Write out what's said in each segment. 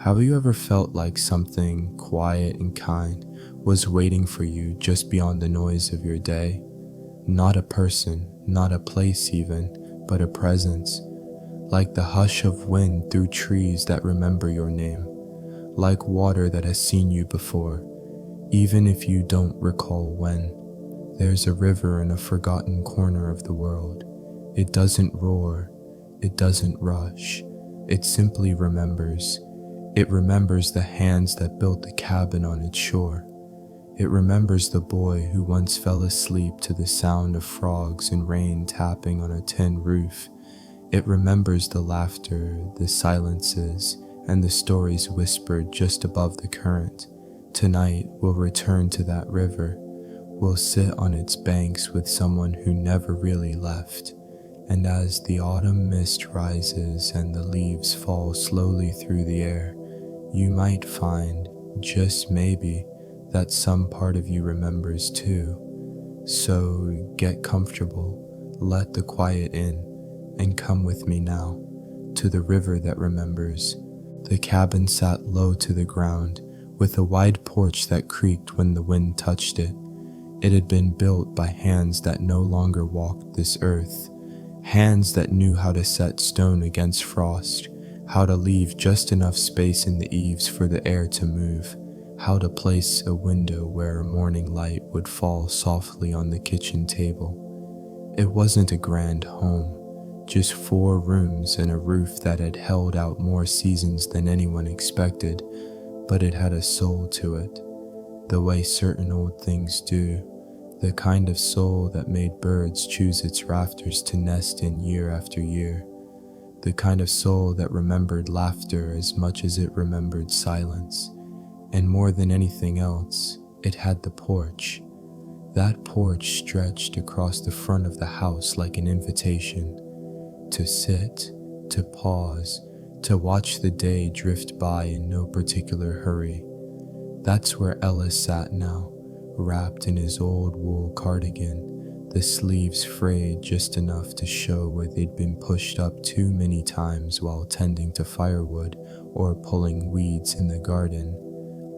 Have you ever felt like something quiet and kind was waiting for you just beyond the noise of your day? Not a person, not a place even, but a presence. Like the hush of wind through trees that remember your name. Like water that has seen you before, even if you don't recall when. There's a river in a forgotten corner of the world. It doesn't roar, it doesn't rush, it simply remembers. It remembers the hands that built the cabin on its shore. It remembers the boy who once fell asleep to the sound of frogs and rain tapping on a tin roof. It remembers the laughter, the silences, and the stories whispered just above the current. Tonight, we'll return to that river. We'll sit on its banks with someone who never really left. And as the autumn mist rises and the leaves fall slowly through the air, you might find, just maybe, that some part of you remembers too. So get comfortable, let the quiet in, and come with me now, to the river that remembers. The cabin sat low to the ground, with a wide porch that creaked when the wind touched it. It had been built by hands that no longer walked this earth, hands that knew how to set stone against frost, how to leave just enough space in the eaves for the air to move, how to place a window where morning light would fall softly on the kitchen table. It wasn't a grand home, just 4 rooms and a roof that had held out more seasons than anyone expected, but it had a soul to it, the way certain old things do, the kind of soul that made birds choose its rafters to nest in year after year, the kind of soul that remembered laughter as much as it remembered silence. And more than anything else, it had the porch. That porch stretched across the front of the house like an invitation to sit, to pause, to watch the day drift by in no particular hurry. That's where Ellis sat now, wrapped in his old wool cardigan, the sleeves frayed just enough to show where they'd been pushed up too many times while tending to firewood or pulling weeds in the garden.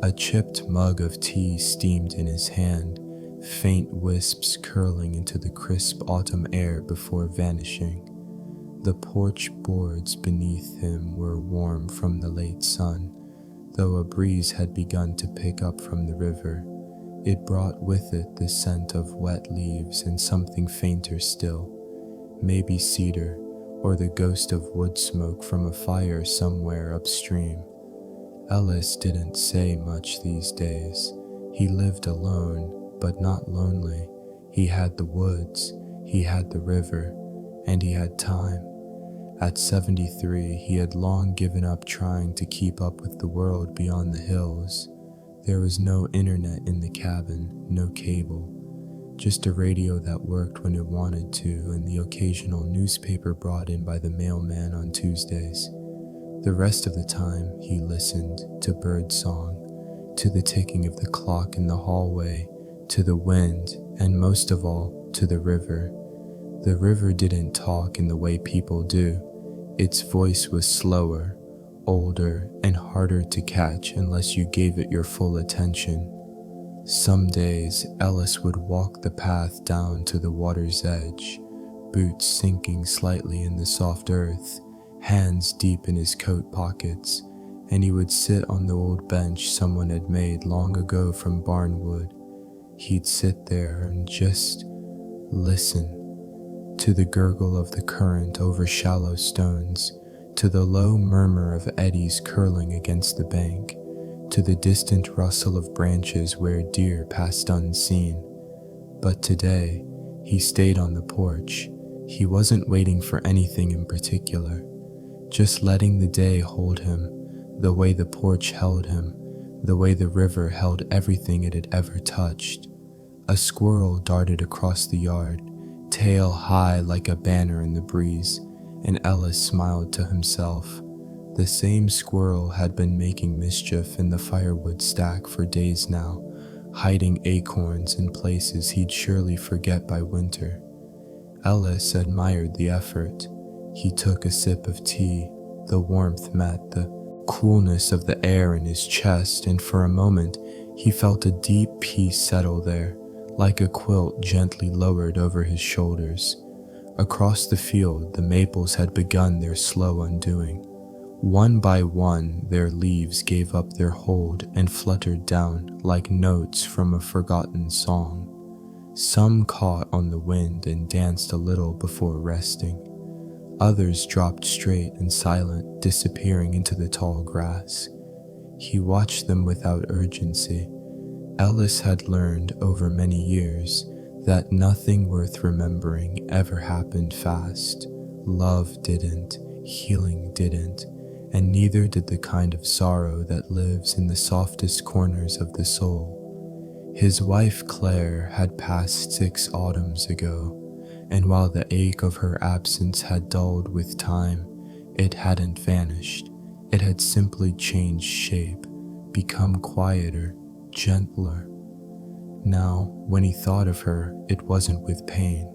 A chipped mug of tea steamed in his hand, faint wisps curling into the crisp autumn air before vanishing. The porch boards beneath him were warm from the late sun, though a breeze had begun to pick up from the river. It brought with it the scent of wet leaves and something fainter still, maybe cedar or the ghost of wood smoke from a fire somewhere upstream. Ellis didn't say much these days. He lived alone, but not lonely. He had the woods, he had the river, and he had time. At 73, he had long given up trying to keep up with the world beyond the hills. There was no internet in the cabin, no cable, just a radio that worked when it wanted to and the occasional newspaper brought in by the mailman on Tuesdays. The rest of the time, he listened to bird song, to the ticking of the clock in the hallway, to the wind, and most of all, to the river. The river didn't talk in the way people do. Its voice was slower, older, and harder to catch unless you gave it your full attention. Some days, Ellis would walk the path down to the water's edge, boots sinking slightly in the soft earth, hands deep in his coat pockets, and he would sit on the old bench someone had made long ago from barnwood. He'd sit there and just listen to the gurgle of the current over shallow stones, to the low murmur of eddies curling against the bank, to the distant rustle of branches where deer passed unseen. But today, he stayed on the porch. He wasn't waiting for anything in particular, just letting the day hold him, the way the porch held him, the way the river held everything it had ever touched. A squirrel darted across the yard, tail high like a banner in the breeze, and Ellis smiled to himself. The same squirrel had been making mischief in the firewood stack for days now, hiding acorns in places he'd surely forget by winter. Ellis admired the effort. He took a sip of tea. The warmth met the coolness of the air in his chest, and for a moment he felt a deep peace settle there, like a quilt gently lowered over his shoulders. Across the field, the maples had begun their slow undoing. One by one, their leaves gave up their hold and fluttered down like notes from a forgotten song. Some caught on the wind and danced a little before resting. Others dropped straight and silent, disappearing into the tall grass. He watched them without urgency. Ellis had learned over many years that nothing worth remembering ever happened fast. Love didn't, healing didn't, and neither did the kind of sorrow that lives in the softest corners of the soul. His wife Claire had passed 6 autumns ago, and while the ache of her absence had dulled with time, it hadn't vanished. It had simply changed shape, become quieter, gentler. Now, when he thought of her, it wasn't with pain.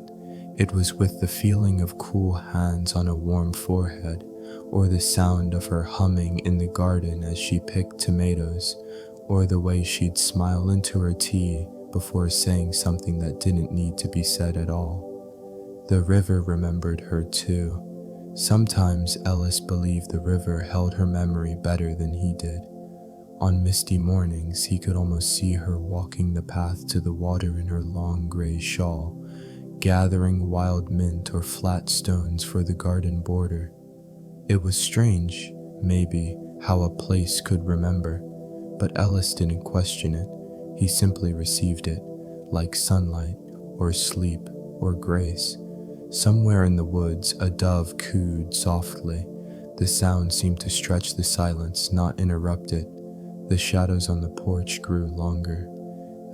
It was with the feeling of cool hands on a warm forehead, or the sound of her humming in the garden as she picked tomatoes, or the way she'd smile into her tea before saying something that didn't need to be said at all. The river remembered her too. Sometimes Ellis believed the river held her memory better than he did. On misty mornings, he could almost see her walking the path to the water in her long gray shawl, gathering wild mint or flat stones for the garden border. It was strange, maybe, how a place could remember, but Ellis didn't question it. He simply received it, like sunlight, or sleep, or grace. Somewhere in the woods, a dove cooed softly. The sound seemed to stretch the silence, not interrupt it. The shadows on the porch grew longer.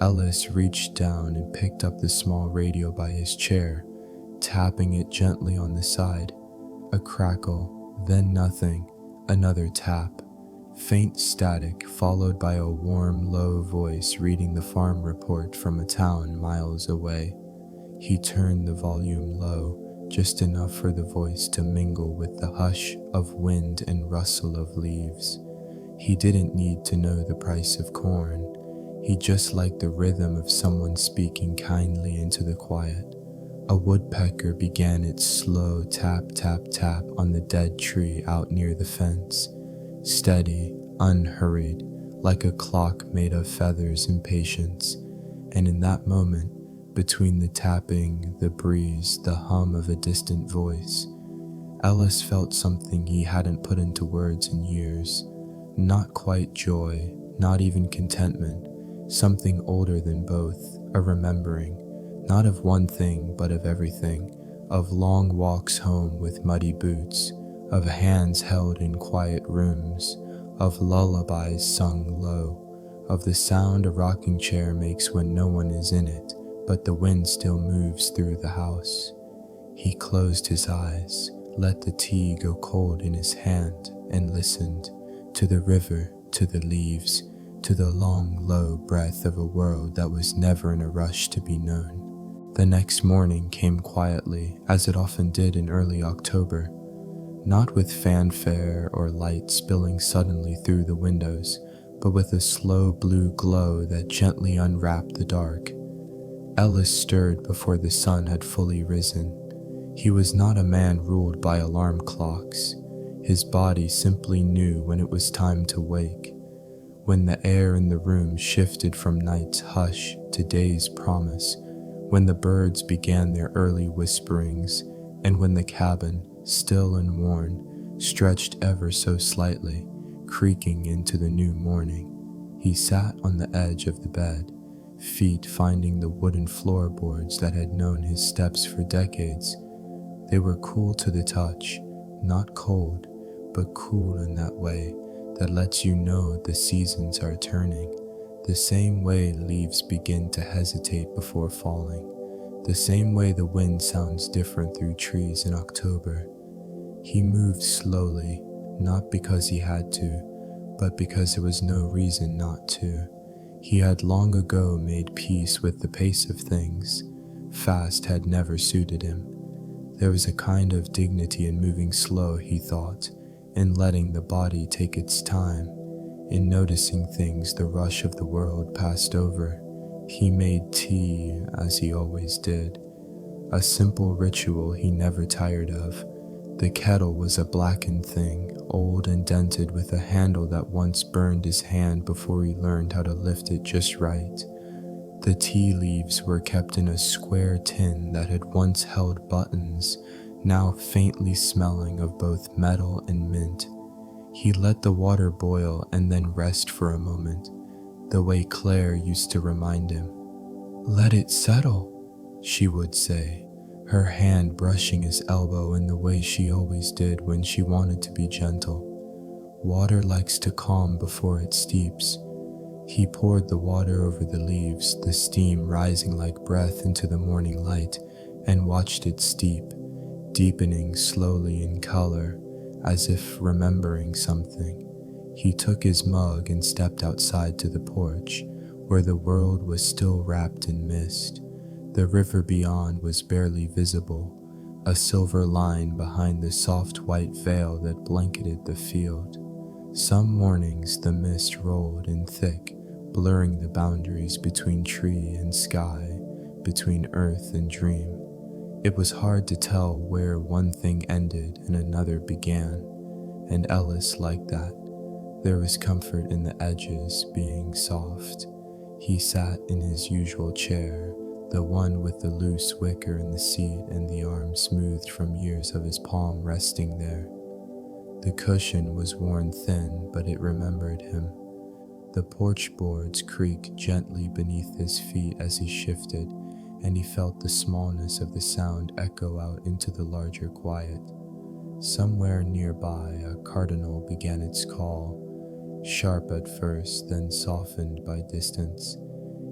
Ellis reached down and picked up the small radio by his chair, tapping it gently on the side. A crackle, then nothing, another tap. Faint static followed by a warm, low voice reading the farm report from a town miles away. He turned the volume low, just enough for the voice to mingle with the hush of wind and rustle of leaves. He didn't need to know the price of corn. He just liked the rhythm of someone speaking kindly into the quiet. A woodpecker began its slow tap, tap, tap on the dead tree out near the fence. Steady, unhurried, like a clock made of feathers and patience. And in that moment, between the tapping, the breeze, the hum of a distant voice, Ellis felt something he hadn't put into words in years. Not quite joy, not even contentment, something older than both, a remembering, not of one thing but of everything, of long walks home with muddy boots, of hands held in quiet rooms, of lullabies sung low, of the sound a rocking chair makes when no one is in it, but the wind still moves through the house. He closed his eyes, let the tea go cold in his hand, and listened to the river, to the leaves, to the long, low breath of a world that was never in a rush to be known. The next morning came quietly, as it often did in early October, not with fanfare or light spilling suddenly through the windows, but with a slow blue glow that gently unwrapped the dark. Ellis stirred before the sun had fully risen. He was not a man ruled by alarm clocks. His body simply knew when it was time to wake, when the air in the room shifted from night's hush to day's promise, when the birds began their early whisperings, and when the cabin, still and worn, stretched ever so slightly, creaking into the new morning. He sat on the edge of the bed, feet finding the wooden floorboards that had known his steps for decades. They were cool to the touch, not cold, but cool in that way that lets you know the seasons are turning, the same way leaves begin to hesitate before falling, the same way the wind sounds different through trees in October. He moved slowly, not because he had to, but because there was no reason not to. He had long ago made peace with the pace of things. Fast had never suited him. There was a kind of dignity in moving slow, he thought, in letting the body take its time, in noticing things the rush of the world passed over. He made tea as he always did, a simple ritual he never tired of. The kettle was a blackened thing, old and dented, with a handle that once burned his hand before he learned how to lift it just right. The tea leaves were kept in a square tin that had once held buttons, now faintly smelling of both metal and mint. He let the water boil and then rest for a moment, the way Claire used to remind him. "Let it settle," she would say, her hand brushing his elbow in the way she always did when she wanted to be gentle. Water likes to calm before it steeps. He poured the water over the leaves, the steam rising like breath into the morning light, and watched it steep, deepening slowly in color, as if remembering something. He took his mug and stepped outside to the porch, where the world was still wrapped in mist. The river beyond was barely visible, a silver line behind the soft white veil that blanketed the field. Some mornings the mist rolled in thick, blurring the boundaries between tree and sky, between earth and dream. It was hard to tell where one thing ended and another began, and Ellis liked that. There was comfort in the edges being soft. He sat in his usual chair, the one with the loose wicker in the seat and the arm smoothed from years of his palm resting there. The cushion was worn thin, but it remembered him. The porch boards creaked gently beneath his feet as he shifted, and he felt the smallness of the sound echo out into the larger quiet. Somewhere nearby, a cardinal began its call, sharp at first, then softened by distance.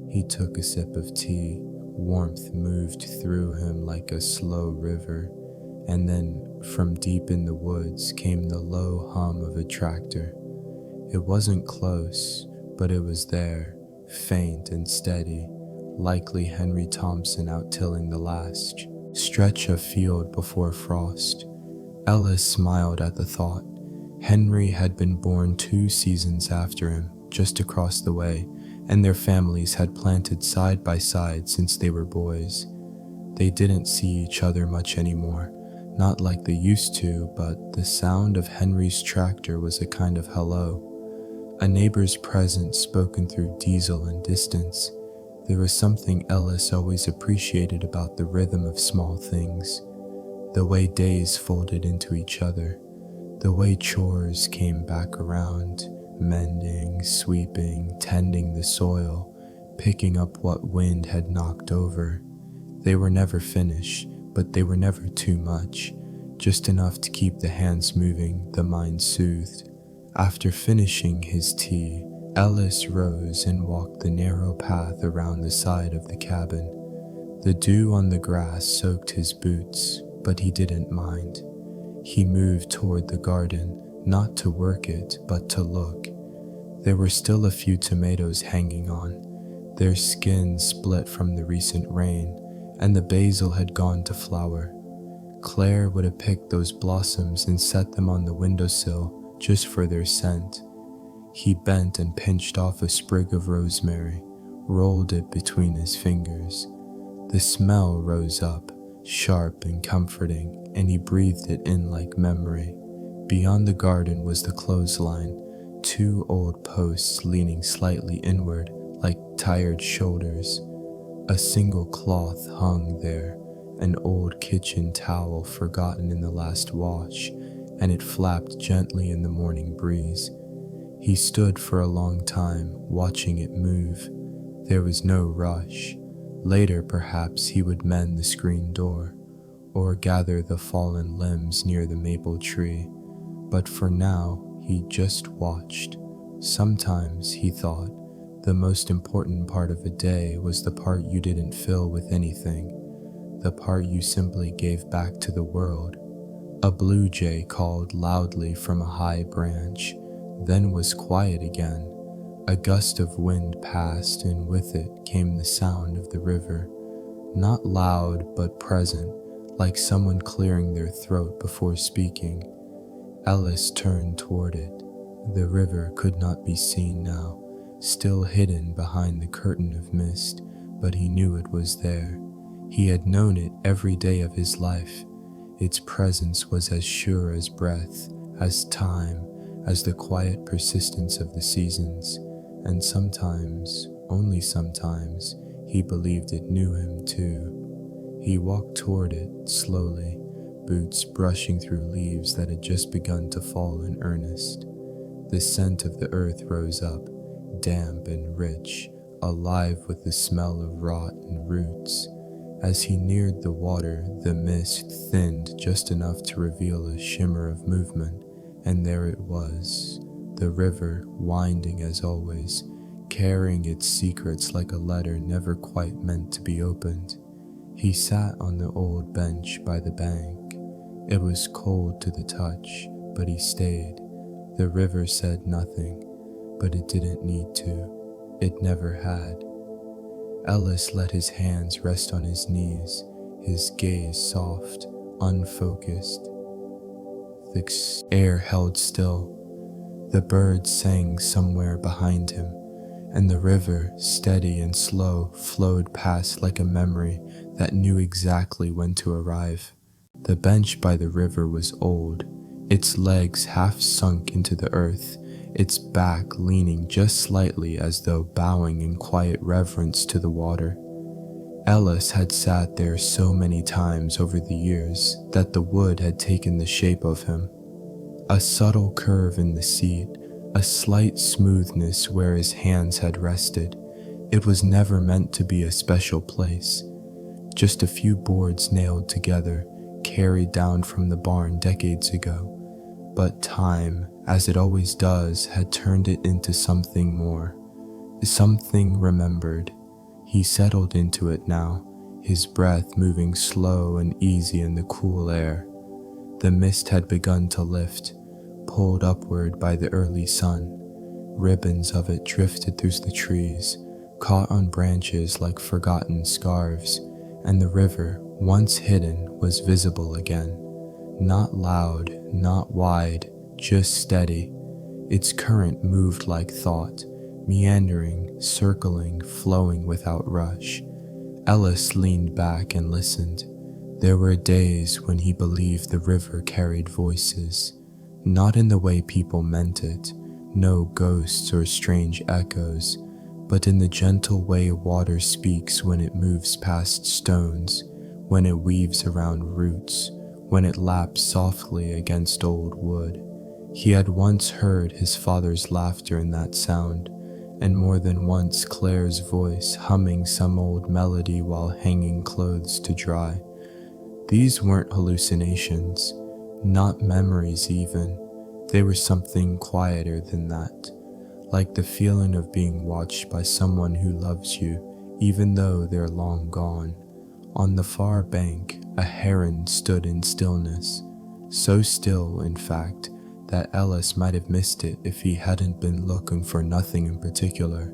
He took a sip of tea. Warmth moved through him like a slow river, and then from deep in the woods came the low hum of a tractor. It wasn't close, but it was there, faint and steady, likely Henry Thompson out tilling the last stretch of field before frost. Ellis smiled at the thought. Henry had been born 2 seasons after him, just across the way, and their families had planted side by side since they were boys. They didn't see each other much anymore, not like they used to, but the sound of Henry's tractor was a kind of hello, a neighbor's presence spoken through diesel and distance. There was something Ellis always appreciated about the rhythm of small things, the way days folded into each other, the way chores came back around, mending, sweeping, tending the soil, picking up what wind had knocked over. They were never finished, but they were never too much, just enough to keep the hands moving, the mind soothed. After finishing his tea, Ellis rose and walked the narrow path around the side of the cabin. The dew on the grass soaked his boots, but he didn't mind. He moved toward the garden, not to work it, but to look. There were still a few tomatoes hanging on, their skins split from the recent rain, and the basil had gone to flower. Claire would have picked those blossoms and set them on the windowsill just for their scent. He bent and pinched off a sprig of rosemary, rolled it between his fingers. The smell rose up, sharp and comforting, and he breathed it in like memory. Beyond the garden was the clothesline, 2 old posts leaning slightly inward like tired shoulders. A single cloth hung there, an old kitchen towel forgotten in the last wash, and it flapped gently in the morning breeze. He stood for a long time, watching it move. There was no rush. Later, perhaps, he would mend the screen door, or gather the fallen limbs near the maple tree. But for now, he just watched. Sometimes, he thought, the most important part of a day was the part you didn't fill with anything, the part you simply gave back to the world. A blue jay called loudly from a high branch, then was quiet again. A gust of wind passed, and with it came the sound of the river, not loud but present, like someone clearing their throat before speaking. Ellis turned toward it. The river could not be seen now, still hidden behind the curtain of mist, but he knew it was there. He had known it every day of his life. Its presence was as sure as breath, as time, as the quiet persistence of the seasons, and sometimes, only sometimes, he believed it knew him too. He walked toward it slowly, boots brushing through leaves that had just begun to fall in earnest. The scent of the earth rose up, damp and rich, alive with the smell of rot and roots. As he neared the water, the mist thinned just enough to reveal a shimmer of movement, and there it was, the river winding as always, carrying its secrets like a letter never quite meant to be opened. He sat on the old bench by the bank. It was cold to the touch, but he stayed. The river said nothing, but it didn't need to. It never had. Ellis let his hands rest on his knees, his gaze soft, unfocused. The air held still. The birds sang somewhere behind him, and the river, steady and slow, flowed past like a memory that knew exactly when to arrive. The bench by the river was old, its legs half sunk into the earth, its back leaning just slightly as though bowing in quiet reverence to the water. Ellis had sat there so many times over the years that the wood had taken the shape of him. A subtle curve in the seat, a slight smoothness where his hands had rested. It was never meant to be a special place. Just a few boards nailed together, carried down from the barn decades ago. But time, as it always does, had turned it into something more. Something remembered. He settled into it now, his breath moving slow and easy in the cool air. The mist had begun to lift, pulled upward by the early sun. Ribbons of it drifted through the trees, caught on branches like forgotten scarves, and the river, once hidden, was visible again. Not loud, not wide, just steady. Its current moved like thought, meandering, circling, flowing without rush. Ellis leaned back and listened. There were days when he believed the river carried voices, not in the way people meant it, no ghosts or strange echoes, but in the gentle way water speaks when it moves past stones, when it weaves around roots, when it laps softly against old wood. He had once heard his father's laughter in that sound, and more than once Claire's voice humming some old melody while hanging clothes to dry. These weren't hallucinations, not memories even. They were something quieter than that, like the feeling of being watched by someone who loves you, even though they're long gone. On the far bank, a heron stood in stillness, so still, in fact, that Ellis might have missed it if he hadn't been looking for nothing in particular.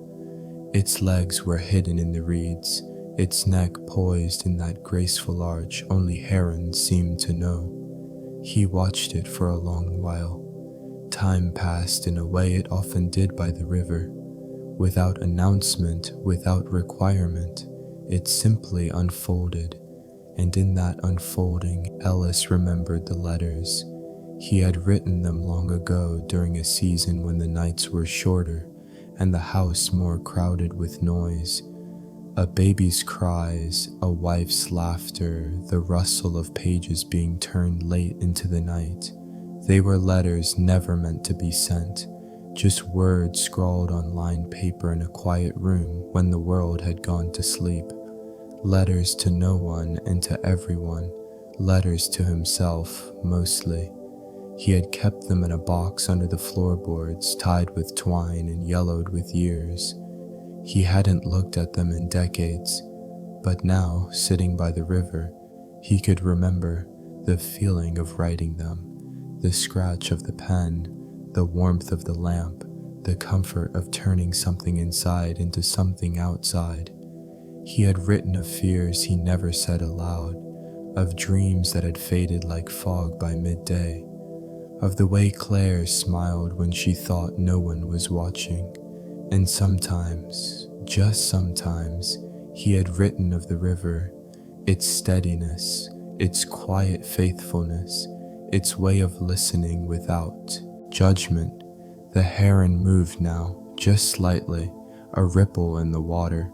Its legs were hidden in the reeds, its neck poised in that graceful arch only herons seemed to know. He watched it for a long while. Time passed in a way it often did by the river. Without announcement, without requirement, it simply unfolded, and in that unfolding, Ellis remembered the letters. He had written them long ago during a season when the nights were shorter and the house more crowded with noise. A baby's cries, a wife's laughter, the rustle of pages being turned late into the night. They were letters never meant to be sent, just words scrawled on lined paper in a quiet room when the world had gone to sleep. Letters to no one and to everyone, letters to himself, mostly. He had kept them in a box under the floorboards, tied with twine and yellowed with years. He hadn't looked at them in decades, but now, sitting by the river, he could remember the feeling of writing them, the scratch of the pen, the warmth of the lamp, the comfort of turning something inside into something outside. He had written of fears he never said aloud, of dreams that had faded like fog by midday. of the way Claire smiled when she thought no one was watching. And sometimes, just sometimes, he had written of the river, its steadiness, its quiet faithfulness, its way of listening without judgment. The heron moved now, just slightly, a ripple in the water.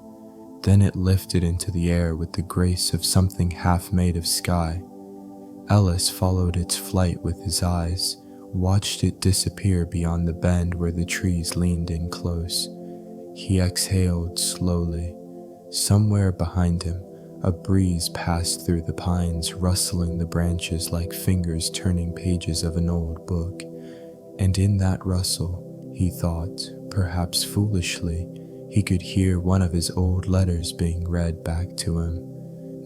Then it lifted into the air with the grace of something half made of sky. Ellis followed its flight with his eyes, watched it disappear beyond the bend where the trees leaned in close. He exhaled slowly. Somewhere behind him, a breeze passed through the pines, rustling the branches like fingers turning pages of an old book. And in that rustle, he thought, perhaps foolishly, he could hear one of his old letters being read back to him.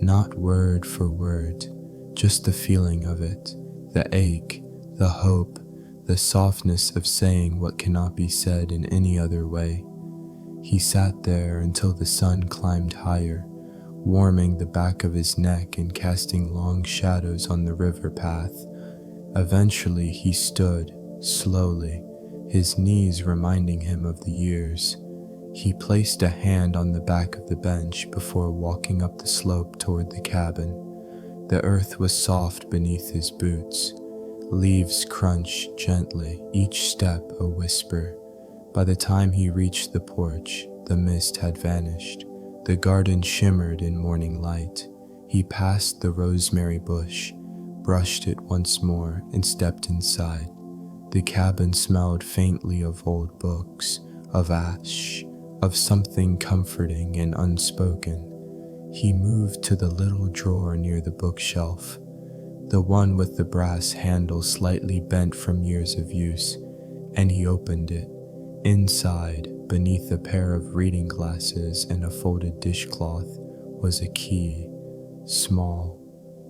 Not word for word, just the feeling of it, the ache, the hope, the softness of saying what cannot be said in any other way. He sat there until the sun climbed higher, warming the back of his neck and casting long shadows on the river path. Eventually he stood, slowly, his knees reminding him of the years. He placed a hand on the back of the bench before walking up the slope toward the cabin. The earth was soft beneath his boots. Leaves crunched gently, each step a whisper. By the time he reached the porch, the mist had vanished. The garden shimmered in morning light. He passed the rosemary bush, brushed it once more, and stepped inside. The cabin smelled faintly of old books, of ash, of something comforting and unspoken. He moved to the little drawer near the bookshelf, the one with the brass handle slightly bent from years of use, and he opened it. Inside, beneath a pair of reading glasses and a folded dishcloth, was a key, small,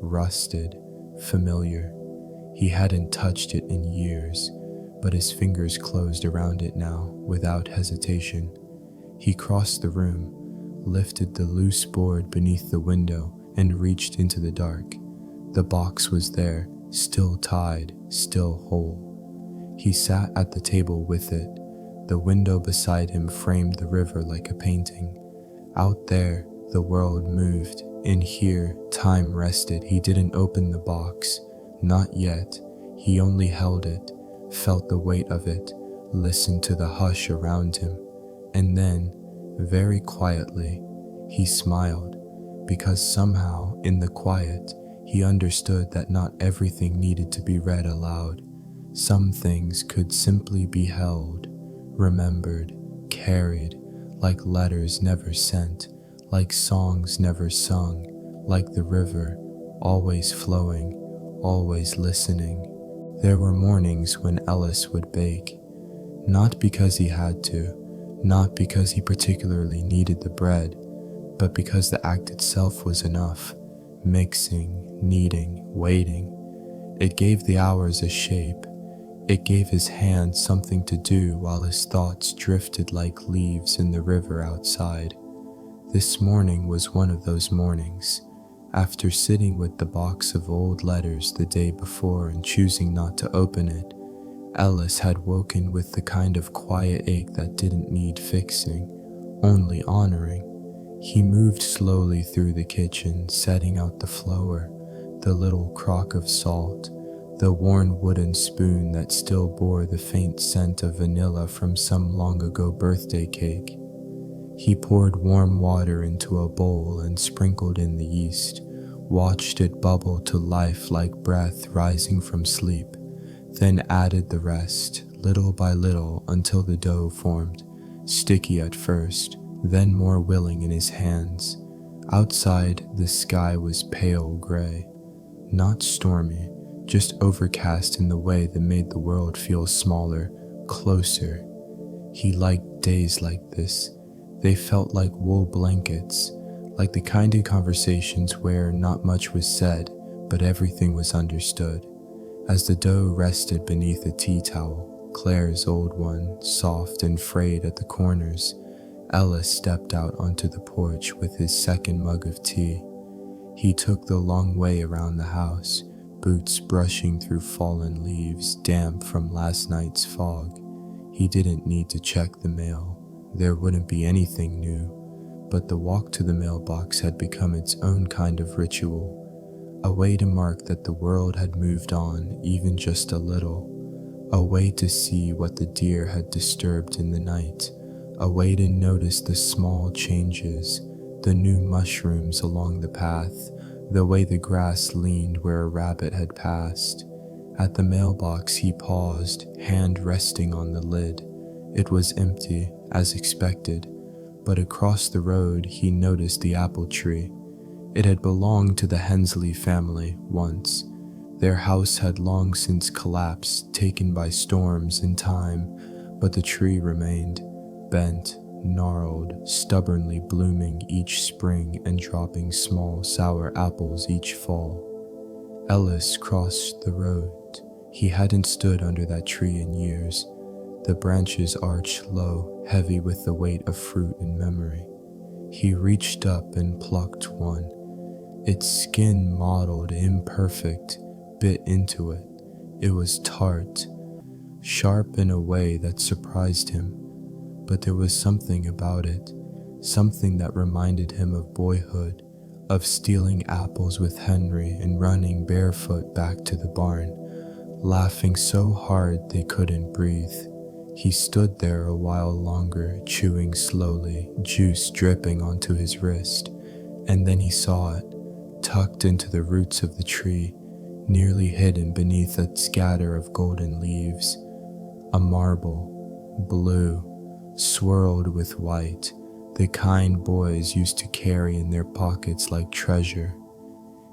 rusted, familiar. He hadn't touched it in years, but his fingers closed around it now, without hesitation. He crossed the room, lifted the loose board beneath the window, and reached into the dark. The box was there, still tied, still whole. He sat at the table with it. The window beside him framed the river like a painting. Out there, the world moved. In here, time rested. He didn't open the box. Not yet. He only held it, felt the weight of it, listened to the hush around him. And then, very quietly, he smiled, because somehow, in the quiet, he understood that not everything needed to be read aloud. Some things could simply be held, remembered, carried, like letters never sent, like songs never sung, like the river, always flowing, always listening. There were mornings when Ellis would bake, not because he had to, not because he particularly needed the bread, but because the act itself was enough, mixing, kneading, waiting. It gave the hours a shape. It gave his hands something to do while his thoughts drifted like leaves in the river outside. This morning was one of those mornings. After sitting with the box of old letters the day before and choosing not to open it, Ellis had woken with the kind of quiet ache that didn't need fixing, only honoring. He moved slowly through the kitchen, setting out the flour, the little crock of salt, the worn wooden spoon that still bore the faint scent of vanilla from some long-ago birthday cake. He poured warm water into a bowl and sprinkled in the yeast, watched it bubble to life like breath rising from sleep, then added the rest, little by little, until the dough formed, sticky at first, then more willing in his hands. Outside, the sky was pale gray, not stormy, just overcast in the way that made the world feel smaller, closer. He liked days like this. They felt like wool blankets, like the kind of conversations where not much was said, but everything was understood. As the dough rested beneath a tea towel, Claire's old one, soft and frayed at the corners, Ellis stepped out onto the porch with his second mug of tea. He took the long way around the house, boots brushing through fallen leaves damp from last night's fog. He didn't need to check the mail. There wouldn't be anything new, but the walk to the mailbox had become its own kind of ritual, a way to mark that the world had moved on even just a little, a way to see what the deer had disturbed in the night, a way to notice the small changes, the new mushrooms along the path, the way the grass leaned where a rabbit had passed. At the mailbox he paused, hand resting on the lid. It was empty, as expected, but across the road he noticed the apple tree. It had belonged to the Hensley family once. Their house had long since collapsed, taken by storms and time, but the tree remained, bent, gnarled, stubbornly blooming each spring and dropping small sour apples each fall. Ellis crossed the road. He hadn't stood under that tree in years. The branches arched low, heavy with the weight of fruit and memory. He reached up and plucked one. Its skin mottled, imperfect, bit into it. It was tart, sharp in a way that surprised him, but there was something about it, something that reminded him of boyhood, of stealing apples with Henry and running barefoot back to the barn, laughing so hard they couldn't breathe. He stood there a while longer, chewing slowly, juice dripping onto his wrist, and then he saw it, tucked into the roots of the tree, nearly hidden beneath a scatter of golden leaves. A marble, blue, swirled with white, the kind boys used to carry in their pockets like treasure.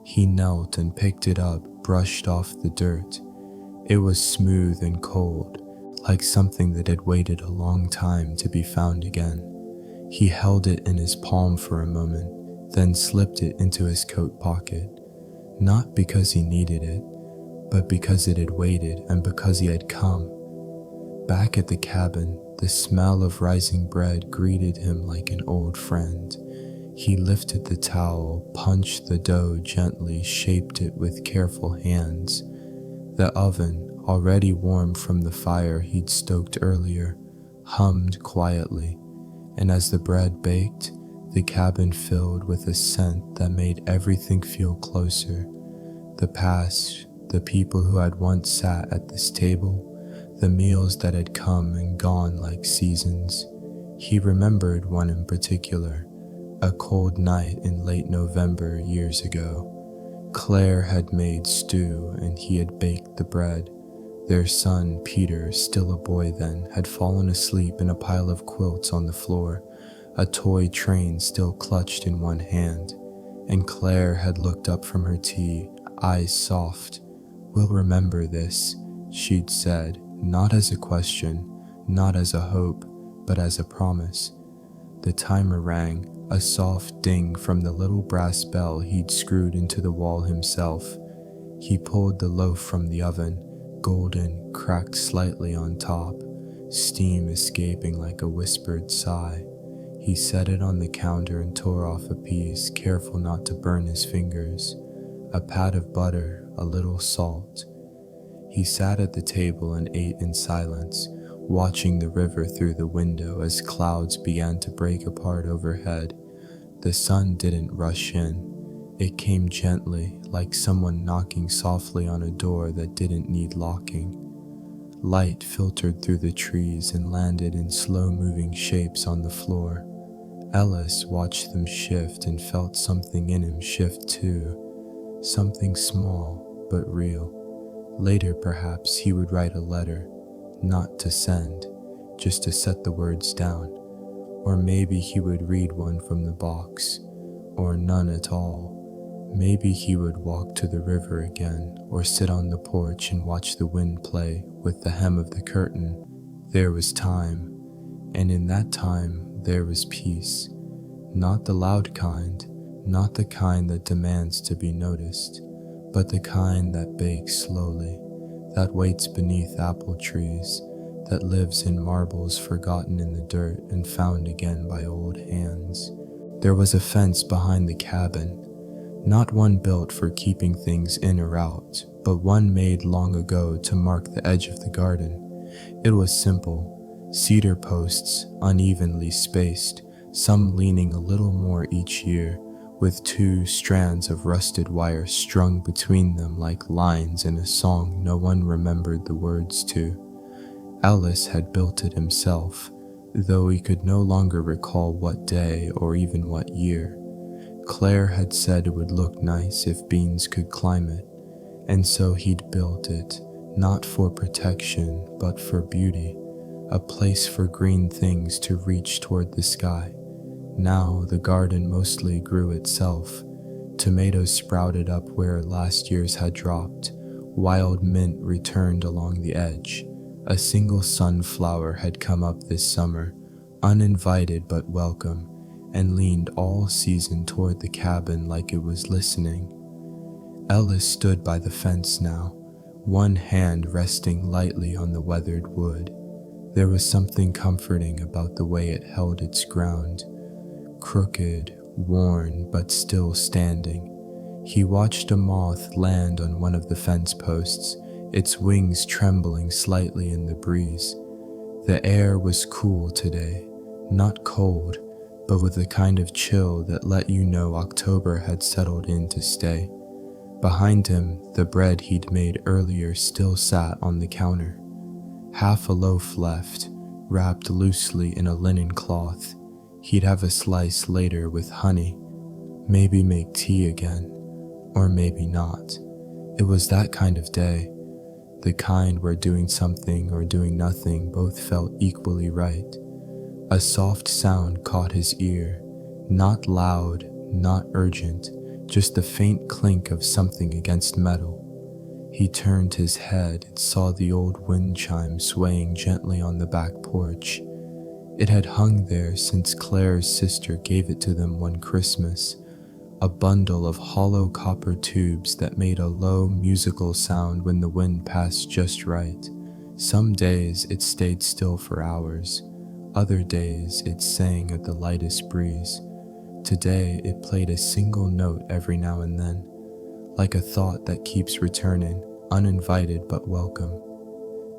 He knelt and picked it up, brushed off the dirt. It was smooth and cold, like something that had waited a long time to be found again. He held it in his palm for a moment, then slipped it into his coat pocket, not because he needed it, but because it had waited and because he had come. Back at the cabin, the smell of rising bread greeted him like an old friend. He lifted the towel, punched the dough gently, shaped it with careful hands. The oven, already warm from the fire he'd stoked earlier, hummed quietly, and as the bread baked, the cabin filled with a scent that made everything feel closer. The past, the people who had once sat at this table, the meals that had come and gone like seasons. He remembered one in particular, a cold night in late November years ago. Claire had made stew and he had baked the bread. Their son, Peter, still a boy then, had fallen asleep in a pile of quilts on the floor, a toy train still clutched in one hand, and Claire had looked up from her tea, eyes soft. "We'll remember this," she'd said, not as a question, not as a hope, but as a promise. The timer rang, a soft ding from the little brass bell he'd screwed into the wall himself. He pulled the loaf from the oven, golden, cracked slightly on top, steam escaping like a whispered sigh. He set it on the counter and tore off a piece, careful not to burn his fingers. A pat of butter, a little salt. He sat at the table and ate in silence, watching the river through the window as clouds began to break apart overhead. The sun didn't rush in. It came gently, like someone knocking softly on a door that didn't need locking. Light filtered through the trees and landed in slow-moving shapes on the floor. Ellis watched them shift and felt something in him shift too. Something small, but real. Later, perhaps, he would write a letter, not to send, just to set the words down. Or maybe he would read one from the box, or none at all. Maybe he would walk to the river again, or sit on the porch and watch the wind play with the hem of the curtain. There was time, and in that time there was peace. Not the loud kind, not the kind that demands to be noticed, but the kind that bakes slowly, that waits beneath apple trees, that lives in marbles forgotten in the dirt and found again by old hands. There was a fence behind the cabin, not one built for keeping things in or out, but one made long ago to mark the edge of the garden. It was simple, cedar posts unevenly spaced, some leaning a little more each year, with 2 strands of rusted wire strung between them like lines in a song no one remembered the words to. Ellis had built it himself, though he could no longer recall what day or even what year. Claire had said it would look nice if beans could climb it, and so he'd built it, not for protection, but for beauty, a place for green things to reach toward the sky. Now the garden mostly grew itself. Tomatoes sprouted up where last year's had dropped. Wild mint returned along the edge. A single sunflower had come up this summer, uninvited but welcome, and leaned all season toward the cabin like it was listening. Ellis stood by the fence now, one hand resting lightly on the weathered wood. There was something comforting about the way it held its ground. Crooked, worn, but still standing. He watched a moth land on one of the fence posts, its wings trembling slightly in the breeze. The air was cool today, not cold, but with a kind of chill that let you know October had settled in to stay. Behind him, the bread he'd made earlier still sat on the counter. Half a loaf left, wrapped loosely in a linen cloth. He'd have a slice later with honey, maybe make tea again, or maybe not. It was that kind of day, the kind where doing something or doing nothing both felt equally right. A soft sound caught his ear, not loud, not urgent, just the faint clink of something against metal. He turned his head and saw the old wind chime swaying gently on the back porch. It had hung there since Claire's sister gave it to them one Christmas, a bundle of hollow copper tubes that made a low musical sound when the wind passed just right. Some days it stayed still for hours, other days it sang at the lightest breeze. Today it played a single note every now and then, like a thought that keeps returning, uninvited but welcome.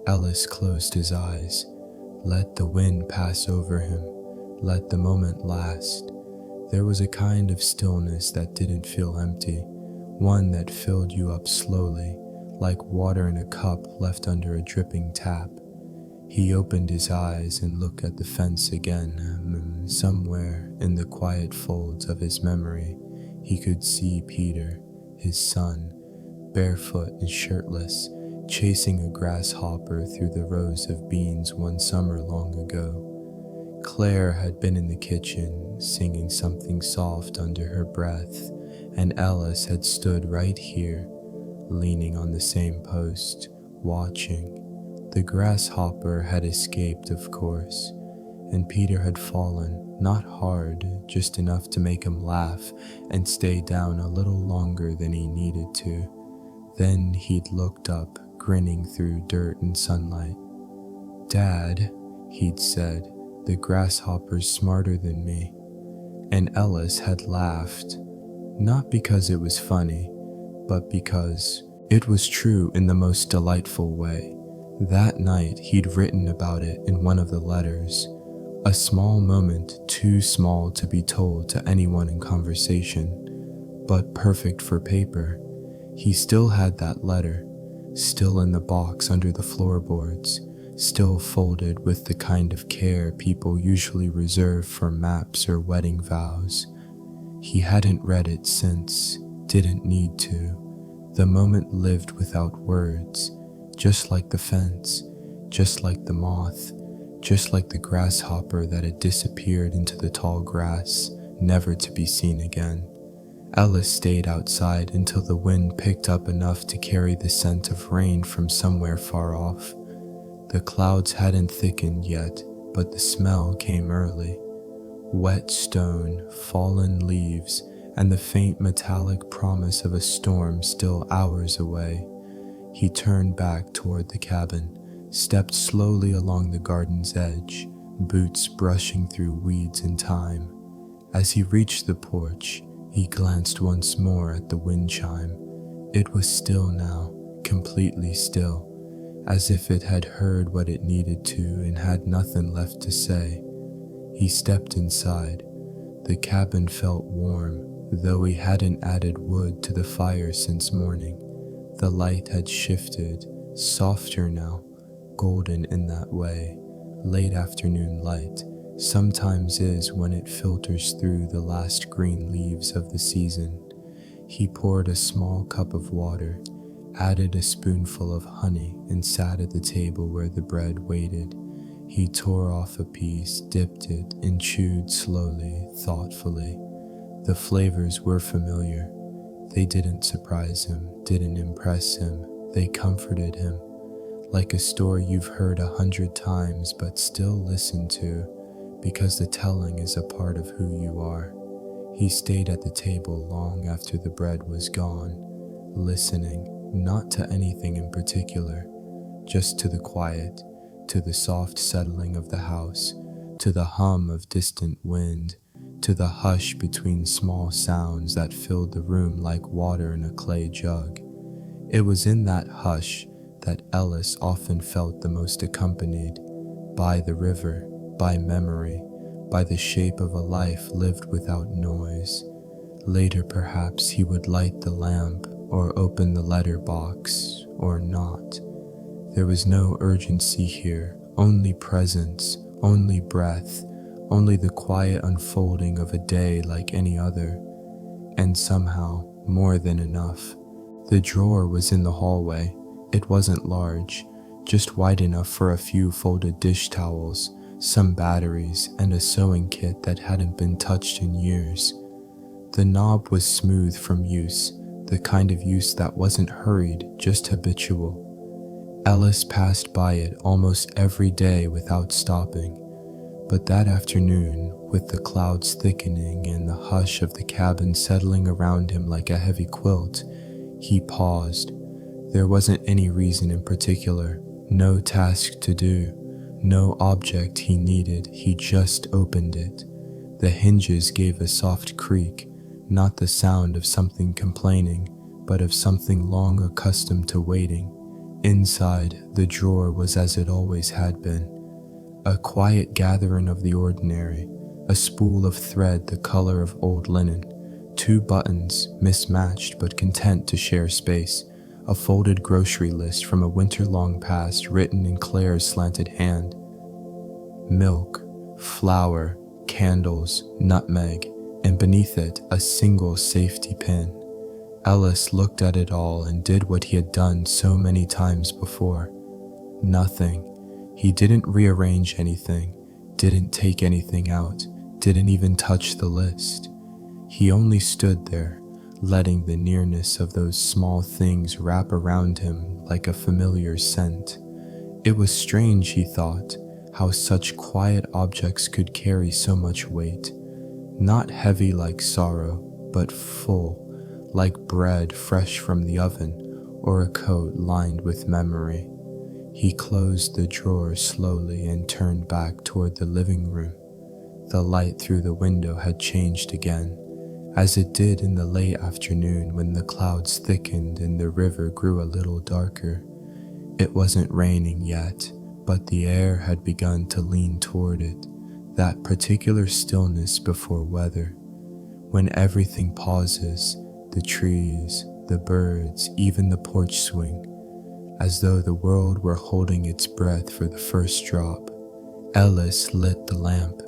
Ellis closed his eyes. Let the wind pass over him. Let the moment last. There was a kind of stillness that didn't feel empty, one that filled you up slowly, like water in a cup left under a dripping tap. He opened his eyes and looked at the fence again. Somewhere in the quiet folds of his memory, he could see Peter, his son, barefoot and shirtless, chasing a grasshopper through the rows of beans one summer long ago. Claire had been in the kitchen, singing something soft under her breath, and Ellis had stood right here, leaning on the same post, watching. The grasshopper had escaped, of course, and Peter had fallen, not hard, just enough to make him laugh and stay down a little longer than he needed to. Then he'd looked up, grinning through dirt and sunlight. "Dad," he'd said, "the grasshopper's smarter than me." And Ellis had laughed, not because it was funny, but because it was true in the most delightful way. That night he'd written about it in one of the letters, a small moment too small to be told to anyone in conversation, but perfect for paper. He still had that letter, still in the box under the floorboards, still folded with the kind of care people usually reserve for maps or wedding vows. He hadn't read it since, didn't need to. The moment lived without words, just like the fence, just like the moth, just like the grasshopper that had disappeared into the tall grass, never to be seen again. Ellis stayed outside until the wind picked up enough to carry the scent of rain from somewhere far off. The clouds hadn't thickened yet, but the smell came early. Wet stone, fallen leaves, and the faint metallic promise of a storm still hours away. He turned back toward the cabin, stepped slowly along the garden's edge, boots brushing through weeds and thyme. As he reached the porch, he glanced once more at the wind chime. It was still now, completely still, as if it had heard what it needed to and had nothing left to say. He stepped inside. The cabin felt warm, though he hadn't added wood to the fire since morning. The light had shifted, softer now, golden in that way. Late afternoon light sometimes is when it filters through the last green leaves of the season. He poured a small cup of water, added a spoonful of honey, and sat at the table where the bread waited. He tore off a piece, dipped it, and chewed slowly, thoughtfully. The flavors were familiar. They didn't surprise him, didn't impress him. They comforted him, like a story you've heard 100 times but still listen to, because the telling is a part of who you are. He stayed at the table long after the bread was gone, listening, not to anything in particular, just to the quiet, to the soft settling of the house, to the hum of distant wind, to the hush between small sounds that filled the room like water in a clay jug. It was in that hush that Ellis often felt the most accompanied, by the river, by memory, by the shape of a life lived without noise. Later perhaps he would light the lamp, or open the letter box, or not. There was no urgency here, only presence, only breath, only the quiet unfolding of a day like any other, and somehow more than enough. The drawer was in the hallway. It wasn't large, just wide enough for a few folded dish towels, some batteries, and a sewing kit that hadn't been touched in years. The knob was smooth from use, the kind of use that wasn't hurried, just habitual. Ellis passed by it almost every day without stopping, but that afternoon, with the clouds thickening and the hush of the cabin settling around him like a heavy quilt, he paused. There wasn't any reason in particular, no task to do, no object he needed. He just opened it. The hinges gave a soft creak, not the sound of something complaining, but of something long accustomed to waiting. Inside, the drawer was as it always had been, a quiet gathering of the ordinary, a spool of thread the color of old linen, 2 buttons, mismatched but content to share space, a folded grocery list from a winter-long past written in Claire's slanted hand. Milk, flour, candles, nutmeg, and beneath it a single safety pin. Ellis looked at it all and did what he had done so many times before. Nothing. He didn't rearrange anything, didn't take anything out, didn't even touch the list. He only stood there, letting the nearness of those small things wrap around him like a familiar scent. It was strange, he thought, how such quiet objects could carry so much weight. Not heavy like sorrow, but full, like bread fresh from the oven, or a coat lined with memory. He closed the drawer slowly and turned back toward the living room. The light through the window had changed again, as it did in the late afternoon when the clouds thickened and the river grew a little darker. It wasn't raining yet, but the air had begun to lean toward it, that particular stillness before weather, when everything pauses, the trees, the birds, even the porch swing, as though the world were holding its breath for the first drop. Ellis lit the lamp,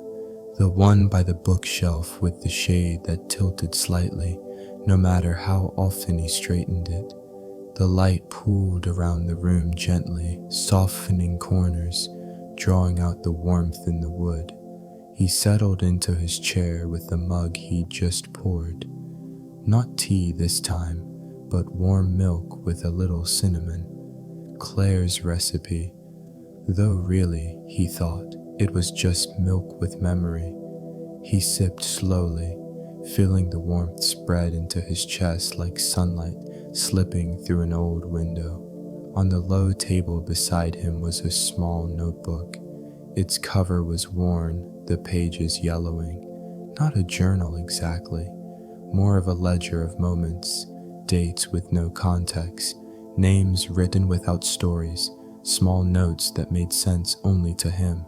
the one by the bookshelf with the shade that tilted slightly, no matter how often he straightened it. The light pooled around the room gently, softening corners, drawing out the warmth in the wood. He settled into his chair with the mug he'd just poured. Not tea this time, but warm milk with a little cinnamon. Claire's recipe, though really, he thought, it was just milk with memory. He sipped slowly, feeling the warmth spread into his chest like sunlight slipping through an old window. On the low table beside him was a small notebook. Its cover was worn, the pages yellowing. Not a journal exactly, more of a ledger of moments, dates with no context, names written without stories, small notes that made sense only to him.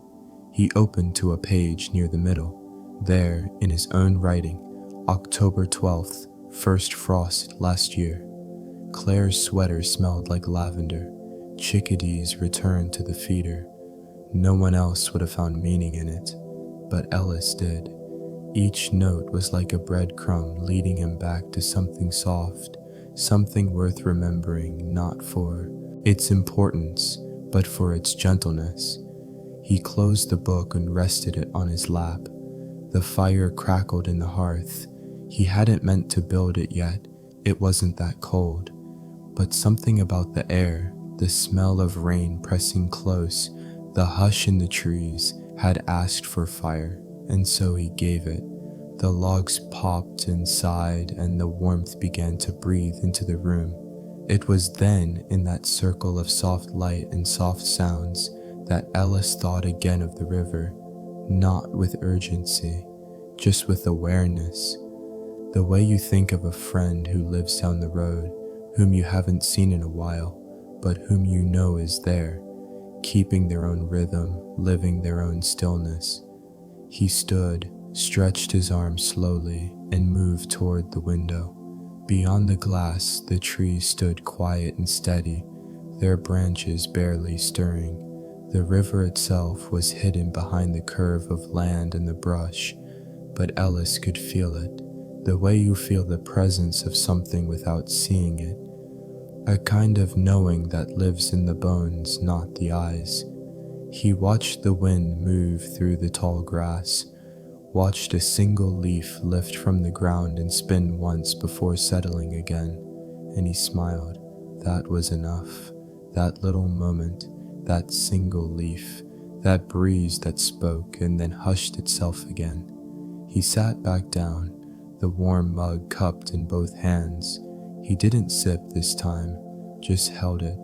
He opened to a page near the middle. There, in his own writing, October 12th, first frost last year. Claire's sweater smelled like lavender. Chickadees returned to the feeder. No one else would have found meaning in it, but Ellis did. Each note was like a breadcrumb leading him back to something soft, something worth remembering, not for its importance, but for its gentleness. He closed the book and rested it on his lap. The fire crackled in the hearth. He hadn't meant to build it yet. It wasn't that cold. But something about the air, the smell of rain pressing close, the hush in the trees, had asked for fire, and so he gave it. The logs popped and sighed, and the warmth began to breathe into the room. It was then, in that circle of soft light and soft sounds, that Ellis thought again of the river, not with urgency, just with awareness. The way you think of a friend who lives down the road, whom you haven't seen in a while, but whom you know is there, keeping their own rhythm, living their own stillness. He stood, stretched his arms slowly, and moved toward the window. Beyond the glass, the trees stood quiet and steady, their branches barely stirring. The river itself was hidden behind the curve of land and the brush, but Ellis could feel it, the way you feel the presence of something without seeing it. A kind of knowing that lives in the bones, not the eyes. He watched the wind move through the tall grass, watched a single leaf lift from the ground and spin once before settling again, and he smiled. That was enough. That little moment, that single leaf, that breeze that spoke and then hushed itself again. He sat back down, the warm mug cupped in both hands. He didn't sip this time, just held it,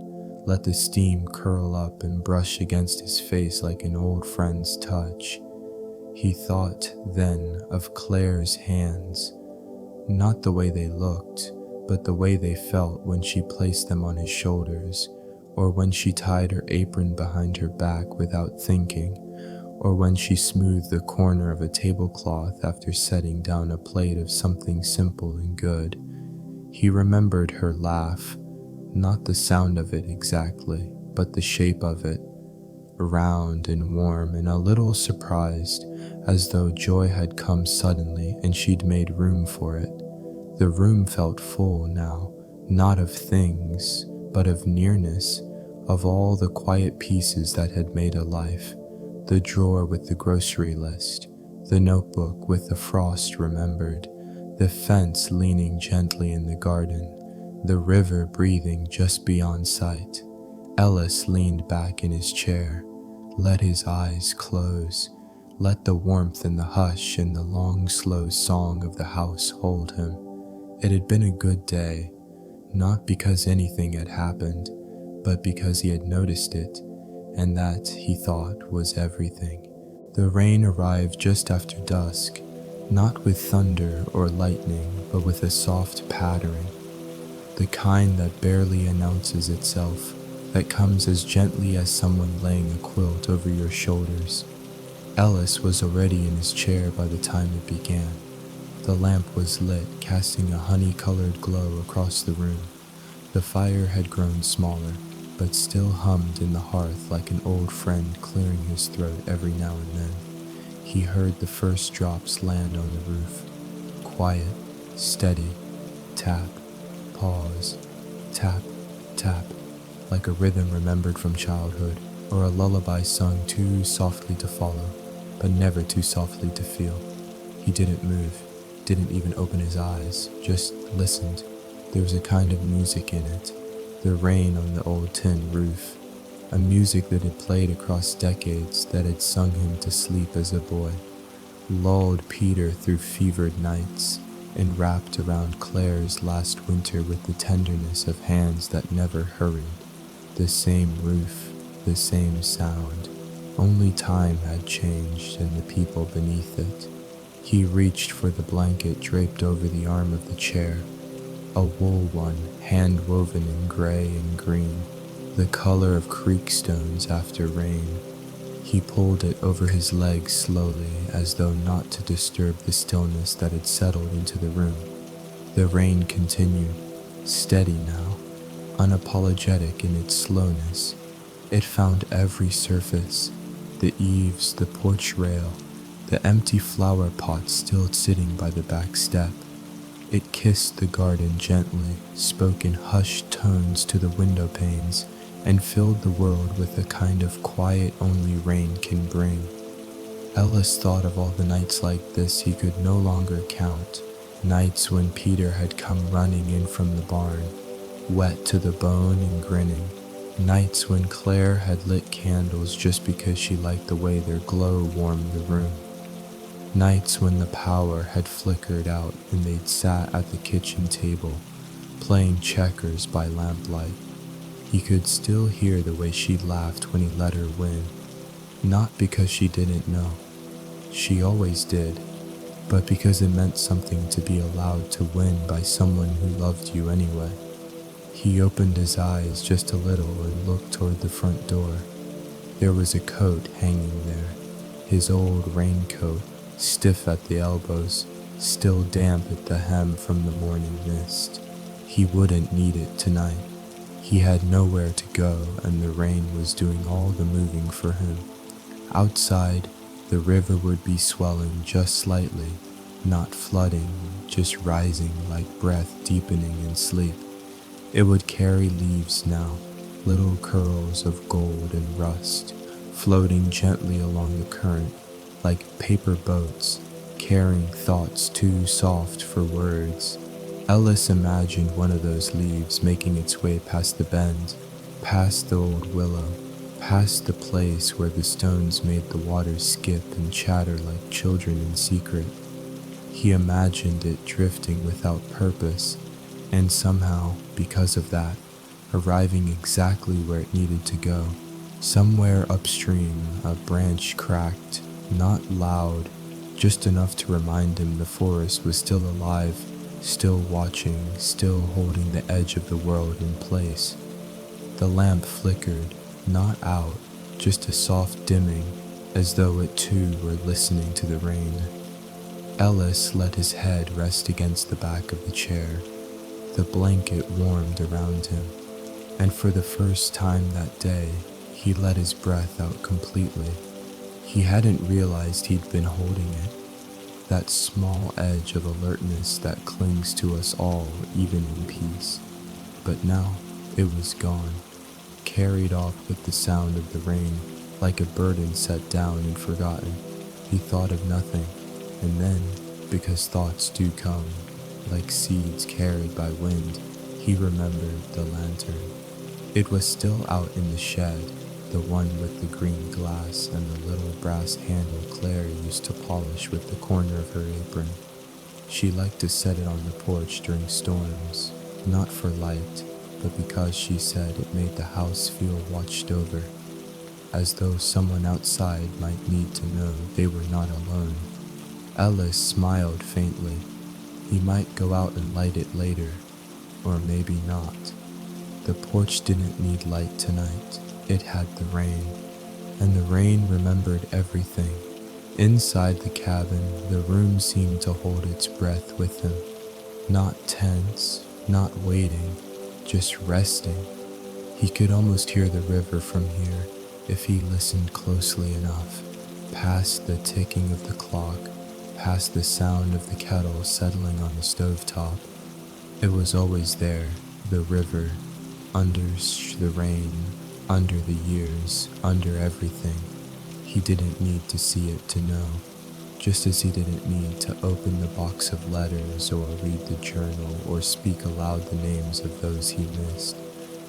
let the steam curl up and brush against his face like an old friend's touch. He thought then of Claire's hands, not the way they looked, but the way they felt when she placed them on his shoulders, or when she tied her apron behind her back without thinking, or when she smoothed the corner of a tablecloth after setting down a plate of something simple and good. He remembered her laugh, not the sound of it exactly, but the shape of it, round and warm and a little surprised, as though joy had come suddenly and she'd made room for it. The room felt full now, not of things, but of nearness, of all the quiet pieces that had made a life, the drawer with the grocery list, the notebook with the frost remembered, the fence leaning gently in the garden, the river breathing just beyond sight. Ellis leaned back in his chair, let his eyes close, let the warmth and the hush and the long slow song of the house hold him. It had been a good day, not because anything had happened, but because he had noticed it, and that, he thought, was everything. The rain arrived just after dusk, not with thunder or lightning, but with a soft pattering, the kind that barely announces itself, that comes as gently as someone laying a quilt over your shoulders. Ellis was already in his chair by the time it began. The lamp was lit, casting a honey-colored glow across the room. The fire had grown smaller, but still hummed in the hearth like an old friend clearing his throat every now and then. He heard the first drops land on the roof. Quiet, steady, tap, pause, tap, tap, like a rhythm remembered from childhood, or a lullaby sung too softly to follow, but never too softly to feel. He didn't move, didn't even open his eyes, just listened. There was a kind of music in it, the rain on the old tin roof, a music that had played across decades, that had sung him to sleep as a boy, lulled Peter through fevered nights, and wrapped around Claire's last winter with the tenderness of hands that never hurried. The same roof, the same sound, only time had changed and the people beneath it. He reached for the blanket draped over the arm of the chair. a wool one, hand-woven in gray and green, the color of creek stones after rain. He pulled it over his legs slowly, as though not to disturb the stillness that had settled into the room. The rain continued, steady now, unapologetic in its slowness. It found every surface, the eaves, the porch rail, the empty flower pot still sitting by the back step. It kissed the garden gently, spoke in hushed tones to the window panes, and filled the world with a kind of quiet only rain can bring. Ellis thought of all the nights like this he could no longer count, nights when Peter had come running in from the barn, wet to the bone and grinning, nights when Claire had lit candles just because she liked the way their glow warmed the room, nights when the power had flickered out and they'd sat at the kitchen table, playing checkers by lamplight. He could still hear the way she laughed when he let her win, not because she didn't know. She always did, but because it meant something to be allowed to win by someone who loved you anyway. He opened his eyes just a little and looked toward the front door. There was a coat hanging there, his old raincoat, stiff at the elbows, still damp at the hem from the morning mist. He wouldn't need it tonight. He had nowhere to go, and the rain was doing all the moving for him. Outside, the river would be swelling just slightly, not flooding, just rising like breath deepening in sleep. It would carry leaves now, little curls of gold and rust, floating gently along the current, like paper boats, carrying thoughts too soft for words. Ellis imagined one of those leaves making its way past the bend, past the old willow, past the place where the stones made the water skip and chatter like children in secret. He imagined it drifting without purpose, and somehow, because of that, arriving exactly where it needed to go. Somewhere upstream, a branch cracked, not loud, just enough to remind him the forest was still alive, still watching, still holding the edge of the world in place. The lamp flickered, not out, just a soft dimming, as though it too were listening to the rain. Ellis let his head rest against the back of the chair. The blanket warmed around him, and for the first time that day, he let his breath out completely. He hadn't realized he'd been holding it. That small edge of alertness that clings to us all, even in peace. But now, it was gone, carried off with the sound of the rain, like a burden set down and forgotten. He thought of nothing, and then, because thoughts do come, like seeds carried by wind, he remembered the lantern. It was still out in the shed, the one with the green glass and the little brass handle Claire used to polish with the corner of her apron. She liked to set it on the porch during storms, not for light, but because she said it made the house feel watched over, as though someone outside might need to know they were not alone. Ellis smiled faintly. He might go out and light it later, or maybe not. The porch didn't need light tonight. It had the rain, and the rain remembered everything. Inside the cabin, the room seemed to hold its breath with him. Not tense, not waiting, just resting. He could almost hear the river from here if he listened closely enough, past the ticking of the clock, past the sound of the kettle settling on the stovetop. It was always there, the river, under the rain, under the years, under everything. He didn't need to see it to know, just as he didn't need to open the box of letters or read the journal or speak aloud the names of those he missed.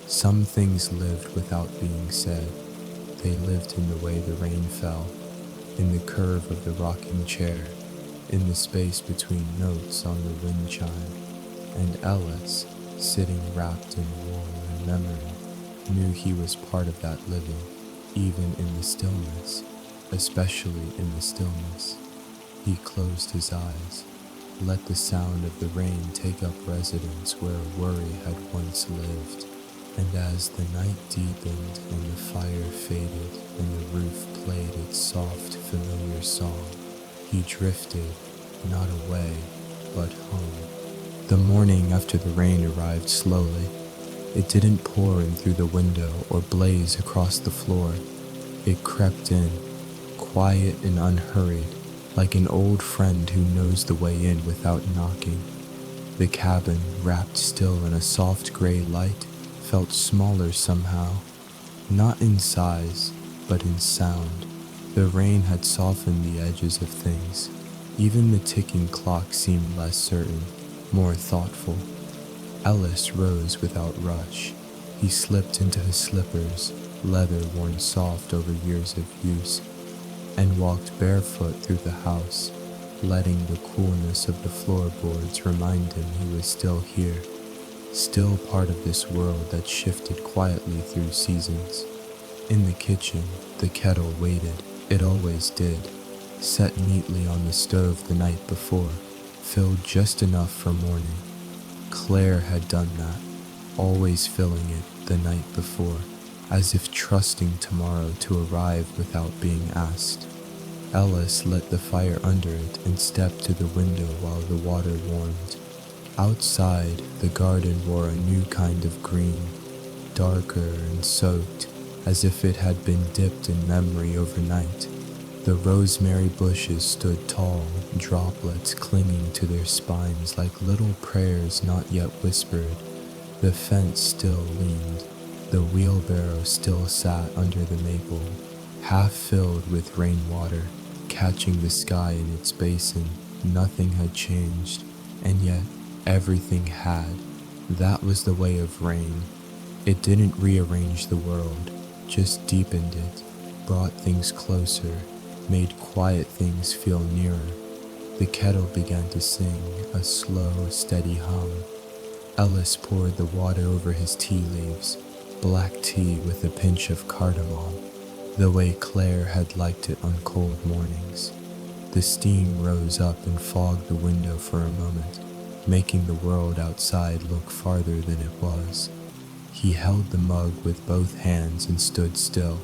Some things lived without being said. They lived in the way the rain fell, in the curve of the rocking chair, in the space between notes on the wind chime, and Ellis, sitting wrapped in wool and memory, knew he was part of that living, even in the stillness, especially in the stillness. He closed his eyes. Let the sound of the rain take up residence where worry had once lived. And as the night deepened and the fire faded and the roof played its soft, familiar song, he drifted, not away, but home. The morning after the rain arrived slowly. It didn't pour in through the window or blaze across the floor. It crept in, quiet and unhurried, like an old friend who knows the way in without knocking. The cabin, wrapped still in a soft gray light, felt smaller somehow, not in size, but in sound. The rain had softened the edges of things. Even the ticking clock seemed less certain, more thoughtful. Ellis rose without rush. He slipped into his slippers, leather worn soft over years of use, and walked barefoot through the house, letting the coolness of the floorboards remind him he was still here, still part of this world that shifted quietly through seasons. In the kitchen, the kettle waited. It always did, set neatly on the stove the night before, filled just enough for morning. Claire had done that, always filling it the night before, as if trusting tomorrow to arrive without being asked. Ellis lit the fire under it and stepped to the window while the water warmed. Outside, the garden wore a new kind of green, darker and soaked, as if it had been dipped in memory overnight. The rosemary bushes stood tall, droplets clinging to their spines like little prayers not yet whispered. The fence still leaned. The wheelbarrow still sat under the maple, half filled with rainwater, catching the sky in its basin. Nothing had changed, and yet everything had. That was the way of rain. It didn't rearrange the world, just deepened it, brought things closer, made quiet things feel nearer. The kettle began to sing, a slow, steady hum. Ellis poured the water over his tea leaves, black tea with a pinch of cardamom, the way Claire had liked it on cold mornings. The steam rose up and fogged the window for a moment, making the world outside look farther than it was. He held the mug with both hands and stood still.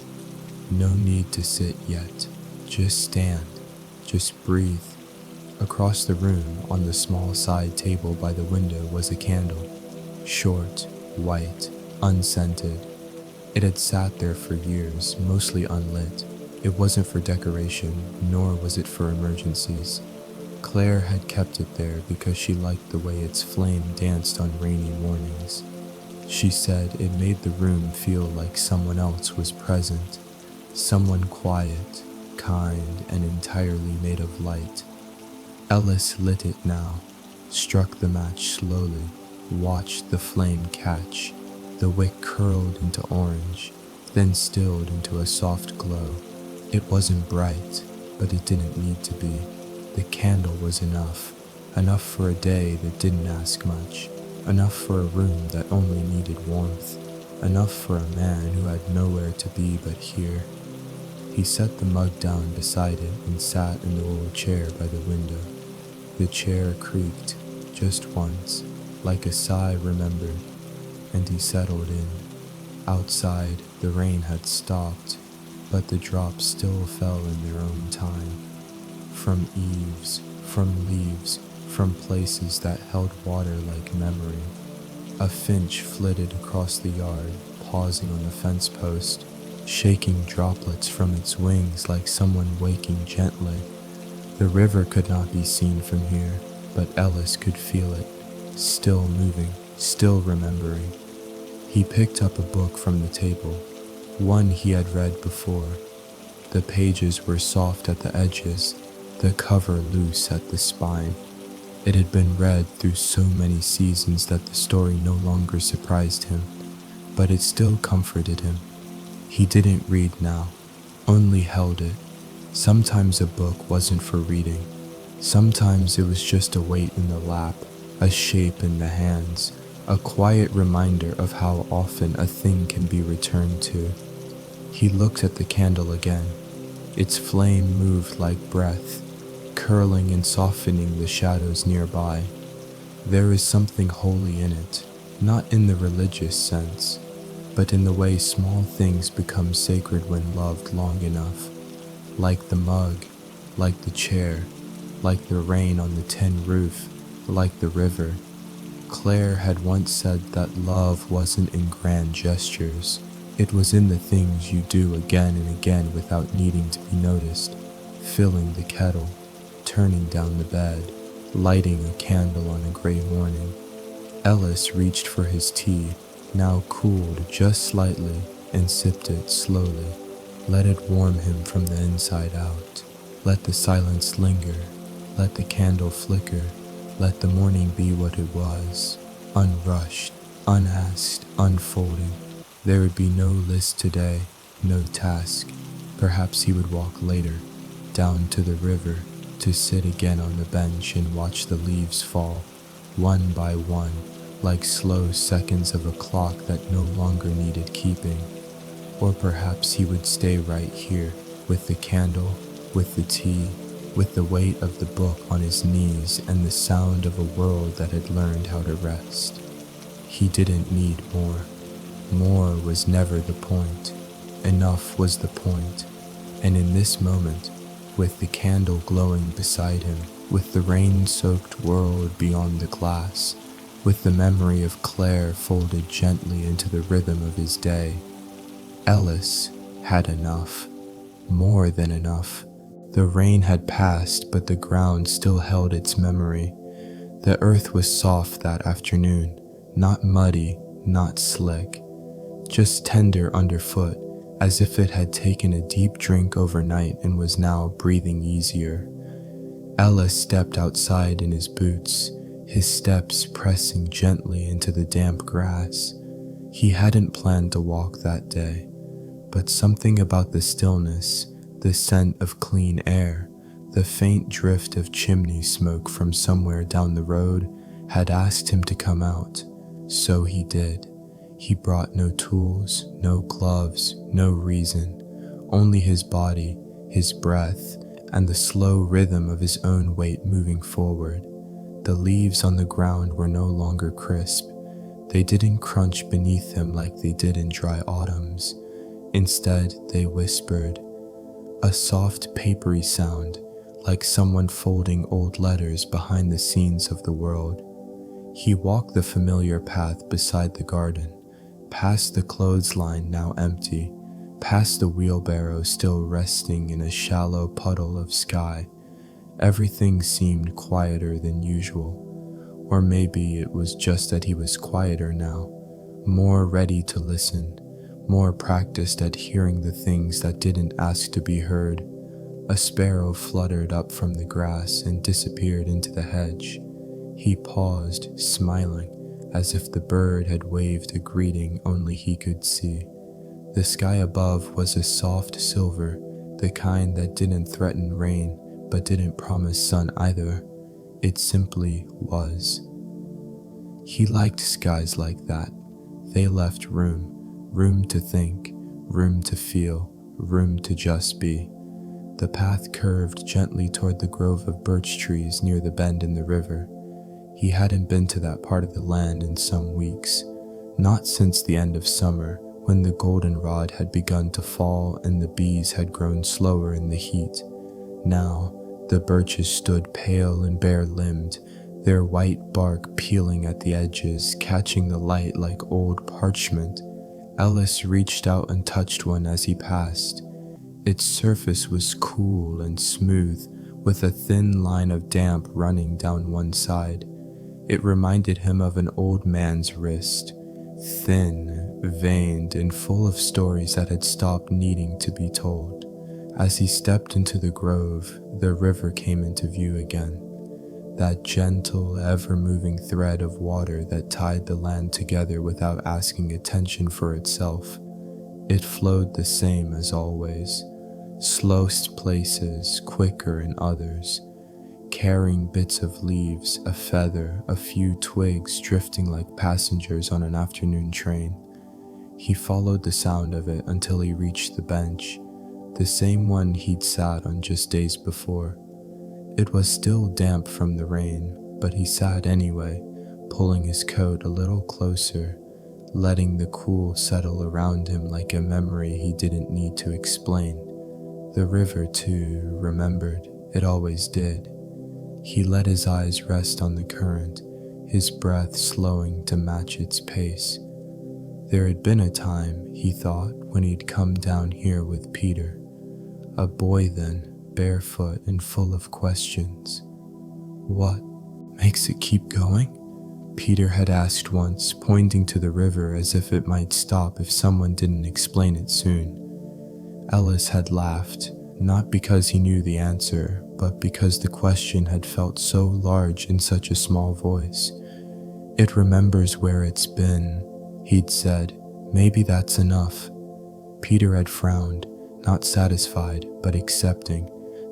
No need to sit yet. Just stand. Just breathe. Across the room, on the small side table by the window, was a candle. Short, white, unscented. It had sat there for years, mostly unlit. It wasn't for decoration, nor was it for emergencies. Claire had kept it there because she liked the way its flame danced on rainy mornings. She said it made the room feel like someone else was present, someone quiet, kind, and entirely made of light. Ellis lit it now, struck the match slowly, watched the flame catch. The wick curled into orange, then stilled into a soft glow. It wasn't bright, but it didn't need to be. The candle was enough for a day that didn't ask much, enough for a room that only needed warmth, enough for a man who had nowhere to be but here. He set the mug down beside it and sat in the little chair by the window. The chair creaked, just once, like a sigh remembered, and he settled in. Outside, the rain had stopped, but the drops still fell in their own time. From eaves, from leaves, from places that held water like memory. A finch flitted across the yard, pausing on the fence post, shaking droplets from its wings like someone waking gently. The river could not be seen from here, but Ellis could feel it, still moving, still remembering. He picked up a book from the table, one he had read before. The pages were soft at the edges, the cover loose at the spine. It had been read through so many seasons that the story no longer surprised him, but it still comforted him. He didn't read now, only held it. Sometimes a book wasn't for reading. Sometimes it was just a weight in the lap, a shape in the hands, a quiet reminder of how often a thing can be returned to. He looked at the candle again. Its flame moved like breath. curling and softening the shadows nearby. There is something holy in it, not in the religious sense, but in the way small things become sacred when loved long enough, like the mug, like the chair, like the rain on the tin roof, like the river. Claire had once said that love wasn't in grand gestures. It was in the things you do again and again without needing to be noticed. Filling the kettle, turning down the bed, lighting a candle on a gray morning. Ellis reached for his tea, now cooled just slightly, and sipped it slowly. Let it warm him from the inside out. Let the silence linger. Let the candle flicker. Let the morning be what it was, unrushed, unasked, unfolding. There would be no list today, no task. Perhaps he would walk later, down to the river, to sit again on the bench and watch the leaves fall, one by one, like slow seconds of a clock that no longer needed keeping. Or perhaps he would stay right here, with the candle, with the tea, with the weight of the book on his knees and the sound of a world that had learned how to rest. He didn't need more. More was never the point. Enough was the point. And in this moment, with the candle glowing beside him, with the rain-soaked world beyond the glass, with the memory of Claire folded gently into the rhythm of his day, Ellis had enough. More than enough. The rain had passed, but the ground still held its memory. The earth was soft that afternoon, not muddy, not slick, just tender underfoot, as if it had taken a deep drink overnight and was now breathing easier. Ellis stepped outside in his boots, his steps pressing gently into the damp grass. He hadn't planned to walk that day, but something about the stillness, the scent of clean air, the faint drift of chimney smoke from somewhere down the road had asked him to come out. So he did. He brought no tools, no gloves, no reason, only his body, his breath, and the slow rhythm of his own weight moving forward. The leaves on the ground were no longer crisp. They didn't crunch beneath him like they did in dry autumns. Instead, they whispered, a soft papery sound, like someone folding old letters behind the scenes of the world. He walked the familiar path beside the garden, past the clothesline now empty, past the wheelbarrow still resting in a shallow puddle of sky. Everything seemed quieter than usual, or maybe it was just that he was quieter now, more ready to listen, more practiced at hearing the things that didn't ask to be heard. A sparrow fluttered up from the grass and disappeared into the hedge. He paused, smiling, as if the bird had waved a greeting only he could see. The sky above was a soft silver, the kind that didn't threaten rain, but didn't promise sun either. It simply was. He liked skies like that. They left room to think, room to feel, room to just be. The path curved gently toward the grove of birch trees near the bend in the river. He hadn't been to that part of the land in some weeks, not since the end of summer, when the goldenrod had begun to fall and the bees had grown slower in the heat. Now, the birches stood pale and bare-limbed, their white bark peeling at the edges, catching the light like old parchment. Ellis reached out and touched one as he passed. Its surface was cool and smooth, with a thin line of damp running down one side. It reminded him of an old man's wrist, thin, veined, and full of stories that had stopped needing to be told. As he stepped into the grove, the river came into view again. That gentle, ever-moving thread of water that tied the land together without asking attention for itself. It flowed the same as always, slowest places, quicker in others, carrying bits of leaves, a feather, a few twigs drifting like passengers on an afternoon train. He followed the sound of it until he reached the bench, the same one he'd sat on just days before. It was still damp from the rain, but he sat anyway, pulling his coat a little closer, letting the cool settle around him like a memory he didn't need to explain. The river, too, remembered. It always did. He let his eyes rest on the current, his breath slowing to match its pace. There had been a time, he thought, when he'd come down here with Peter. A boy then, barefoot and full of questions. "What makes it keep going?" Peter had asked once, pointing to the river as if it might stop if someone didn't explain it soon. Ellis had laughed, not because he knew the answer, but because the question had felt so large in such a small voice. "It remembers where it's been," he'd said. "Maybe that's enough." Peter had frowned, not satisfied, but accepting.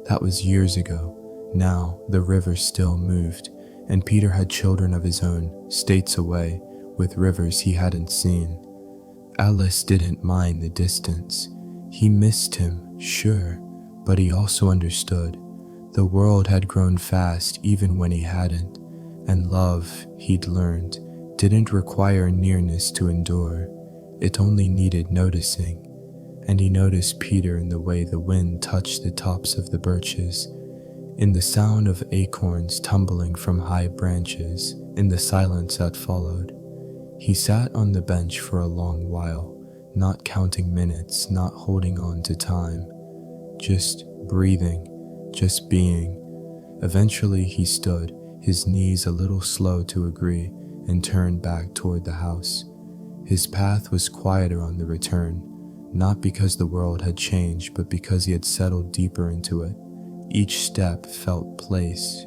That was years ago. Now, the river still moved, and Peter had children of his own, states away, with rivers he hadn't seen. Ellis didn't mind the distance. He missed him, sure, but he also understood. The world had grown fast even when he hadn't, and love, he'd learned, didn't require nearness to endure. It only needed noticing. And he noticed Peter in the way the wind touched the tops of the birches, in the sound of acorns tumbling from high branches, in the silence that followed. He sat on the bench for a long while, not counting minutes, not holding on to time, just breathing, just being. Eventually he stood, his knees a little slow to agree, and turned back toward the house. His path was quieter on the return, not because the world had changed, but because he had settled deeper into it. Each step felt place,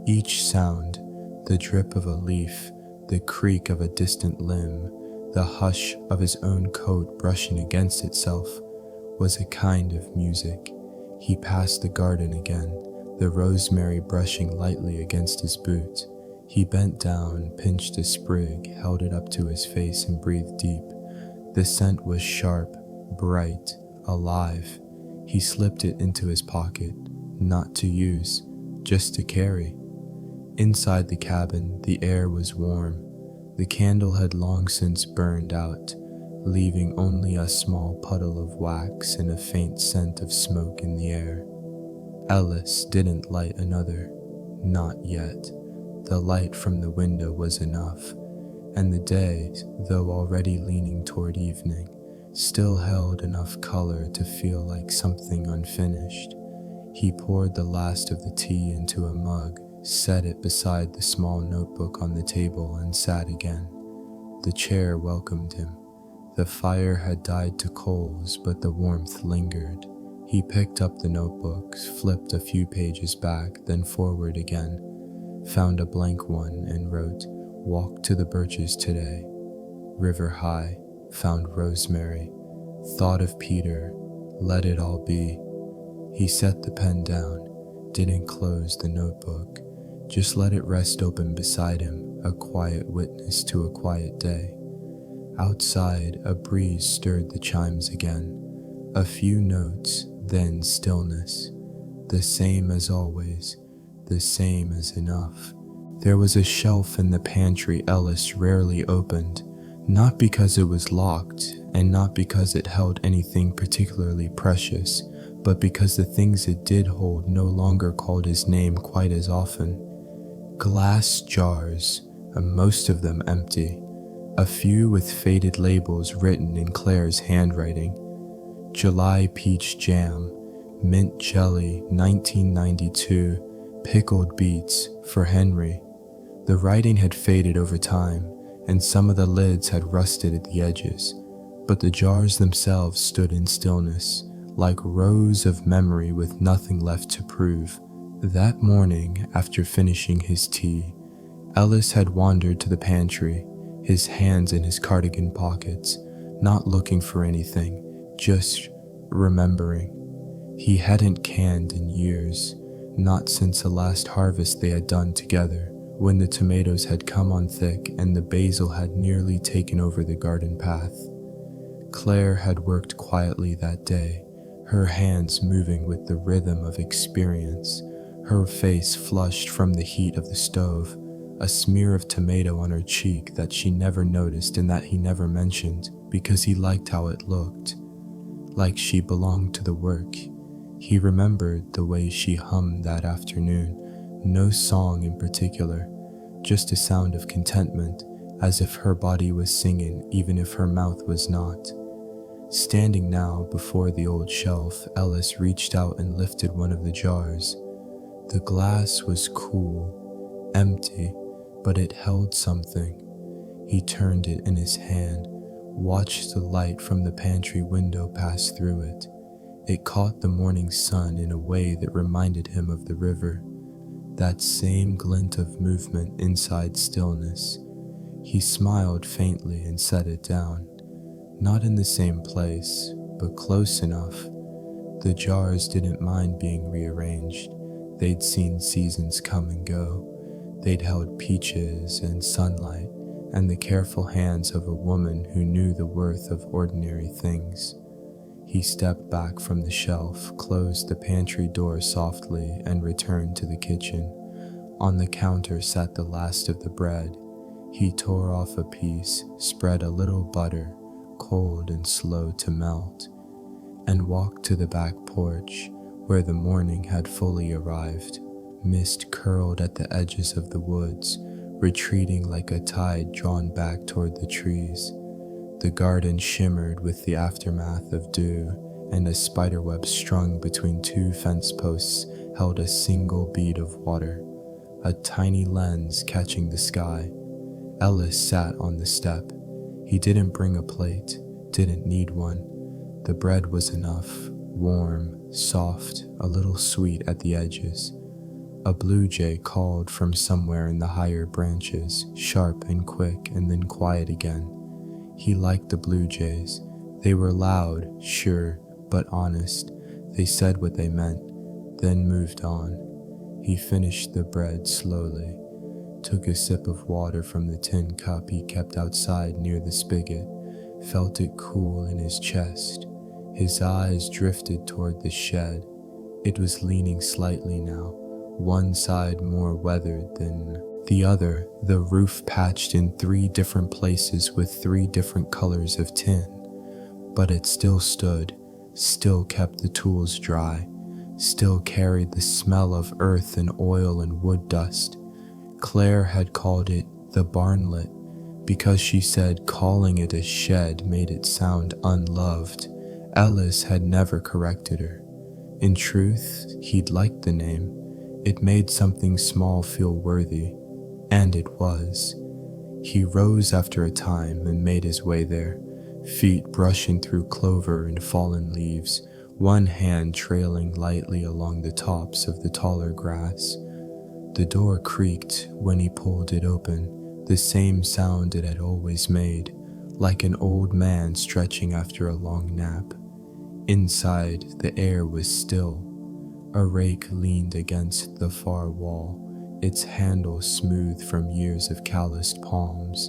each sound, the drip of a leaf, the creak of a distant limb, the hush of his own coat brushing against itself, was a kind of music. He passed the garden again, the rosemary brushing lightly against his boot. He bent down, pinched a sprig, held it up to his face and breathed deep. The scent was sharp, bright, alive. He slipped it into his pocket, not to use, just to carry. Inside the cabin, the air was warm. The candle had long since burned out, leaving only a small puddle of wax and a faint scent of smoke in the air. Ellis didn't light another, not yet. The light from the window was enough, and the day, though already leaning toward evening, still held enough color to feel like something unfinished. He poured the last of the tea into a mug, set it beside the small notebook on the table, and sat again. The chair welcomed him. The fire had died to coals, but the warmth lingered. He picked up the notebook, flipped a few pages back, then forward again, found a blank one and wrote, "Walk to the birches today. River high, found rosemary. Thought of Peter, let it all be." He set the pen down, didn't close the notebook, just let it rest open beside him, a quiet witness to a quiet day. Outside, a breeze stirred the chimes again. A few notes, then stillness. The same as always, the same as enough. There was a shelf in the pantry Ellis rarely opened, not because it was locked, and not because it held anything particularly precious, but because the things it did hold no longer called his name quite as often. Glass jars, most of them empty, a few with faded labels written in Claire's handwriting. July peach jam, mint jelly, 1992, pickled beets, for Henry. The writing had faded over time, and some of the lids had rusted at the edges, but the jars themselves stood in stillness, like rows of memory with nothing left to prove. That morning, after finishing his tea, Ellis had wandered to the pantry, his hands in his cardigan pockets, not looking for anything, just remembering. He hadn't canned in years, not since the last harvest they had done together, when the tomatoes had come on thick and the basil had nearly taken over the garden path. Claire had worked quietly that day, her hands moving with the rhythm of experience, Her face flushed from the heat of the stove, a smear of tomato on her cheek that she never noticed and that he never mentioned because he liked how it looked, like she belonged to the work. He remembered the way she hummed that afternoon, no song in particular, just a sound of contentment, as if her body was singing even if her mouth was not. Standing now before the old shelf, Ellis reached out and lifted one of the jars. The glass was cool, empty, but it held something. He turned it in his hand, watched the light from the pantry window pass through it. It caught the morning sun in a way that reminded him of the river, that same glint of movement inside stillness. He smiled faintly and set it down. Not in the same place, but close enough. The jars didn't mind being rearranged. They'd seen seasons come and go. They'd held peaches and sunlight and the careful hands of a woman who knew the worth of ordinary things. He stepped back from the shelf, closed the pantry door softly, and returned to the kitchen. On the counter sat the last of the bread. He tore off a piece, spread a little butter, cold and slow to melt, and walked to the back porch, where the morning had fully arrived. Mist curled at the edges of the woods, retreating like a tide drawn back toward the trees. The garden shimmered with the aftermath of dew, and a spiderweb strung between two fence posts held a single bead of water, a tiny lens catching the sky. Ellis sat on the step. He didn't bring a plate, didn't need one. The bread was enough, warm, soft, a little sweet at the edges. A blue jay called from somewhere in the higher branches, sharp and quick and then quiet again. He liked the blue jays. They were loud, sure, but honest. They said what they meant, then moved on. He finished the bread slowly, took a sip of water from the tin cup he kept outside near the spigot, felt it cool in his chest. His eyes drifted toward the shed. It was leaning slightly now, one side more weathered than the other, the roof patched in 3 different places with 3 different colors of tin. But it still stood, still kept the tools dry, still carried the smell of earth and oil and wood dust. Claire had called it the barnlet because she said calling it a shed made it sound unloved. Ellis had never corrected her. In truth, he'd liked the name. It made something small feel worthy, and it was. He rose after a time and made his way there, feet brushing through clover and fallen leaves, one hand trailing lightly along the tops of the taller grass. The door creaked when he pulled it open, the same sound it had always made, like an old man stretching after a long nap. Inside, the air was still. A rake leaned against the far wall, its handle smooth from years of calloused palms.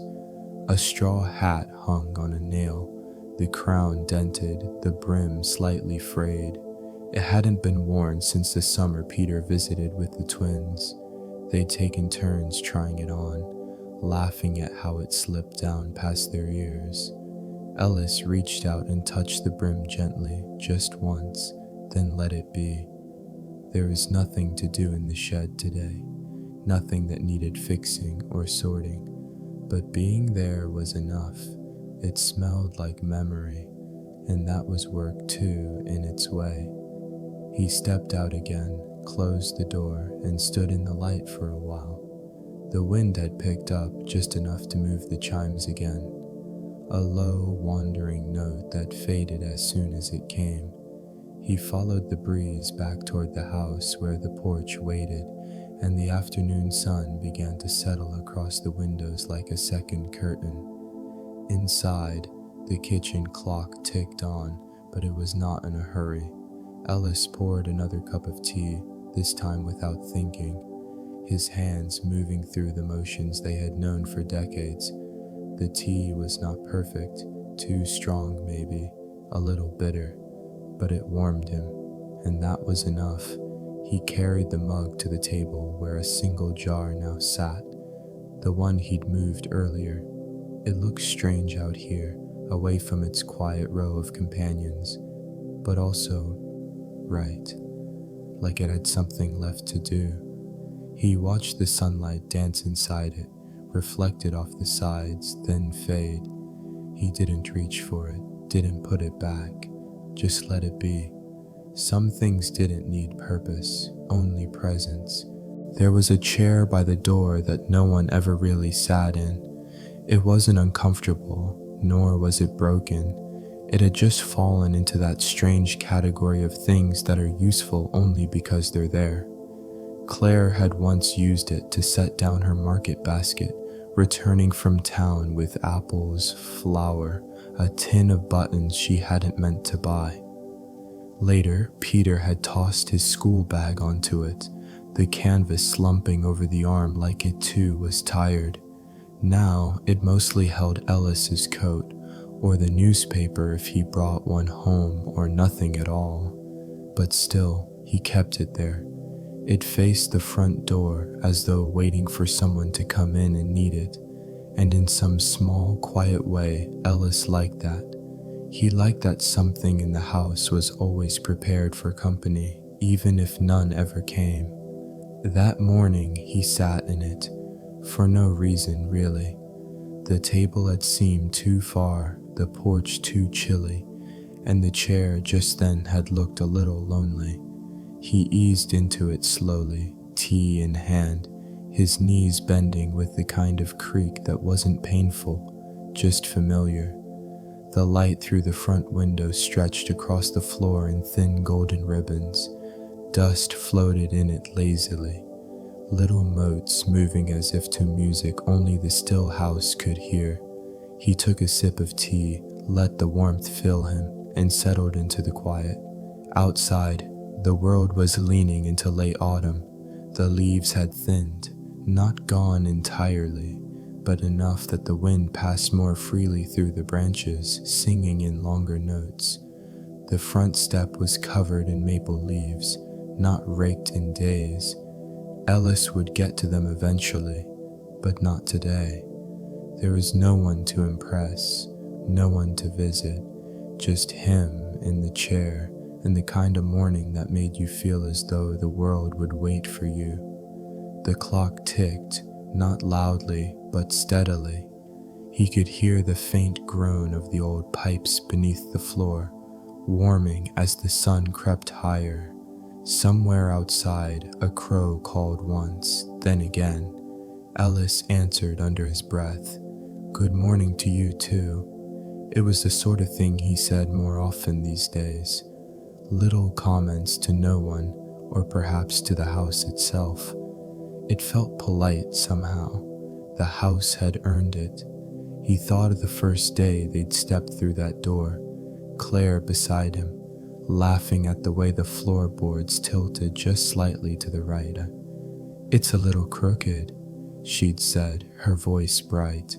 A straw hat hung on a nail, the crown dented, the brim slightly frayed. It hadn't been worn since the summer Peter visited with the twins. They'd taken turns trying it on, laughing at how it slipped down past their ears. Ellis reached out and touched the brim gently, just once, then let it be. There was nothing to do in the shed today, nothing that needed fixing or sorting, but being there was enough. It smelled like memory, and that was work too in its way. He stepped out again, closed the door, and stood in the light for a while. The wind had picked up just enough to move the chimes again, a low, wandering note that faded as soon as it came. He followed the breeze back toward the house where the porch waited, and the afternoon sun began to settle across the windows like a second curtain. Inside, the kitchen clock ticked on, but it was not in a hurry. Ellis poured another cup of tea, this time without thinking, his hands moving through the motions they had known for decades. The tea was not perfect, too strong maybe, a little bitter, but it warmed him, and that was enough. He carried the mug to the table where a single jar now sat, the one he'd moved earlier. It looked strange out here, away from its quiet row of companions, but also right, like it had something left to do. He watched the sunlight dance inside it, reflected off the sides, then fade. He didn't reach for it, didn't put it back, just let it be. Some things didn't need purpose, only presence. There was a chair by the door that no one ever really sat in. It wasn't uncomfortable, nor was it broken. It had just fallen into that strange category of things that are useful only because they're there. Claire had once used it to set down her market basket, returning from town with apples, flour, a tin of buttons she hadn't meant to buy. Later, Peter had tossed his school bag onto it, the canvas slumping over the arm like it too was tired. Now, it mostly held Ellis's coat, or the newspaper if he brought one home, or nothing at all. But still, he kept it there. It faced the front door as though waiting for someone to come in and need it, and in some small, quiet way, Ellis liked that. He liked that something in the house was always prepared for company, even if none ever came. That morning, he sat in it, for no reason really. The table had seemed too far, the porch too chilly, and the chair just then had looked a little lonely. He eased into it slowly, tea in hand, his knees bending with the kind of creak that wasn't painful, just familiar. The light through the front window stretched across the floor in thin golden ribbons. Dust floated in it lazily, little motes moving as if to music only the still house could hear. He took a sip of tea, let the warmth fill him, and settled into the quiet. Outside, the world was leaning into late autumn. The leaves had thinned, not gone entirely, but enough that the wind passed more freely through the branches, singing in longer notes. The front step was covered in maple leaves, not raked in days. Ellis would get to them eventually, but not today. There was no one to impress, no one to visit, just him in the chair and the kind of morning that made you feel as though the world would wait for you. The clock ticked, not loudly, but steadily. He could hear the faint groan of the old pipes beneath the floor, warming as the sun crept higher. Somewhere outside, a crow called once, then again. Ellis answered under his breath, "Good morning to you too." It was the sort of thing he said more often these days. Little comments to no one, or perhaps to the house itself. It felt polite somehow. The house had earned it. He thought of the first day they'd stepped through that door, Claire beside him, laughing at the way the floorboards tilted just slightly to the right. "It's a little crooked," she'd said, her voice bright.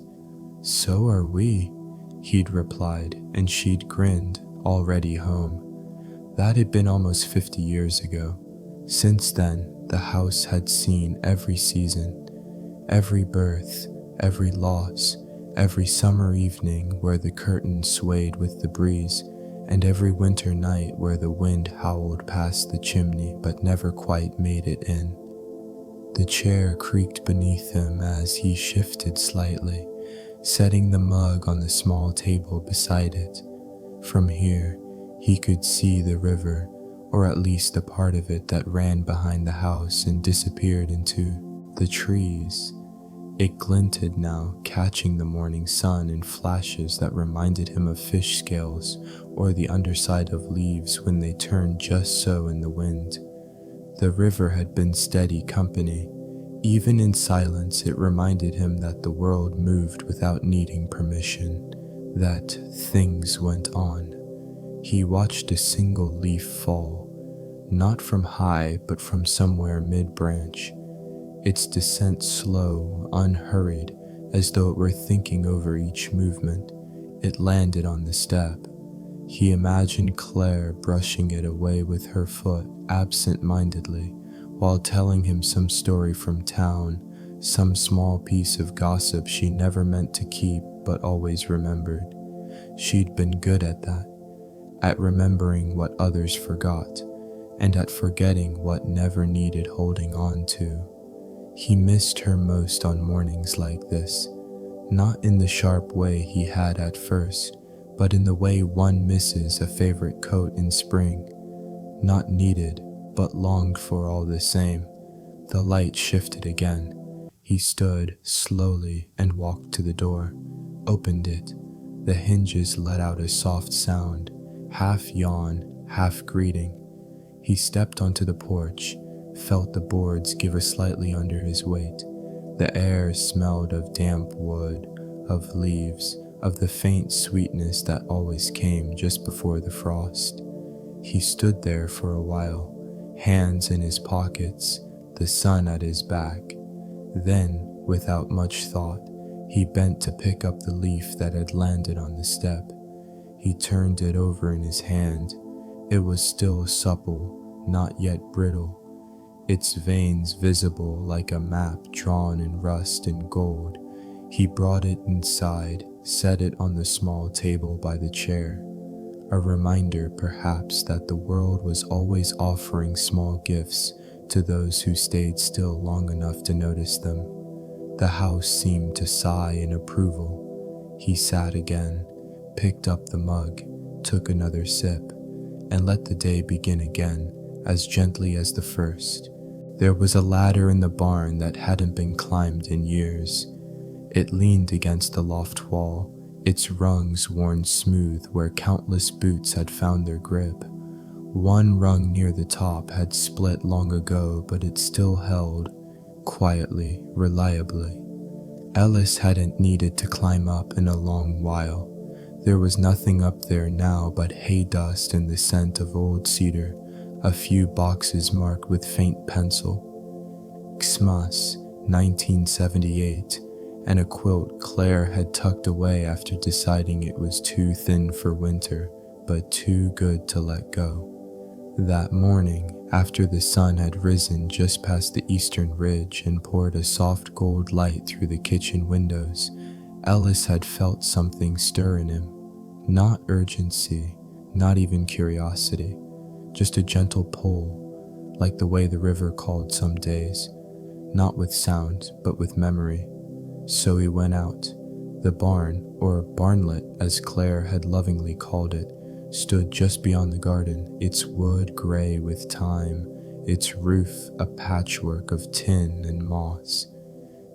"So are we," he'd replied, and she'd grinned, already home. That had been almost 50 years ago. Since then, the house had seen every season, every birth, every loss, every summer evening where the curtain swayed with the breeze, and every winter night where the wind howled past the chimney but never quite made it in. The chair creaked beneath him as he shifted slightly, setting the mug on the small table beside it. From here, he could see the river, or at least a part of it that ran behind the house and disappeared into the trees. It glinted now, catching the morning sun in flashes that reminded him of fish scales or the underside of leaves when they turned just so in the wind. The river had been steady company. Even in silence, it reminded him that the world moved without needing permission, that things went on. He watched a single leaf fall, not from high, but from somewhere mid-branch. Its descent slow, unhurried, as though it were thinking over each movement. It landed on the step. He imagined Claire brushing it away with her foot, absent-mindedly, while telling him some story from town, some small piece of gossip she never meant to keep but always remembered. She'd been good at that, at remembering what others forgot, and at forgetting what never needed holding on to. He missed her most on mornings like this, not in the sharp way he had at first, but in the way one misses a favorite coat in spring. Not needed, but longed for all the same. The light shifted again. He stood slowly and walked to the door, opened it. The hinges let out a soft sound, half yawn, half greeting. He stepped onto the porch, felt the boards give a slightly under his weight. The air smelled of damp wood, of leaves, of the faint sweetness that always came just before the frost. He stood there for a while, hands in his pockets, the sun at his back. Then, without much thought, he bent to pick up the leaf that had landed on the step. He turned it over in his hand. It was still supple, not yet brittle, its veins visible like a map drawn in rust and gold. He brought it inside, set it on the small table by the chair. A reminder, perhaps, that the world was always offering small gifts to those who stayed still long enough to notice them. The house seemed to sigh in approval. He sat again, picked up the mug, took another sip, and let the day begin again, as gently as the first. There was a ladder in the barn that hadn't been climbed in years. It leaned against the loft wall, its rungs worn smooth where countless boots had found their grip. One rung near the top had split long ago, but it still held, quietly, reliably. Ellis hadn't needed to climb up in a long while. There was nothing up there now but hay dust and the scent of old cedar, a few boxes marked with faint pencil. Xmas, 1978, and a quilt Claire had tucked away after deciding it was too thin for winter, but too good to let go. That morning, after the sun had risen just past the eastern ridge and poured a soft gold light through the kitchen windows, Ellis had felt something stir in him. Not urgency, not even curiosity, just a gentle pull, like the way the river called some days, not with sound, but with memory. So he went out. The barn, or barnlet as Claire had lovingly called it, stood just beyond the garden, its wood gray with time, its roof a patchwork of tin and moss.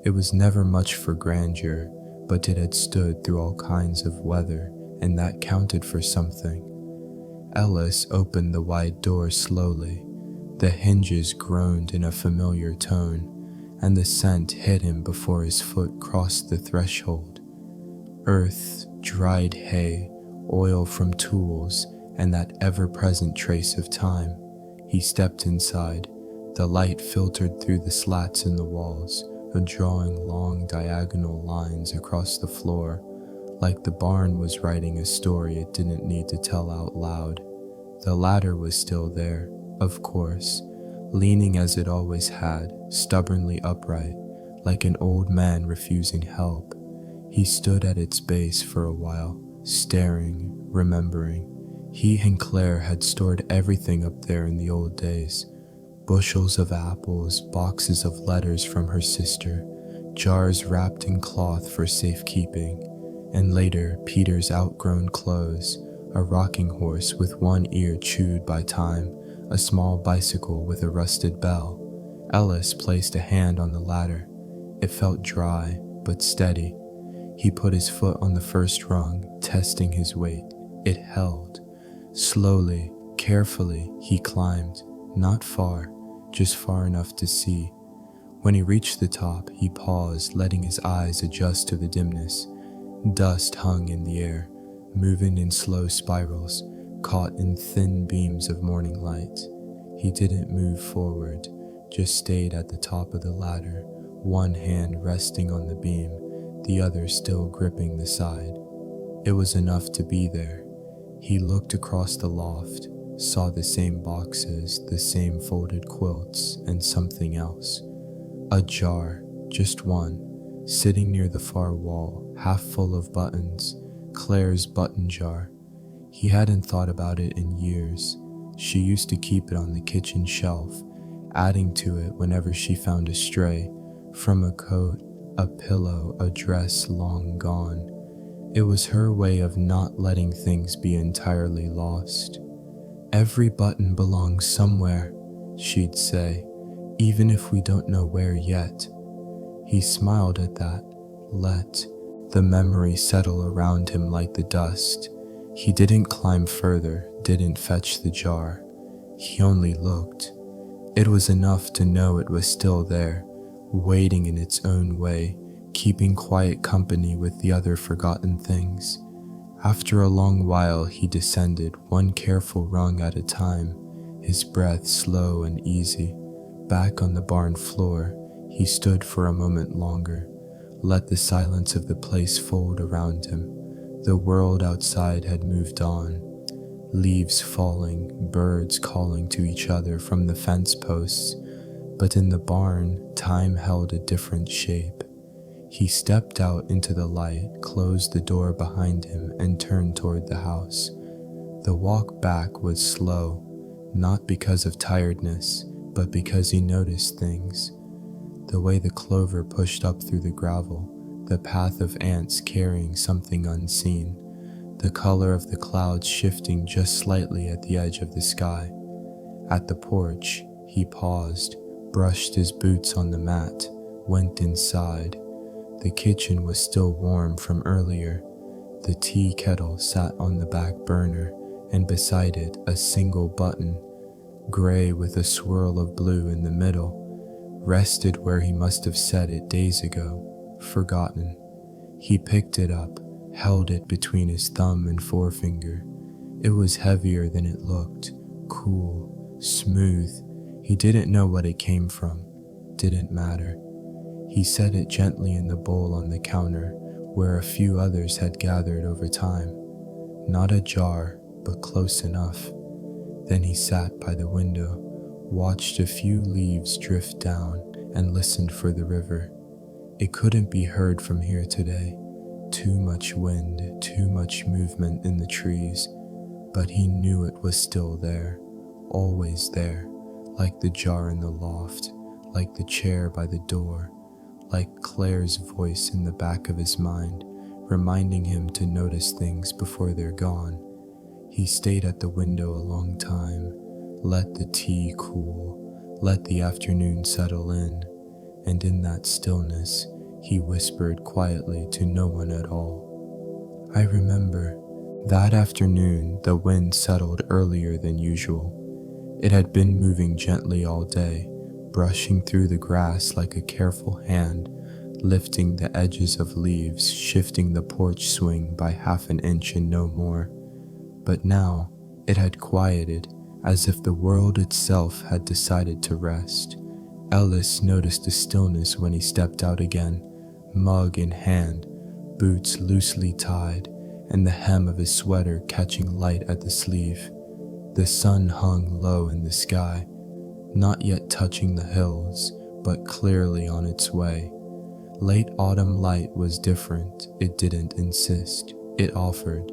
It was never much for grandeur, but it had stood through all kinds of weather, and that counted for something. Ellis opened the wide door slowly. The hinges groaned in a familiar tone, and the scent hit him before his foot crossed the threshold. Earth, dried hay, oil from tools, and that ever-present trace of time. He stepped inside. The light filtered through the slats in the walls, drawing long diagonal lines across the floor, like the barn was writing a story it didn't need to tell out loud. The ladder was still there, of course, leaning as it always had, stubbornly upright, like an old man refusing help. He stood at its base for a while, staring, remembering. He and Claire had stored everything up there in the old days. Bushels of apples, boxes of letters from her sister, jars wrapped in cloth for safekeeping, and later Peter's outgrown clothes, a rocking horse with one ear chewed by time, a small bicycle with a rusted bell. Ellis placed a hand on the ladder. It felt dry, but steady. He put his foot on the first rung, testing his weight. It held. Slowly, carefully, he climbed, not far, just far enough to see. When he reached the top, he paused, letting his eyes adjust to the dimness. Dust hung in the air, moving in slow spirals, caught in thin beams of morning light. He didn't move forward, just stayed at the top of the ladder, one hand resting on the beam, the other still gripping the side. It was enough to be there. He looked across the loft. saw the same boxes, the same folded quilts, and something else. A jar, just one, sitting near the far wall, half full of buttons, Claire's button jar. He hadn't thought about it in years. She used to keep it on the kitchen shelf, adding to it whenever she found a stray, from a coat, a pillow, a dress long gone. It was her way of not letting things be entirely lost. "Every button belongs somewhere," she'd say, "even if we don't know where yet." He smiled at that, let the memory settle around him like the dust. He didn't climb further, didn't fetch the jar. He only looked. It was enough to know it was still there, waiting in its own way, keeping quiet company with the other forgotten things. After a long while, he descended, one careful rung at a time, his breath slow and easy. Back on the barn floor, he stood for a moment longer, let the silence of the place fold around him. The world outside had moved on. Leaves falling, birds calling to each other from the fence posts, but in the barn, time held a different shape. He stepped out into the light, closed the door behind him, and turned toward the house. The walk back was slow, not because of tiredness, but because he noticed things. The way the clover pushed up through the gravel, the path of ants carrying something unseen, the color of the clouds shifting just slightly at the edge of the sky. At the porch, he paused, brushed his boots on the mat, went inside. The kitchen was still warm from earlier. The tea kettle sat on the back burner, and beside it a single button, gray with a swirl of blue in the middle, rested where he must have set it days ago, forgotten. He picked it up, held it between his thumb and forefinger. It was heavier than it looked, cool, smooth. He didn't know what it came from, didn't matter. He set it gently in the bowl on the counter, where a few others had gathered over time. Not a jar, but close enough. Then he sat by the window, watched a few leaves drift down, and listened for the river. It couldn't be heard from here today. Too much wind, too much movement in the trees, but he knew it was still there, always there, like the jar in the loft, like the chair by the door, like Claire's voice in the back of his mind, reminding him to notice things before they're gone. He stayed at the window a long time, let the tea cool, let the afternoon settle in, and in that stillness, he whispered quietly to no one at all. I remember, that afternoon the wind settled earlier than usual. It had been moving gently all day, brushing through the grass like a careful hand, lifting the edges of leaves, shifting the porch swing by half an inch and no more. But now, it had quieted, as if the world itself had decided to rest. Ellis noticed the stillness when he stepped out again, mug in hand, boots loosely tied, and the hem of his sweater catching light at the sleeve. The sun hung low in the sky, not yet touching the hills, but clearly on its way. Late autumn light was different. It didn't insist, it offered.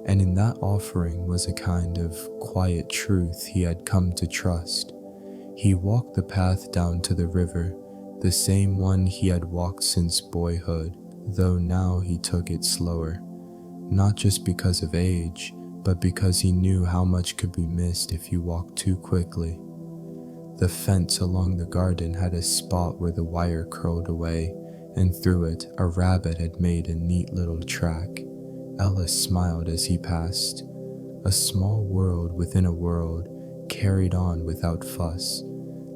And in that offering was a kind of quiet truth he had come to trust. He walked the path down to the river, the same one he had walked since boyhood, though now he took it slower. Not just because of age, but because he knew how much could be missed if you walked too quickly. The fence along the garden had a spot where the wire curled away, and through it a rabbit had made a neat little track. Ellis smiled as he passed. A small world within a world, carried on without fuss.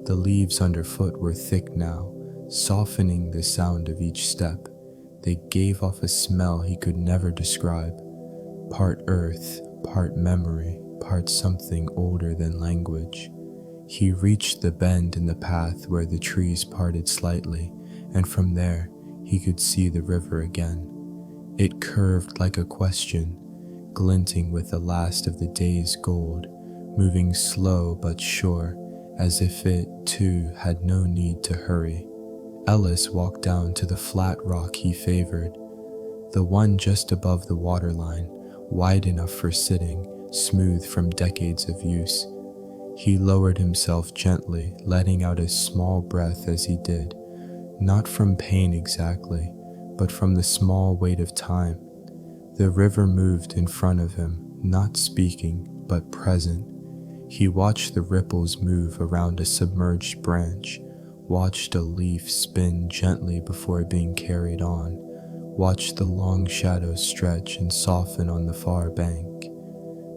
The leaves underfoot were thick now, softening the sound of each step. They gave off a smell he could never describe. Part earth, part memory, part something older than language. He reached the bend in the path where the trees parted slightly, and from there he could see the river again. It curved like a question, glinting with the last of the day's gold, moving slow but sure, as if it, too, had no need to hurry. Ellis walked down to the flat rock he favored, the one just above the waterline, wide enough for sitting, smooth from decades of use. He lowered himself gently, letting out a small breath as he did, not from pain exactly, but from the small weight of time. The river moved in front of him, not speaking, but present. He watched the ripples move around a submerged branch, watched a leaf spin gently before being carried on, watched the long shadows stretch and soften on the far bank.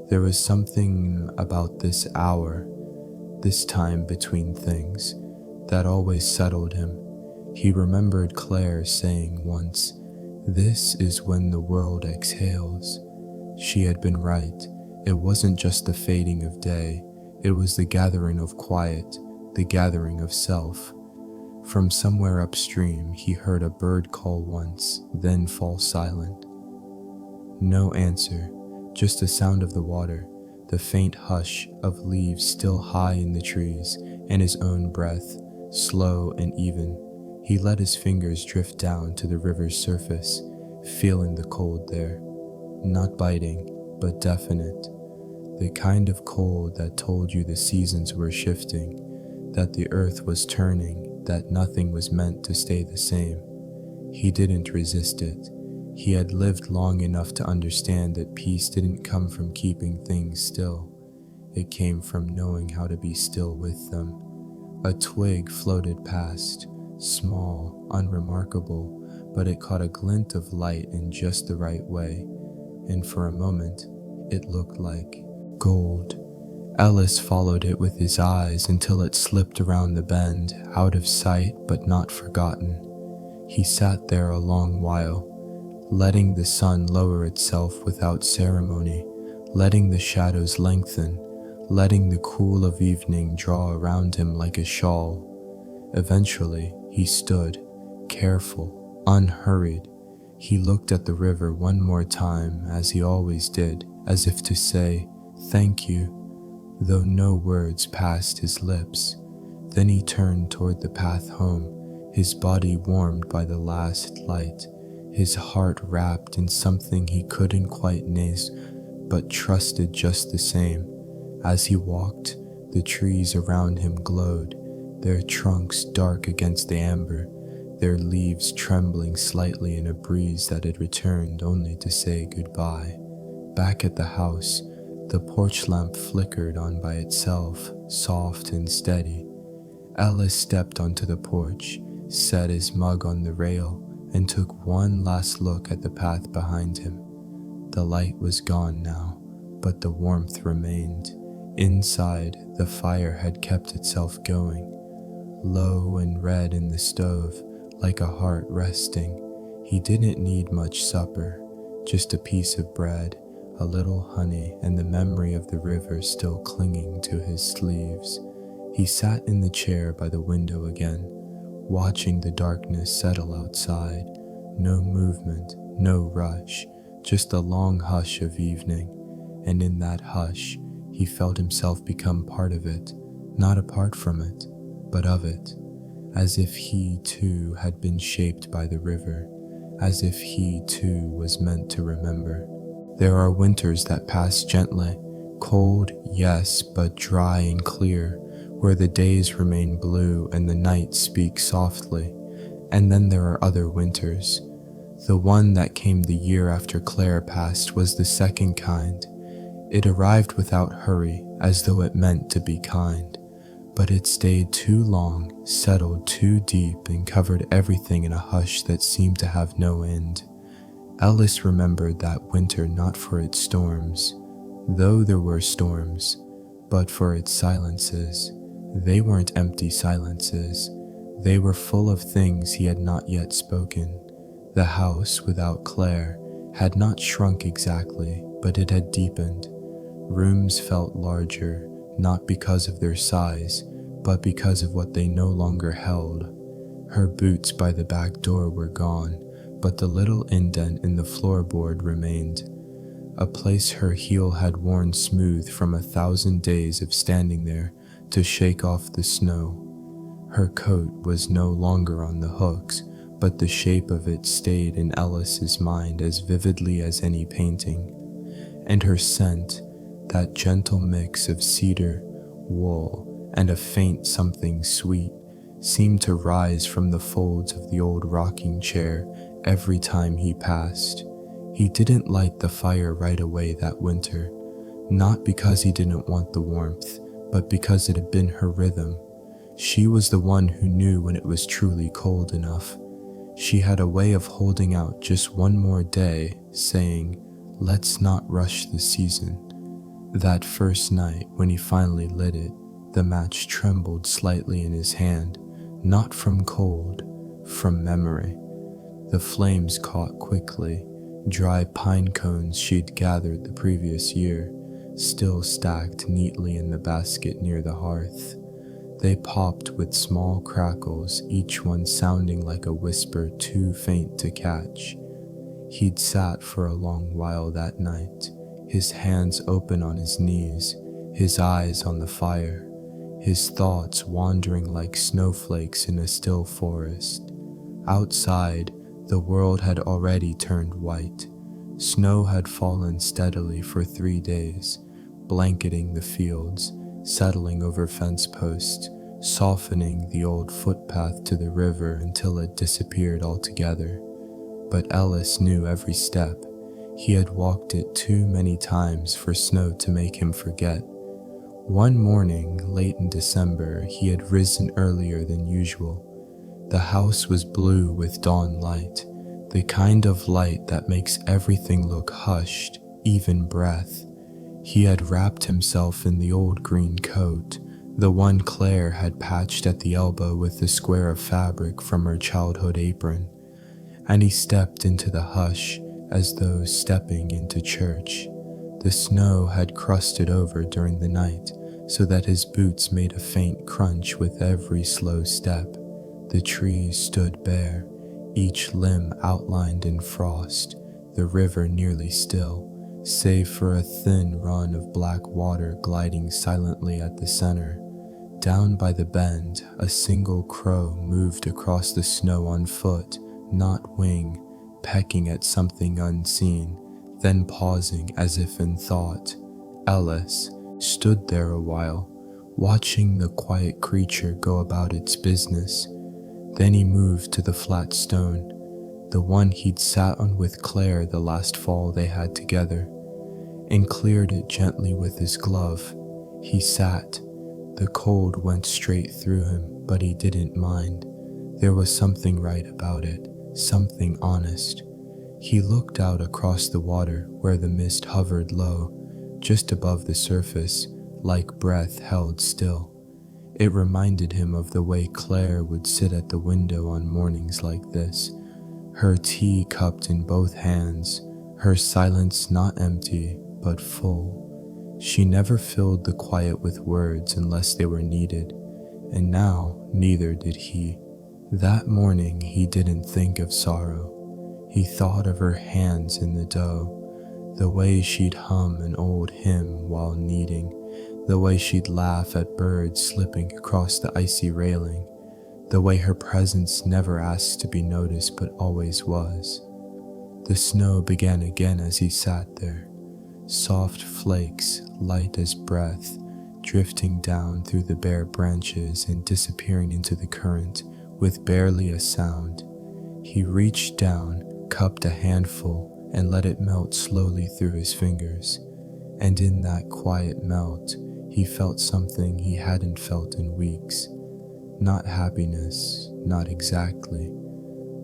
There was something about this hour, this time between things, that always settled him. He remembered Claire saying once, "This is when the world exhales." She had been right. It wasn't just the fading of day, it was the gathering of quiet, the gathering of self. From somewhere upstream, he heard a bird call once, then fall silent. No answer, just the sound of the water, the faint hush of leaves still high in the trees, and his own breath, slow and even. He let his fingers drift down to the river's surface, feeling the cold there. Not biting, but definite. The kind of cold that told you the seasons were shifting, that the earth was turning, that nothing was meant to stay the same. He didn't resist it. He had lived long enough to understand that peace didn't come from keeping things still. It came from knowing how to be still with them. A twig floated past, small, unremarkable, but it caught a glint of light in just the right way, and for a moment, it looked like gold. Ellis followed it with his eyes until it slipped around the bend, out of sight but not forgotten. He sat there a long while, letting the sun lower itself without ceremony, letting the shadows lengthen, letting the cool of evening draw around him like a shawl. Eventually, he stood, careful, unhurried. He looked at the river one more time, as he always did, as if to say, "Thank you," though no words passed his lips. Then he turned toward the path home, his body warmed by the last light, his heart wrapped in something he couldn't quite name, but trusted just the same. As he walked, the trees around him glowed, their trunks dark against the amber, their leaves trembling slightly in a breeze that had returned only to say goodbye. Back at the house, the porch lamp flickered on by itself, soft and steady. Ellis stepped onto the porch, set his mug on the rail, and took one last look at the path behind him. The light was gone now, but the warmth remained. Inside, the fire had kept itself going, low and red in the stove, like a heart resting. He didn't need much supper, just a piece of bread, a little honey, and the memory of the river still clinging to his sleeves. He sat in the chair by the window again, watching the darkness settle outside. No movement, no rush, just a long hush of evening. And in that hush, he felt himself become part of it, not apart from it, but of it, as if he too had been shaped by the river, as if he too was meant to remember. There are winters that pass gently, cold, yes, but dry and clear, where the days remain blue and the night speaks softly. And then there are other winters. The one that came the year after Claire passed was the second kind. It arrived without hurry, as though it meant to be kind. But it stayed too long, settled too deep, and covered everything in a hush that seemed to have no end. Ellis remembered that winter not for its storms, though there were storms, but for its silences. They weren't empty silences. They were full of things he had not yet spoken. The house, without Claire, had not shrunk exactly, but it had deepened. Rooms felt larger, not because of their size, but because of what they no longer held. Her boots by the back door were gone, but the little indent in the floorboard remained. a place her heel had worn smooth from 1,000 days of standing there to shake off the snow. Her coat was no longer on the hooks, but the shape of it stayed in Ellis's mind as vividly as any painting. And her scent, that gentle mix of cedar, wool, and a faint something sweet, seemed to rise from the folds of the old rocking chair every time he passed. He didn't light the fire right away that winter, not because he didn't want the warmth, but because it had been her rhythm. She was the one who knew when it was truly cold enough. She had a way of holding out just one more day, saying, "Let's not rush the season." That first night, when he finally lit it, the match trembled slightly in his hand, not from cold, from memory. The flames caught quickly, dry pine cones she'd gathered the previous year, still stacked neatly in the basket near the hearth. They popped with small crackles, each one sounding like a whisper too faint to catch. He'd sat for a long while that night, his hands open on his knees, his eyes on the fire, his thoughts wandering like snowflakes in a still forest. Outside, the world had already turned white. Snow had fallen steadily for 3 days, blanketing the fields, settling over fence posts, softening the old footpath to the river until it disappeared altogether. But Ellis knew every step. He had walked it too many times for snow to make him forget. One morning, late in December, he had risen earlier than usual. The house was blue with dawn light, the kind of light that makes everything look hushed, even breath. He had wrapped himself in the old green coat, the one Claire had patched at the elbow with the square of fabric from her childhood apron, and he stepped into the hush as though stepping into church. The snow had crusted over during the night, so that his boots made a faint crunch with every slow step. The trees stood bare, each limb outlined in frost, the river nearly still, save for a thin run of black water gliding silently at the center. Down by the bend, a single crow moved across the snow on foot, not wing, pecking at something unseen, then pausing as if in thought. Ellis stood there a while, watching the quiet creature go about its business. Then he moved to the flat stone, the one he'd sat on with Claire the last fall they had together, and cleared it gently with his glove. He sat. The cold went straight through him, but he didn't mind. There was something right about it, something honest. He looked out across the water where the mist hovered low, just above the surface, like breath held still. It reminded him of the way Claire would sit at the window on mornings like this, her tea cupped in both hands, her silence not empty, but full. She never filled the quiet with words unless they were needed, and now neither did he. That morning he didn't think of sorrow. He thought of her hands in the dough, the way she'd hum an old hymn while kneading, the way she'd laugh at birds slipping across the icy railing, the way her presence never asked to be noticed but always was. The snow began again as he sat there, soft flakes, light as breath, drifting down through the bare branches and disappearing into the current with barely a sound. He reached down, cupped a handful, and let it melt slowly through his fingers. And in that quiet melt, he felt something he hadn't felt in weeks. Not happiness, not exactly,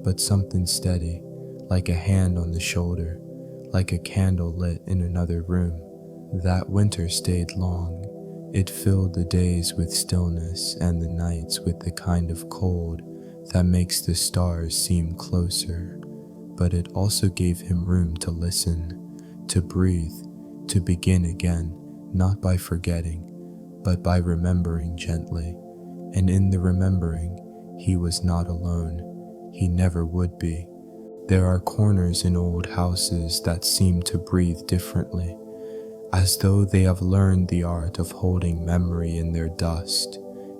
but something steady, like a hand on the shoulder, like a candle lit in another room. That winter stayed long. It filled the days with stillness and the nights with the kind of cold that makes the stars seem closer. But it also gave him room to listen, to breathe, to begin again, not by forgetting, but by remembering gently. And in the remembering, he was not alone. He never would be. There are corners in old houses that seem to breathe differently, as though they have learned the art of holding memory in their dust.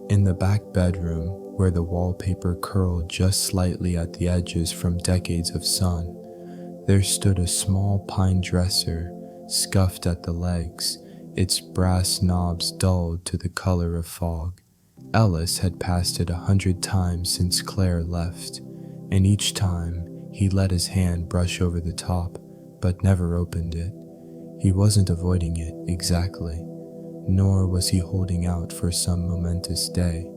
In the back bedroom, where the wallpaper curled just slightly at the edges from decades of sun, there stood a small pine dresser, scuffed at the legs, its brass knobs dulled to the color of fog. Ellis had passed it 100 times since Claire left, and each time he let his hand brush over the top, but never opened it. He wasn't avoiding it exactly, nor was he holding out for some momentous day.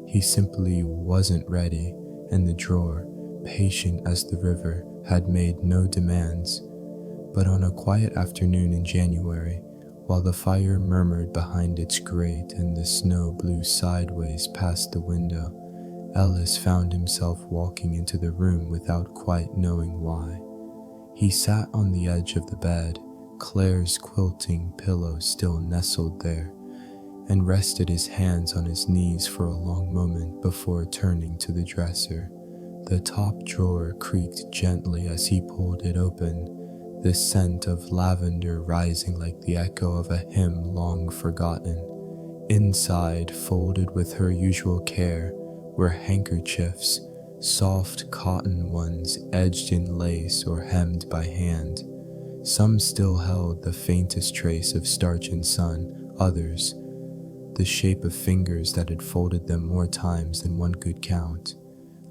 He simply wasn't ready, and the drawer, patient as the river, had made no demands. But on a quiet afternoon in January, while the fire murmured behind its grate and the snow blew sideways past the window, Ellis found himself walking into the room without quite knowing why. He sat on the edge of the bed, Claire's quilting pillow still nestled there, and rested his hands on his knees for a long moment before turning to the dresser. The top drawer creaked gently as he pulled it open, the scent of lavender rising like the echo of a hymn long forgotten. Inside, folded with her usual care, were handkerchiefs, soft cotton ones edged in lace or hemmed by hand. Some still held the faintest trace of starch and sun, others, the shape of fingers that had folded them more times than one could count.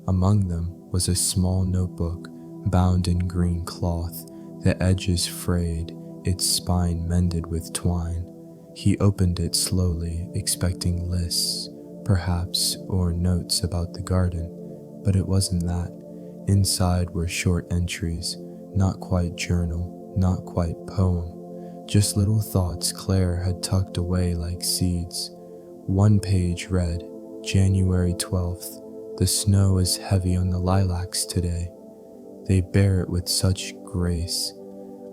Among them was a small notebook, bound in green cloth, the edges frayed, its spine mended with twine. He opened it slowly, expecting lists, perhaps, or notes about the garden, but it wasn't that. Inside were short entries, not quite journal, not quite poem, just little thoughts Claire had tucked away like seeds. One page read, January 12th, the snow is heavy on the lilacs today. They bear it with such grace.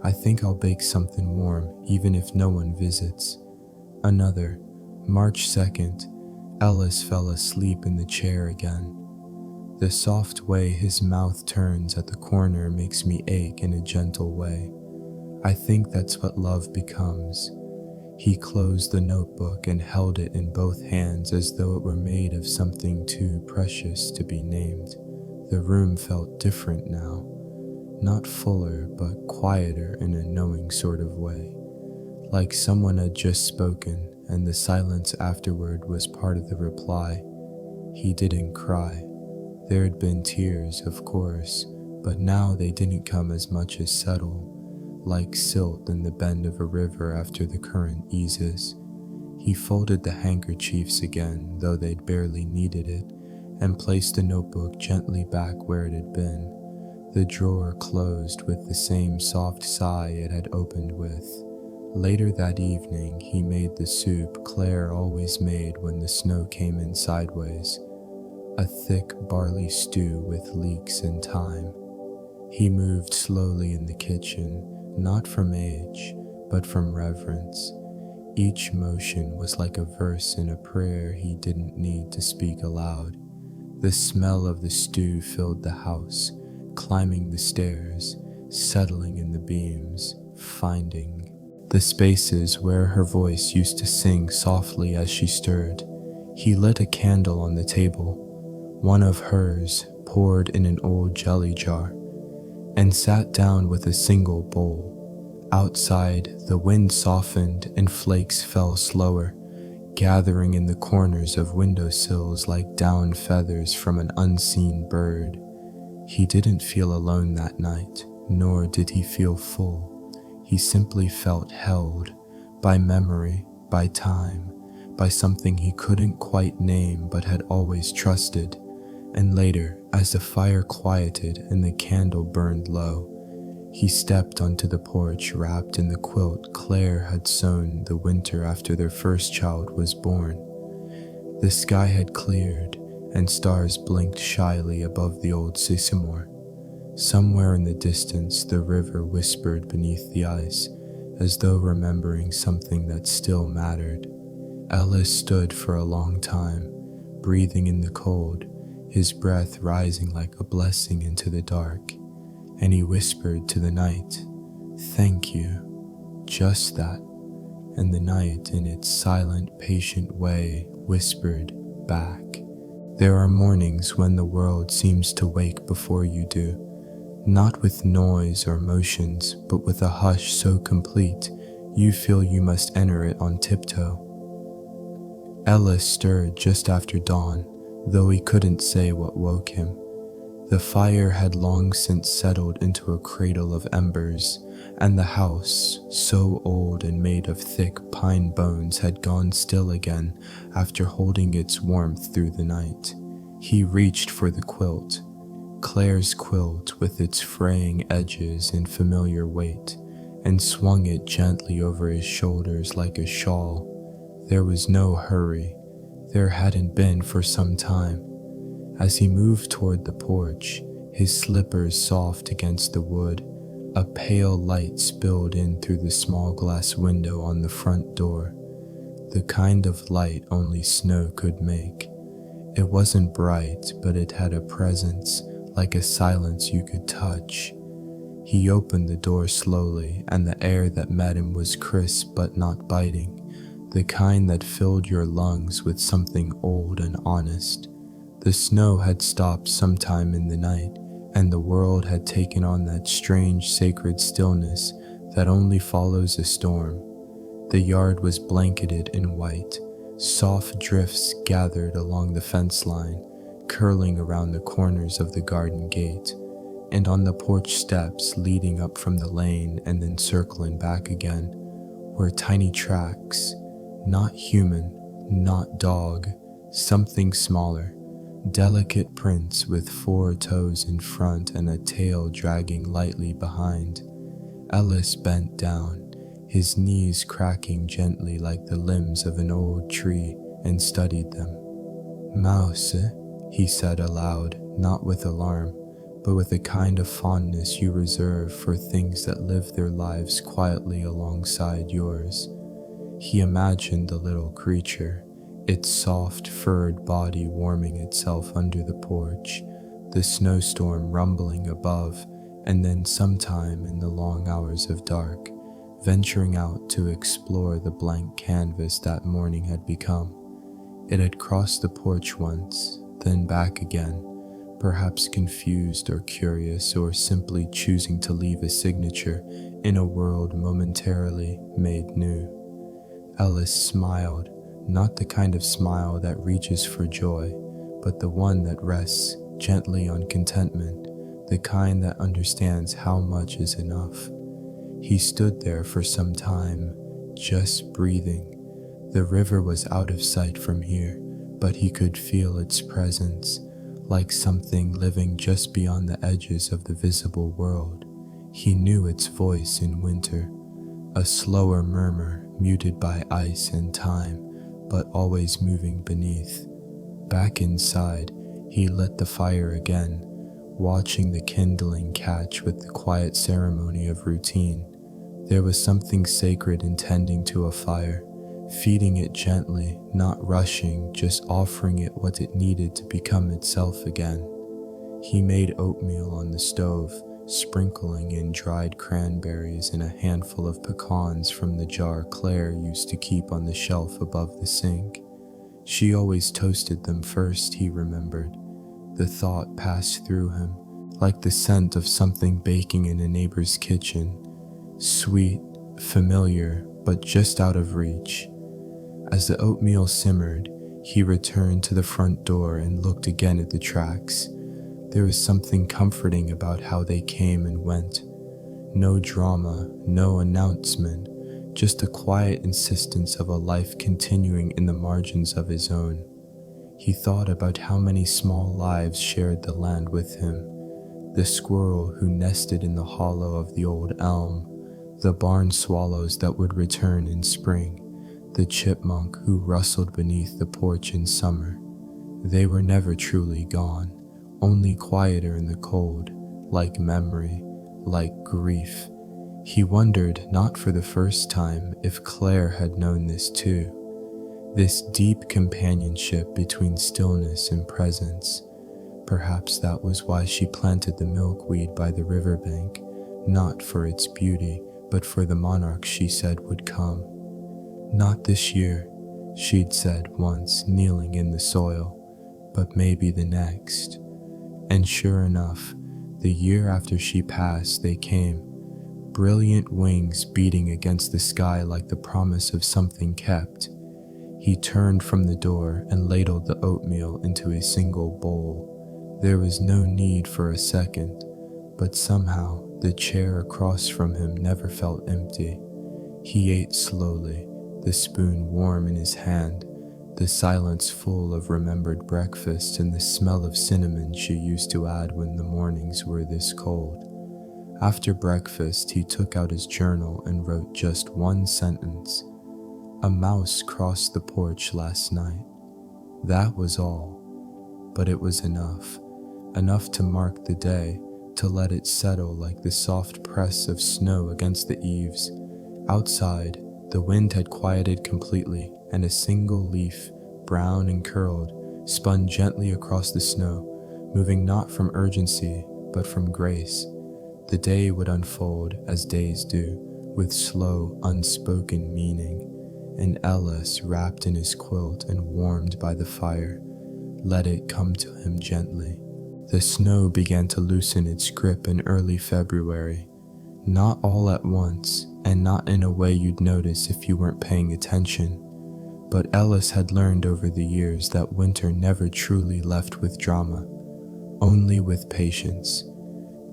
I think I'll bake something warm, even if no one visits. Another, March 2nd, Ellis fell asleep in the chair again. The soft way his mouth turns at the corner makes me ache in a gentle way. I think that's what love becomes. He closed the notebook and held it in both hands as though it were made of something too precious to be named. The room felt different now, not fuller but quieter in a knowing sort of way, like someone had just spoken and the silence afterward was part of the reply. He didn't cry. There had been tears, of course, but now they didn't come as much as settle, like silt in the bend of a river after the current eases. He folded the handkerchiefs again, though they'd barely needed it, and placed the notebook gently back where it had been. The drawer closed with the same soft sigh it had opened with. Later that evening, he made the soup Claire always made when the snow came in sideways, a thick barley stew with leeks and thyme. He moved slowly in the kitchen, not from age, but from reverence. Each motion was like a verse in a prayer he didn't need to speak aloud. The smell of the stew filled the house, climbing the stairs, settling in the beams, finding the spaces where her voice used to sing softly as she stirred. He lit a candle on the table, one of hers poured in an old jelly jar, and sat down with a single bowl. Outside, the wind softened and flakes fell slower, gathering in the corners of windowsills like down feathers from an unseen bird. He didn't feel alone that night, nor did he feel full. He simply felt held, by memory, by time, by something he couldn't quite name but had always trusted. And later, as the fire quieted and the candle burned low, he stepped onto the porch wrapped in the quilt Claire had sewn the winter after their first child was born. The sky had cleared, and stars blinked shyly above the old sycamore. Somewhere in the distance, the river whispered beneath the ice, as though remembering something that still mattered. Ellis stood for a long time, breathing in the cold, his breath rising like a blessing into the dark. and he whispered to the night, "Thank you." Just that, and the night, in its silent, patient way, whispered back. There are mornings when the world seems to wake before you do, not with noise or motions, but with a hush so complete you feel you must enter it on tiptoe. Ellis stirred just after dawn, though he couldn't say what woke him. The fire had long since settled into a cradle of embers, and the house, so old and made of thick pine bones, had gone still again after holding its warmth through the night. He reached for the quilt, Claire's quilt with its fraying edges and familiar weight, and swung it gently over his shoulders like a shawl. There was no hurry. There hadn't been for some time. As he moved toward the porch, his slippers soft against the wood, a pale light spilled in through the small glass window on the front door, the kind of light only snow could make. It wasn't bright, but it had a presence, like a silence you could touch. He opened the door slowly, and the air that met him was crisp but not biting, the kind that filled your lungs with something old and honest. The snow had stopped sometime in the night, and the world had taken on that strange sacred stillness that only follows a storm. The yard was blanketed in white. Soft drifts gathered along the fence line, curling around the corners of the garden gate, and on the porch steps leading up from the lane and then circling back again were tiny tracks, not human, not dog, something smaller. Delicate prints with 4 toes in front and a tail dragging lightly behind. Ellis bent down, his knees cracking gently like the limbs of an old tree, and studied them. "Mouse," he said aloud, not with alarm, but with a kind of fondness you reserve for things that live their lives quietly alongside yours. He imagined the little creature, its soft, furred body warming itself under the porch, the snowstorm rumbling above, and then sometime in the long hours of dark, venturing out to explore the blank canvas that morning had become. It had crossed the porch once, then back again, perhaps confused or curious, or simply choosing to leave a signature in a world momentarily made new. Ellis smiled, not the kind of smile that reaches for joy, but the one that rests gently on contentment, the kind that understands how much is enough. He stood there for some time, just breathing. The river was out of sight from here, but he could feel its presence, like something living just beyond the edges of the visible world. He knew its voice in winter, a slower murmur muted by ice and time, but always moving beneath. Back inside, he lit the fire again, watching the kindling catch with the quiet ceremony of routine. There was something sacred in tending to a fire, feeding it gently, not rushing, just offering it what it needed to become itself again. He made oatmeal on the stove, sprinkling in dried cranberries and a handful of pecans from the jar Claire used to keep on the shelf above the sink. She always toasted them first, he remembered. The thought passed through him, like the scent of something baking in a neighbor's kitchen. Sweet, familiar, but just out of reach. As the oatmeal simmered, he returned to the front door and looked again at the tracks. There was something comforting about how they came and went. No drama, no announcement, just a quiet insistence of a life continuing in the margins of his own. He thought about how many small lives shared the land with him. The squirrel who nested in the hollow of the old elm, the barn swallows that would return in spring, the chipmunk who rustled beneath the porch in summer. They were never truly gone, only quieter in the cold, like memory, like grief. He wondered, not for the first time, if Claire had known this too. This deep companionship between stillness and presence, Perhaps that was why she planted the milkweed by the riverbank, not for its beauty, but for the monarch she said would come. Not this year, she'd said once, kneeling in the soil, but maybe the next. And sure enough, the year after she passed, they came, brilliant wings beating against the sky like the promise of something kept. He turned from the door and ladled the oatmeal into a single bowl. There was no need for a second, but somehow the chair across from him never felt empty. He ate slowly, the spoon warm in his hand, the silence full of remembered breakfast and the smell of cinnamon she used to add when the mornings were this cold. After breakfast, he took out his journal and wrote just one sentence. A mouse crossed the porch last night. That was all, but it was enough to mark the day, to let it settle like the soft press of snow against the eaves. Outside, the wind had quieted completely, and a single leaf, brown and curled, spun gently across the snow, moving not from urgency, but from grace. The day would unfold, as days do, with slow, unspoken meaning, and Ellis, wrapped in his quilt and warmed by the fire, let it come to him gently. The snow began to loosen its grip in early February, not all at once, and not in a way you'd notice if you weren't paying attention. But Ellis had learned over the years that winter never truly left with drama, only with patience.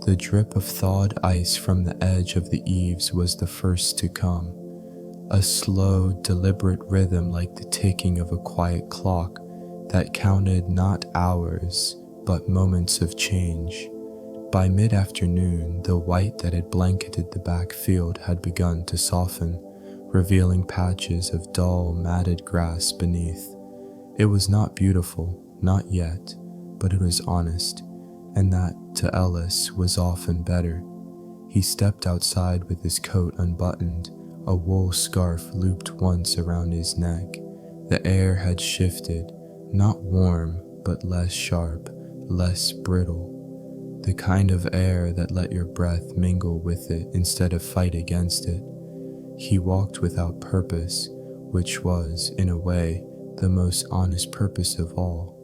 The drip of thawed ice from the edge of the eaves was the first to come, a slow, deliberate rhythm like the ticking of a quiet clock that counted not hours, but moments of change. By mid-afternoon, the white that had blanketed the back field had begun to soften, revealing patches of dull, matted grass beneath. It was not beautiful, not yet, but it was honest, and that, to Ellis, was often better. He stepped outside with his coat unbuttoned, a wool scarf looped once around his neck. The air had shifted, not warm, but less sharp, less brittle. The kind of air that let your breath mingle with it instead of fight against it. He walked without purpose, which was, in a way, the most honest purpose of all.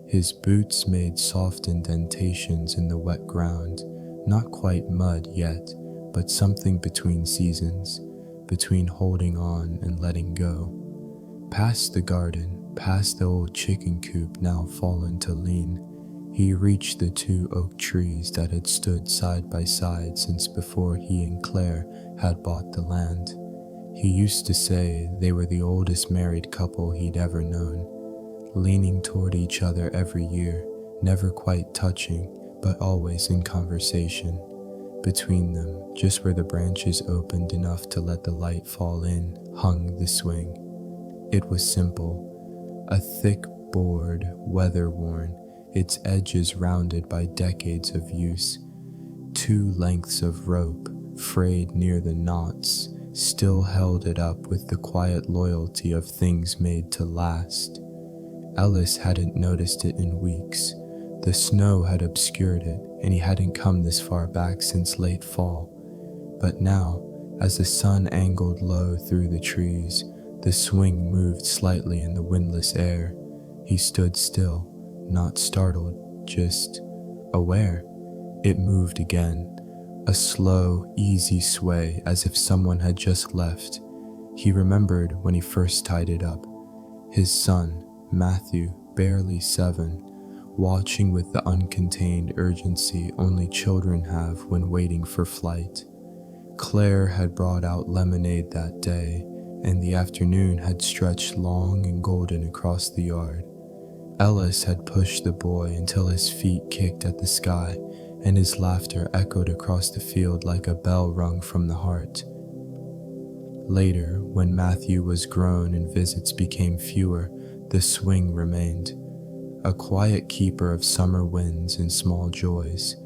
His boots made soft indentations in the wet ground, not quite mud yet, but something between seasons, between holding on and letting go. Past the garden, past the old chicken coop now fallen to lean, he reached the 2 oak trees that had stood side by side since before he and Claire had bought the land. He used to say they were the oldest married couple he'd ever known, leaning toward each other every year, never quite touching, but always in conversation. Between them, just where the branches opened enough to let the light fall in, hung the swing. It was simple, a thick board, weather-worn, its edges rounded by decades of use. 2 lengths of rope, frayed near the knots, still held it up with the quiet loyalty of things made to last. Ellis hadn't noticed it in weeks. The snow had obscured it, and he hadn't come this far back since late fall. But now, as the sun angled low through the trees, the swing moved slightly in the windless air. He stood still, not startled, just aware. It moved again, a slow, easy sway as if someone had just left. He remembered when he first tied it up. His son, Matthew, barely 7, watching with the uncontained urgency only children have when waiting for flight. Claire had brought out lemonade that day, and the afternoon had stretched long and golden across the yard. Ellis had pushed the boy until his feet kicked at the sky, and his laughter echoed across the field like a bell rung from the heart. Later, when Matthew was grown and visits became fewer, the swing remained, a quiet keeper of summer winds and small joys.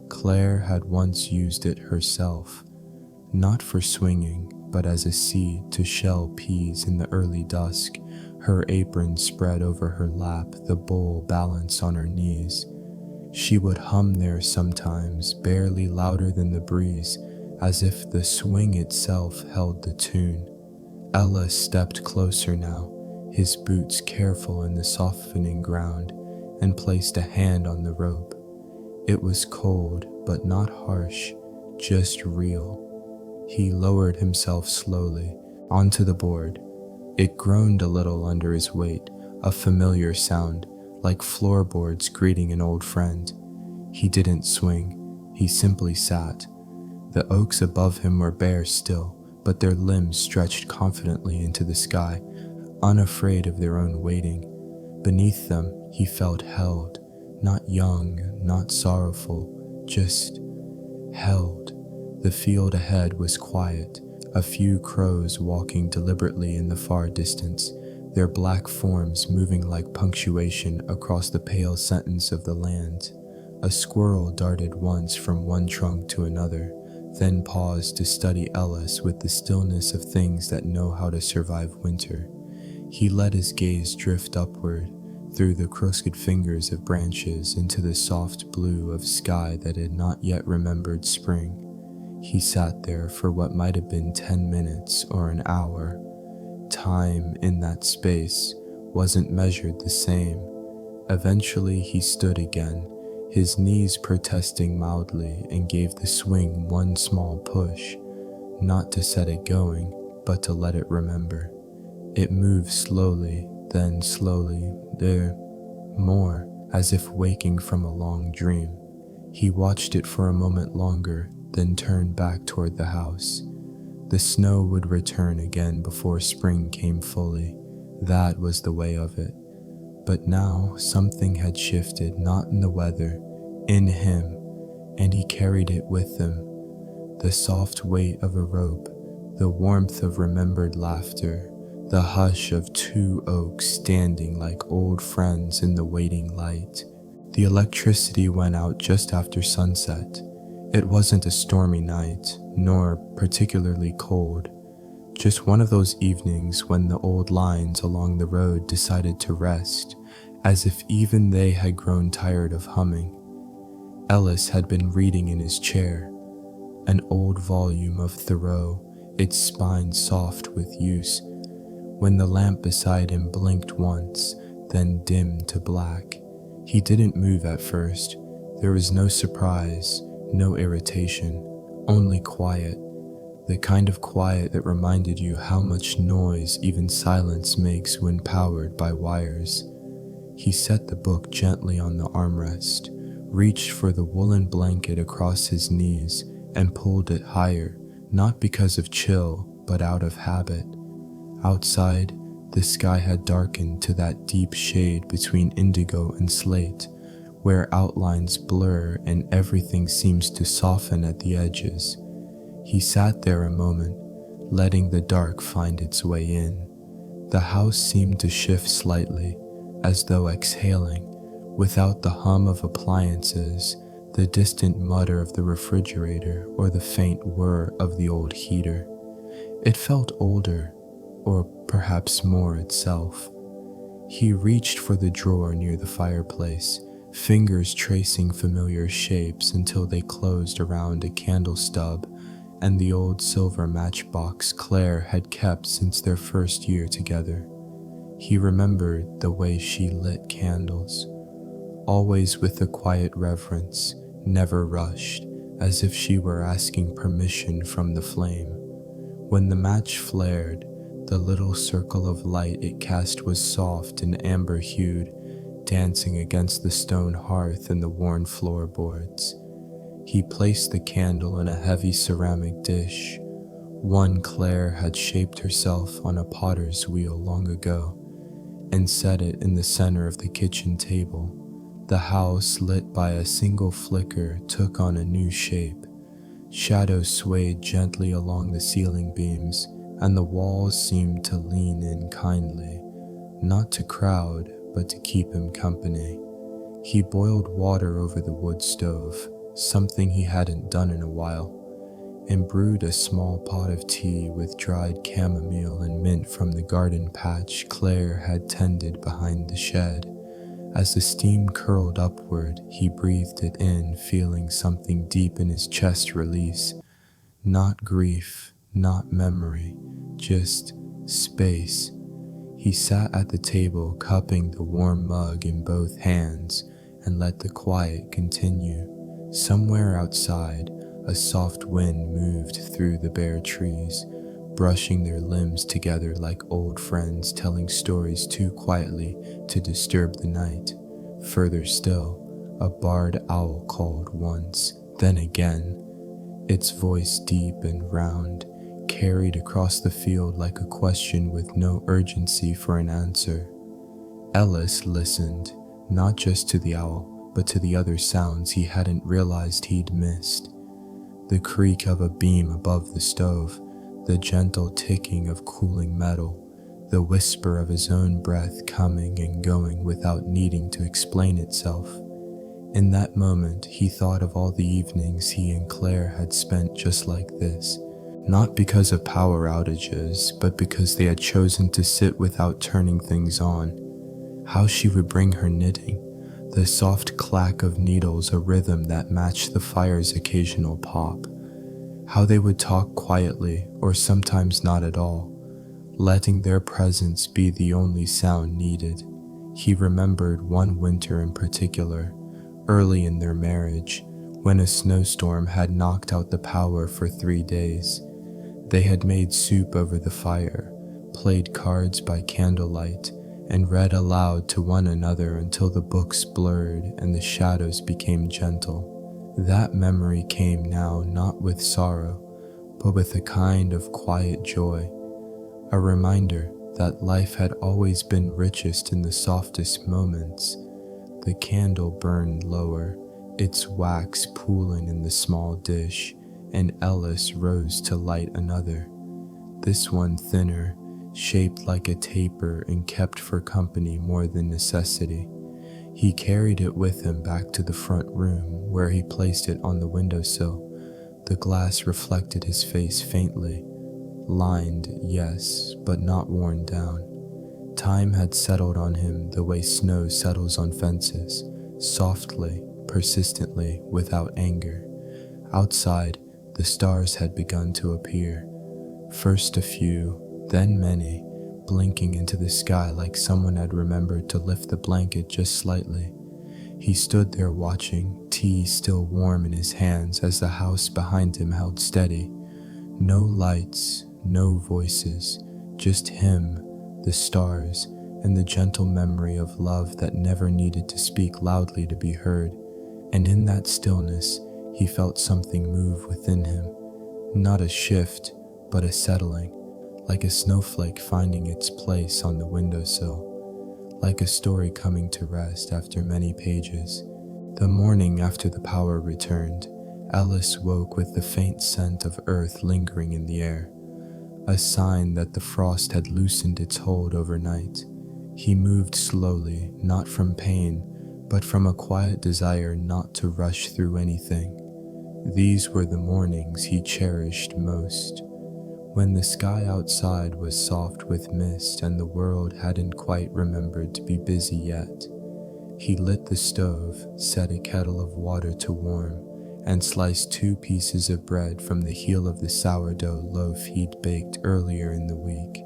Claire had once used it herself, not for swinging, but as a seed to shell peas in the early dusk, her apron spread over her lap, the bowl balanced on her knees. She would hum there sometimes, barely louder than the breeze, as if the swing itself held the tune. Ellis stepped closer now, his boots careful in the softening ground, and placed a hand on the rope. It was cold, but not harsh, just real. He lowered himself slowly onto the board. It groaned a little under his weight, a familiar sound, like floorboards greeting an old friend. He didn't swing, he simply sat. The oaks above him were bare still, but their limbs stretched confidently into the sky, unafraid of their own weighting. Beneath them, he felt held, not young, not sorrowful, just held. The field ahead was quiet, a few crows walking deliberately in the far distance, their black forms moving like punctuation across the pale sentence of the land. A squirrel darted once from one trunk to another, then paused to study Ellis with the stillness of things that know how to survive winter. He let his gaze drift upward, through the crooked fingers of branches into the soft blue of sky that had not yet remembered spring. He sat there for what might have been 10 minutes or an hour. Time in that space wasn't measured the same. Eventually he stood again, his knees protesting mildly, and gave the swing one small push, not to set it going, but to let it remember. It moved slowly, then slowly, there, more, as if waking from a long dream. He watched it for a moment longer, then turned back toward the house. The snow would return again before spring came fully. That was the way of it. But now something had shifted, not in the weather, in him, and he carried it with him. The soft weight of a rope, the warmth of remembered laughter, the hush of two oaks standing like old friends in the waiting light. The electricity went out just after sunset. It wasn't a stormy night, nor particularly cold. Just one of those evenings when the old lines along the road decided to rest, as if even they had grown tired of humming. Ellis had been reading in his chair, an old volume of Thoreau, its spine soft with use, when the lamp beside him blinked once, then dimmed to black. He didn't move at first. There was no surprise, no irritation, only quiet. The kind of quiet that reminded you how much noise even silence makes when powered by wires. He set the book gently on the armrest, reached for the woolen blanket across his knees, and pulled it higher, not because of chill, but out of habit. Outside, the sky had darkened to that deep shade between indigo and slate, where outlines blur and everything seems to soften at the edges. He sat there a moment, letting the dark find its way in. The house seemed to shift slightly, as though exhaling, without the hum of appliances, the distant mutter of the refrigerator, or the faint whir of the old heater. It felt older, or perhaps more itself. He reached for the drawer near the fireplace, fingers tracing familiar shapes until they closed around a candle stub and the old silver matchbox Claire had kept since their first year together. He remembered the way she lit candles, always with a quiet reverence, never rushed, as if she were asking permission from the flame. When the match flared, the little circle of light it cast was soft and amber-hued, dancing against the stone hearth and the worn floorboards. He placed the candle in a heavy ceramic dish. One Claire had shaped herself on a potter's wheel long ago, and set it in the center of the kitchen table. The house, lit by a single flicker, took on a new shape. Shadows swayed gently along the ceiling beams, and the walls seemed to lean in kindly, not to crowd, but to keep him company. He boiled water over the wood stove, something he hadn't done in a while, and brewed a small pot of tea with dried chamomile and mint from the garden patch Claire had tended behind the shed. As the steam curled upward, he breathed it in, feeling something deep in his chest release. Not grief, not memory, just space. He sat at the table, cupping the warm mug in both hands, and let the quiet continue. Somewhere outside, a soft wind moved through the bare trees, brushing their limbs together like old friends telling stories too quietly to disturb the night. Further still, a barred owl called once, then again, its voice deep and round, carried across the field like a question with no urgency for an answer. Ellis listened, not just to the owl, but to the other sounds he hadn't realized he'd missed. The creak of a beam above the stove, the gentle ticking of cooling metal, the whisper of his own breath coming and going without needing to explain itself. In that moment, he thought of all the evenings he and Claire had spent just like this, not because of power outages, but because they had chosen to sit without turning things on. How she would bring her knitting, the soft clack of needles, a rhythm that matched the fire's occasional pop. How they would talk quietly, or sometimes not at all, letting their presence be the only sound needed. He remembered one winter in particular, early in their marriage, when a snowstorm had knocked out the power for 3 days. They had made soup over the fire, played cards by candlelight, and read aloud to one another until the books blurred and the shadows became gentle. That memory came now not with sorrow, but with a kind of quiet joy, a reminder that life had always been richest in the softest moments. The candle burned lower, its wax pooling in the small dish, and Ellis rose to light another, this one thinner, shaped like a taper and kept for company more than necessity. He carried it with him back to the front room, where he placed it on the windowsill. The glass reflected his face faintly, lined, yes, but not worn down. Time had settled on him the way snow settles on fences, softly, persistently, without anger. Outside, the stars had begun to appear. First a few, then many, blinking into the sky like someone had remembered to lift the blanket just slightly. He stood there watching, tea still warm in his hands as the house behind him held steady. No lights, no voices, just him, the stars, and the gentle memory of love that never needed to speak loudly to be heard. And in that stillness, he felt something move within him. Not a shift, but a settling, like a snowflake finding its place on the windowsill, like a story coming to rest after many pages. The morning after the power returned, Ellis woke with the faint scent of earth lingering in the air, a sign that the frost had loosened its hold overnight. He moved slowly, not from pain, but from a quiet desire not to rush through anything. These were the mornings he cherished most, when the sky outside was soft with mist and the world hadn't quite remembered to be busy yet. He lit the stove, set a kettle of water to warm, and sliced 2 pieces of bread from the heel of the sourdough loaf he'd baked earlier in the week.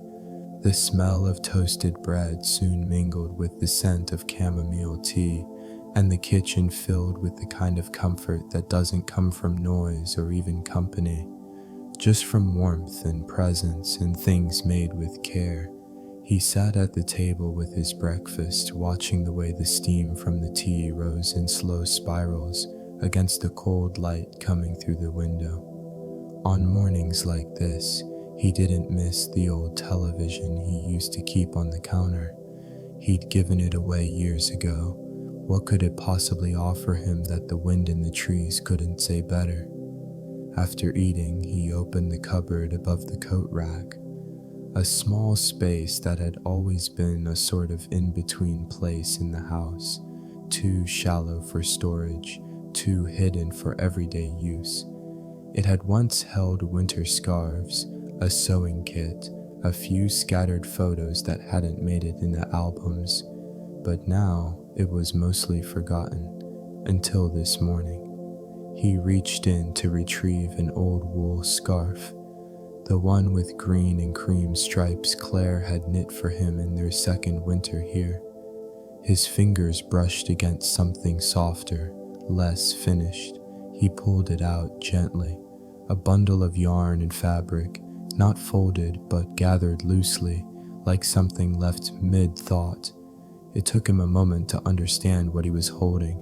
The smell of toasted bread soon mingled with the scent of chamomile tea, and the kitchen filled with the kind of comfort that doesn't come from noise or even company, just from warmth and presence and things made with care. He sat at the table with his breakfast, watching the way the steam from the tea rose in slow spirals against the cold light coming through the window. On mornings like this, he didn't miss the old television he used to keep on the counter. He'd given it away years ago. What could it possibly offer him that the wind in the trees couldn't say better? After eating, he opened the cupboard above the coat rack, a small space that had always been a sort of in-between place in the house, too shallow for storage, too hidden for everyday use. It had once held winter scarves, a sewing kit, a few scattered photos that hadn't made it into albums, but now it was mostly forgotten until this morning. He reached in to retrieve an old wool scarf, the one with green and cream stripes Claire had knit for him in their second winter here. His fingers brushed against something softer, less finished. He pulled it out gently, a bundle of yarn and fabric, not folded but gathered loosely, like something left mid-thought. It took him a moment to understand what he was holding.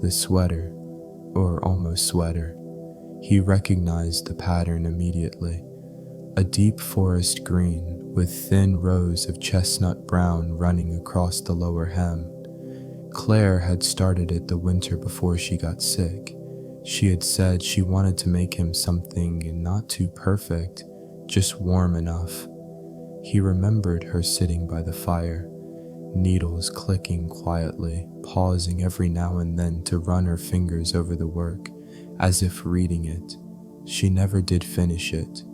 The sweater, or almost sweater. He recognized the pattern immediately. A deep forest green with thin rows of chestnut brown running across the lower hem. Claire had started it the winter before she got sick. She had said she wanted to make him something not too perfect, just warm enough. He remembered her sitting by the fire, needles clicking quietly, pausing every now and then to run her fingers over the work, as if reading it. She never did finish it.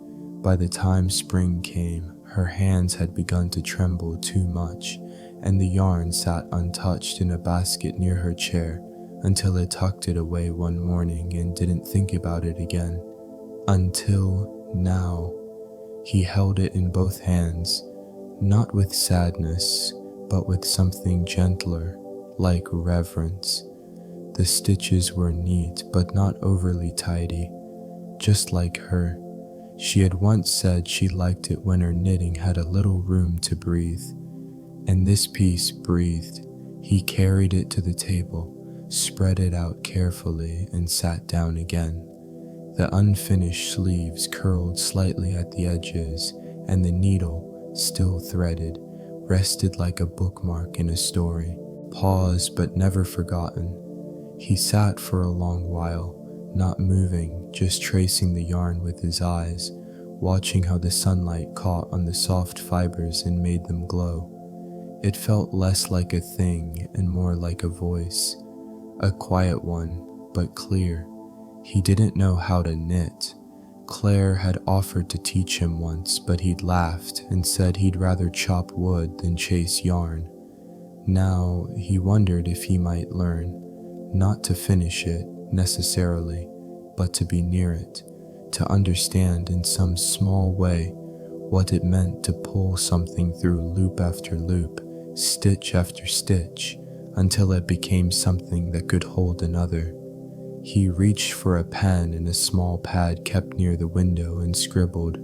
By the time spring came, her hands had begun to tremble too much, and the yarn sat untouched in a basket near her chair until it tucked it away one morning and didn't think about it again. Until now. He held it in both hands, not with sadness, but with something gentler, like reverence. The stitches were neat, but not overly tidy, just like her. She had once said she liked it when her knitting had a little room to breathe, and this piece breathed. He carried it to the table, spread it out carefully, and sat down again. The unfinished sleeves curled slightly at the edges, and the needle, still threaded, rested like a bookmark in a story, paused but never forgotten. He sat for a long while, not moving, just tracing the yarn with his eyes, watching how the sunlight caught on the soft fibers and made them glow. It felt less like a thing and more like a voice, a quiet one, but clear. He didn't know how to knit. Claire had offered to teach him once, but he'd laughed and said he'd rather chop wood than chase yarn. Now he wondered if he might learn, not to finish it necessarily, but to be near it, to understand in some small way what it meant to pull something through loop after loop, stitch after stitch, until it became something that could hold another. He reached for a pen and a small pad kept near the window and scribbled,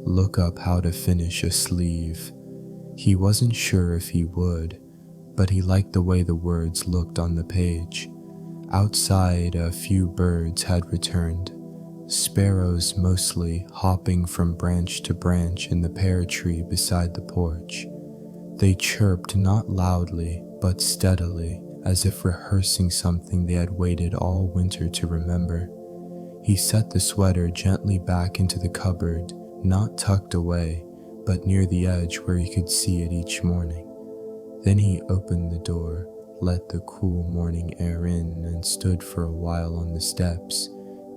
"Look up how to finish a sleeve." He wasn't sure if he would, but he liked the way the words looked on the page. Outside, a few birds had returned, sparrows mostly, hopping from branch to branch in the pear tree beside the porch. They chirped not loudly, but steadily, as if rehearsing something they had waited all winter to remember. He set the sweater gently back into the cupboard, not tucked away, but near the edge where he could see it each morning. Then he opened the door, let the cool morning air in, and stood for a while on the steps,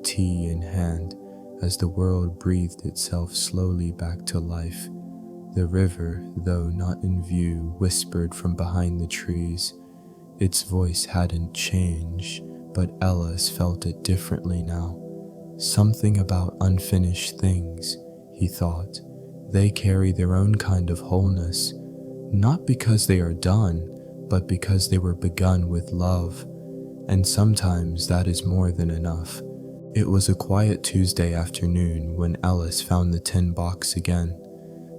tea in hand, as the world breathed itself slowly back to life. The river, though not in view, whispered from behind the trees. Its voice hadn't changed, but Ellis felt it differently now. Something about unfinished things, he thought. They carry their own kind of wholeness, not because they are done, but because they were begun with love, and sometimes that is more than enough. It was a quiet Tuesday afternoon when Ellis found the tin box again.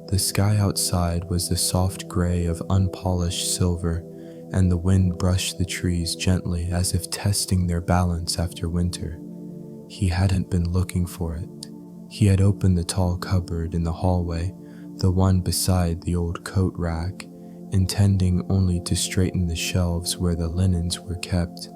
The sky outside was the soft gray of unpolished silver, and the wind brushed the trees gently as if testing their balance after winter. He hadn't been looking for it. He had opened the tall cupboard in the hallway, the one beside the old coat rack, intending only to straighten the shelves where the linens were kept,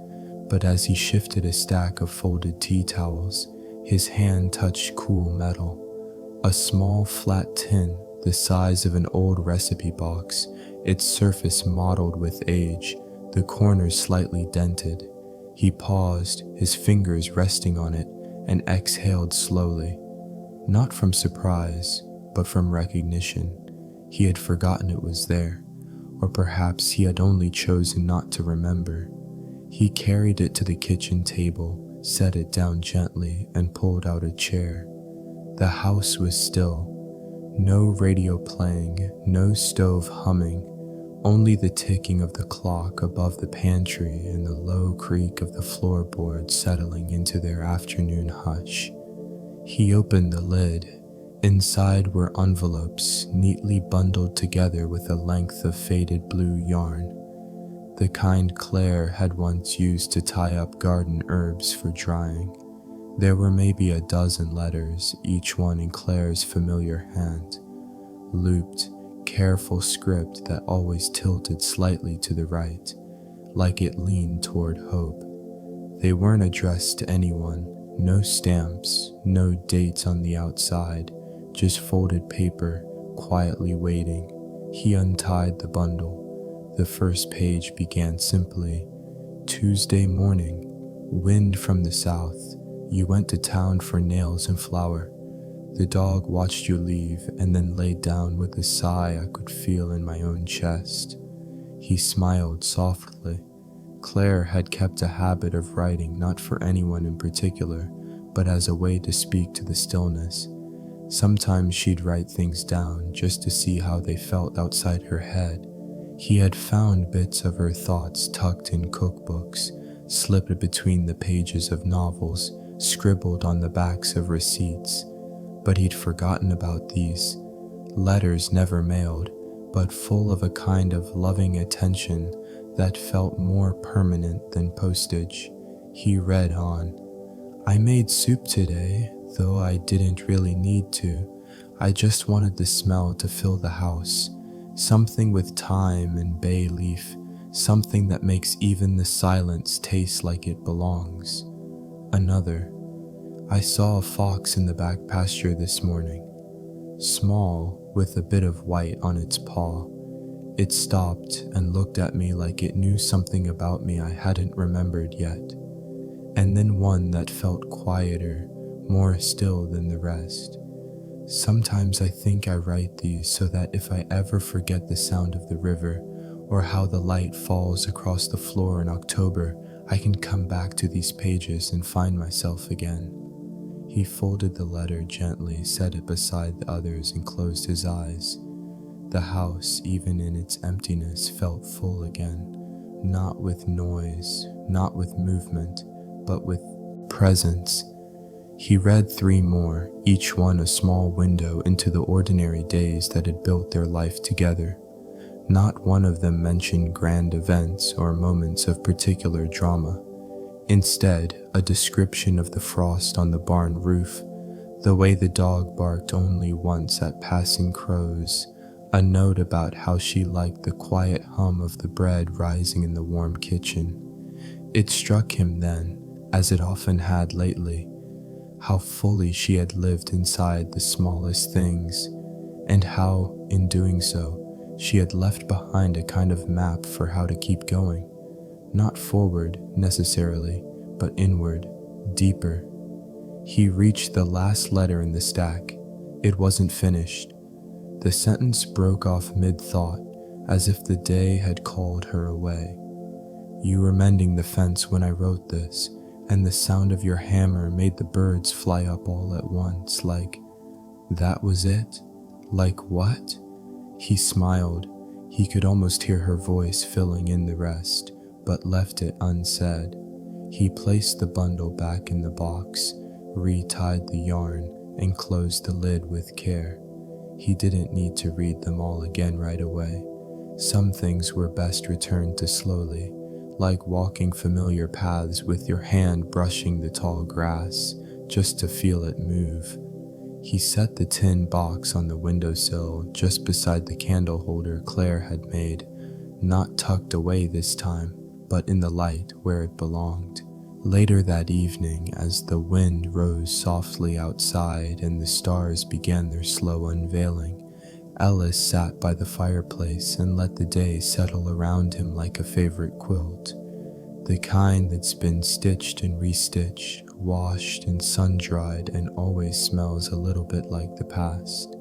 but as he shifted a stack of folded tea towels, his hand touched cool metal. A small flat tin, the size of an old recipe box, its surface mottled with age, the corners slightly dented. He paused, his fingers resting on it, and exhaled slowly. Not from surprise, but from recognition. He had forgotten it was there. or perhaps he had only chosen not to remember. He carried it to the kitchen table, set it down gently, and pulled out a chair. The house was still. No radio playing, no stove humming, only the ticking of the clock above the pantry and the low creak of the floorboards settling into their afternoon hush. He opened the lid. Inside were envelopes neatly bundled together with a length of faded blue yarn, the kind Claire had once used to tie up garden herbs for drying. There were maybe a dozen letters, each one in Claire's familiar hand. Looped, careful script that always tilted slightly to the right, like it leaned toward hope. They weren't addressed to anyone, no stamps, no dates on the outside, just folded paper, quietly waiting. He untied the bundle. The first page began simply, "Tuesday morning, wind from the south. You went to town for nails and flour. The dog watched you leave and then laid down with a sigh I could feel in my own chest." He smiled softly. Claire had kept a habit of writing not for anyone in particular, but as a way to speak to the stillness. Sometimes she'd write things down just to see how they felt outside her head. He had found bits of her thoughts tucked in cookbooks, slipped between the pages of novels, scribbled on the backs of receipts. But he'd forgotten about these. Letters never mailed, but full of a kind of loving attention that felt more permanent than postage. He read on. "I made soup today, though I didn't really need to. I just wanted the smell to fill the house. Something with thyme and bay leaf, something that makes even the silence taste like it belongs." Another. "I saw a fox in the back pasture this morning. Small, with a bit of white on its paw. It stopped and looked at me like it knew something about me I hadn't remembered yet." And then one that felt quieter, more still than the rest. "Sometimes I think I write these so that if I ever forget the sound of the river, or how the light falls across the floor in October, I can come back to these pages and find myself again." He folded the letter gently, set it beside the others, and closed his eyes. The house, even in its emptiness, felt full again, not with noise, not with movement, but with presence. He read 3 more, each one a small window into the ordinary days that had built their life together. Not one of them mentioned grand events or moments of particular drama. Instead, a description of the frost on the barn roof, the way the dog barked only once at passing crows, a note about how she liked the quiet hum of the bread rising in the warm kitchen. It struck him then, as it often had lately, how fully she had lived inside the smallest things, and how, in doing so, she had left behind a kind of map for how to keep going. Not forward, necessarily, but inward, deeper. He reached the last letter in the stack. It wasn't finished. The sentence broke off mid-thought, as if the day had called her away. "You were mending the fence when I wrote this, and the sound of your hammer made the birds fly up all at once, like..." "That was it? Like what?" He smiled. He could almost hear her voice filling in the rest, but left it unsaid. He placed the bundle back in the box, retied the yarn, and closed the lid with care. He didn't need to read them all again right away. Some things were best returned to slowly, like walking familiar paths with your hand brushing the tall grass, just to feel it move. He set the tin box on the windowsill just beside the candle holder Claire had made, not tucked away this time, but in the light where it belonged. Later that evening, as the wind rose softly outside and the stars began their slow unveiling, Ellis sat by the fireplace and let the day settle around him like a favorite quilt, the kind that's been stitched and restitched, washed and sun-dried, and always smells a little bit like the past.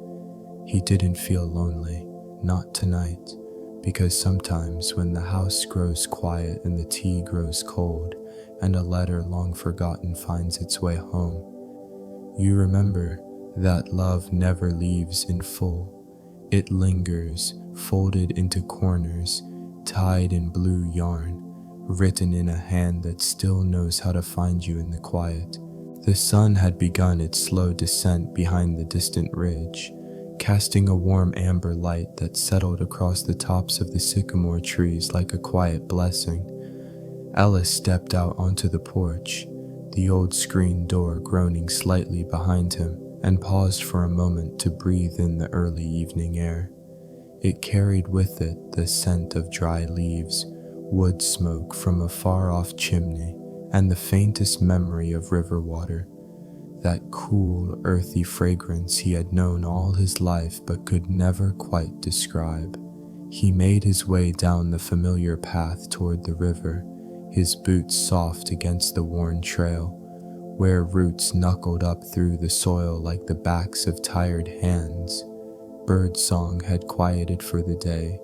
He didn't feel lonely, not tonight. because sometimes when the house grows quiet and the tea grows cold, and a letter long forgotten finds its way home, you remember that love never leaves in full. It lingers, folded into corners, tied in blue yarn, written in a hand that still knows how to find you in the quiet. The sun had begun its slow descent behind the distant ridge, casting a warm amber light that settled across the tops of the sycamore trees like a quiet blessing. Ellis stepped out onto the porch, the old screen door groaning slightly behind him, and paused for a moment to breathe in the early evening air. It carried with it the scent of dry leaves, wood smoke from a far-off chimney, and the faintest memory of river water, that cool, earthy fragrance he had known all his life but could never quite describe. He made his way down the familiar path toward the river, his boots soft against the worn trail, where roots knuckled up through the soil like the backs of tired hands. Birdsong had quieted for the day,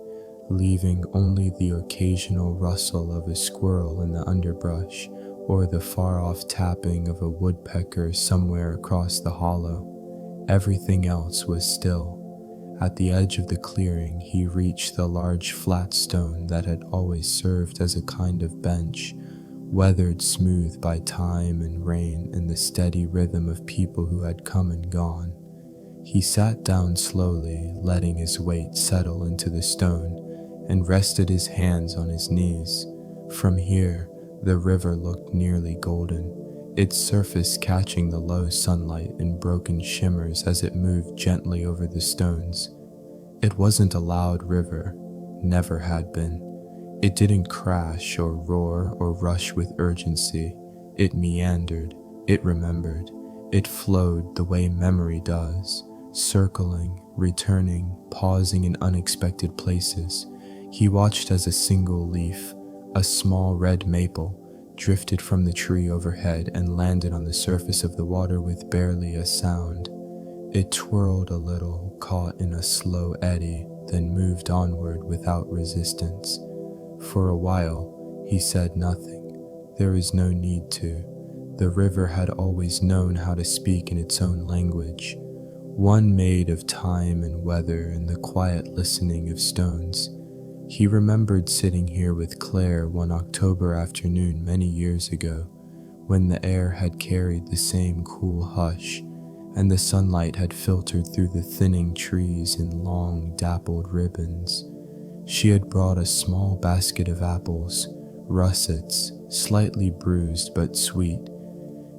leaving only the occasional rustle of a squirrel in the underbrush or the far-off tapping of a woodpecker somewhere across the hollow. Everything else was still. At the edge of the clearing, he reached the large flat stone that had always served as a kind of bench, weathered smooth by time and rain and the steady rhythm of people who had come and gone. He sat down slowly, letting his weight settle into the stone, and rested his hands on his knees. From here, the river looked nearly golden, its surface catching the low sunlight in broken shimmers as it moved gently over the stones. It wasn't a loud river, never had been. It didn't crash or roar or rush with urgency. It meandered, it remembered, it flowed the way memory does, circling, returning, pausing in unexpected places. He watched as a single leaf, a small red maple, drifted from the tree overhead and landed on the surface of the water with barely a sound. It twirled a little, caught in a slow eddy, then moved onward without resistance. For a while, he said nothing. There was no need to. The river had always known how to speak in its own language, one made of time and weather and the quiet listening of stones. He remembered sitting here with Claire one October afternoon many years ago, when the air had carried the same cool hush, and the sunlight had filtered through the thinning trees in long, dappled ribbons. She had brought a small basket of apples, russets, slightly bruised but sweet,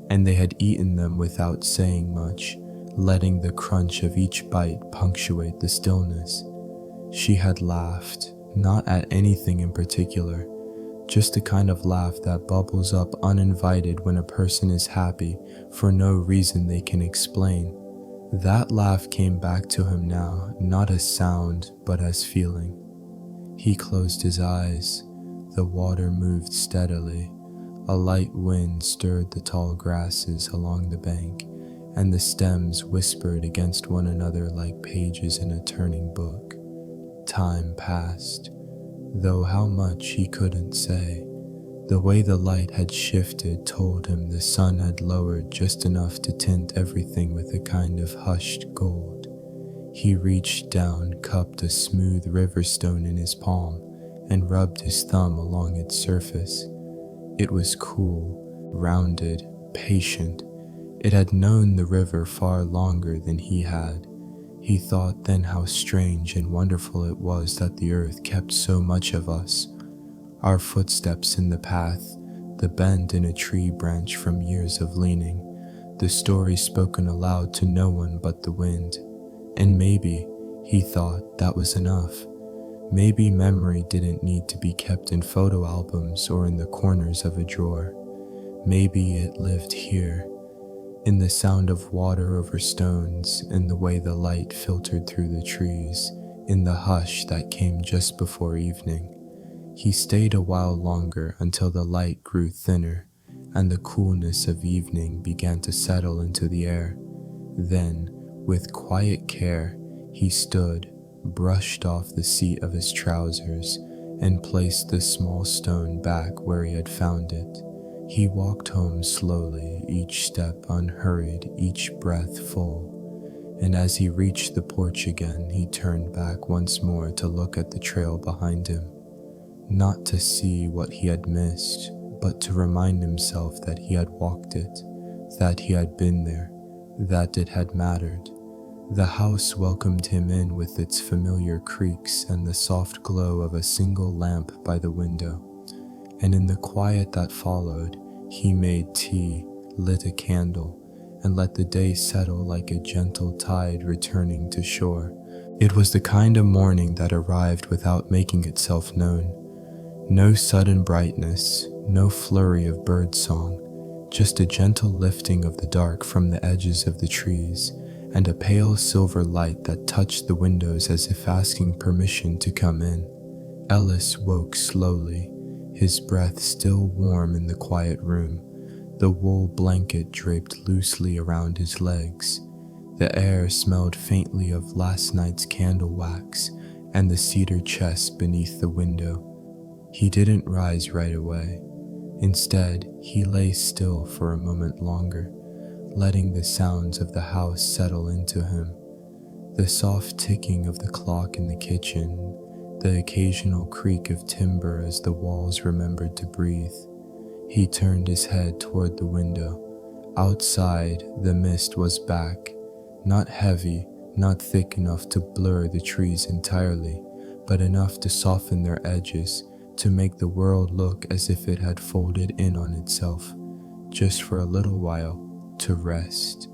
and they had eaten them without saying much, letting the crunch of each bite punctuate the stillness. She had laughed, not at anything in particular, just the kind of laugh that bubbles up uninvited when a person is happy for no reason they can explain. That laugh came back to him now, not as sound, but as feeling. He closed his eyes. The water moved steadily. A light wind stirred the tall grasses along the bank, and the stems whispered against one another like pages in a turning book. Time passed, though how much he couldn't say. The way the light had shifted told him the sun had lowered just enough to tint everything with a kind of hushed gold. He reached down, cupped a smooth river stone in his palm, and rubbed his thumb along its surface. It was cool, rounded, patient. It had known the river far longer than he had. He thought then how strange and wonderful it was that the earth kept so much of us. Our footsteps in the path, the bend in a tree branch from years of leaning, the story spoken aloud to no one but the wind. And maybe, he thought, that was enough. Maybe memory didn't need to be kept in photo albums or in the corners of a drawer. Maybe it lived here, in the sound of water over stones, in the way the light filtered through the trees, in the hush that came just before evening. He stayed a while longer until the light grew thinner and the coolness of evening began to settle into the air. Then, with quiet care, he stood, brushed off the seat of his trousers, and placed the small stone back where he had found it. He walked home slowly, each step unhurried, each breath full. And as he reached the porch again, he turned back once more to look at the trail behind him. Not to see what he had missed, but to remind himself that he had walked it, that he had been there, that it had mattered. The house welcomed him in with its familiar creaks and the soft glow of a single lamp by the window. And in the quiet that followed, he made tea, lit a candle, and let the day settle like a gentle tide returning to shore. It was the kind of morning that arrived without making itself known. No sudden brightness, no flurry of birdsong, just a gentle lifting of the dark from the edges of the trees, and a pale silver light that touched the windows as if asking permission to come in. Ellis woke slowly, his breath still warm in the quiet room, the wool blanket draped loosely around his legs. The air smelled faintly of last night's candle wax and the cedar chest beneath the window. He didn't rise right away. Instead, he lay still for a moment longer, letting the sounds of the house settle into him. The soft ticking of the clock in the kitchen, the occasional creak of timber as the walls remembered to breathe. He turned his head toward the window. Outside, the mist was back, not heavy, not thick enough to blur the trees entirely, but enough to soften their edges, to make the world look as if it had folded in on itself, just for a little while, to rest.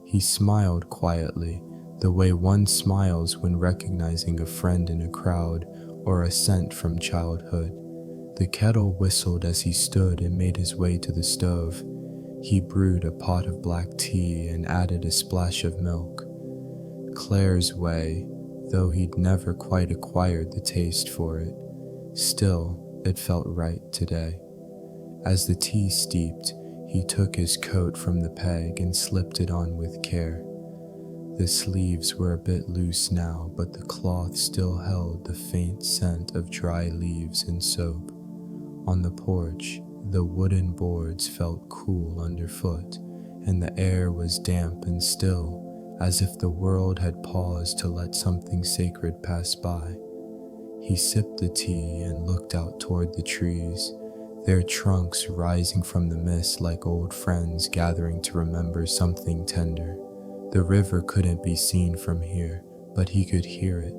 He smiled quietly, the way one smiles when recognizing a friend in a crowd or a scent from childhood. The kettle whistled as he stood and made his way to the stove. He brewed a pot of black tea and added a splash of milk. Claire's way, though he'd never quite acquired the taste for it. Still, it felt right today. As the tea steeped, he took his coat from the peg and slipped it on with care. The sleeves were a bit loose now, but the cloth still held the faint scent of dry leaves and soap. On the porch, the wooden boards felt cool underfoot, and the air was damp and still, as if the world had paused to let something sacred pass by. He sipped the tea and looked out toward the trees, their trunks rising from the mist like old friends gathering to remember something tender. The river couldn't be seen from here, but he could hear it.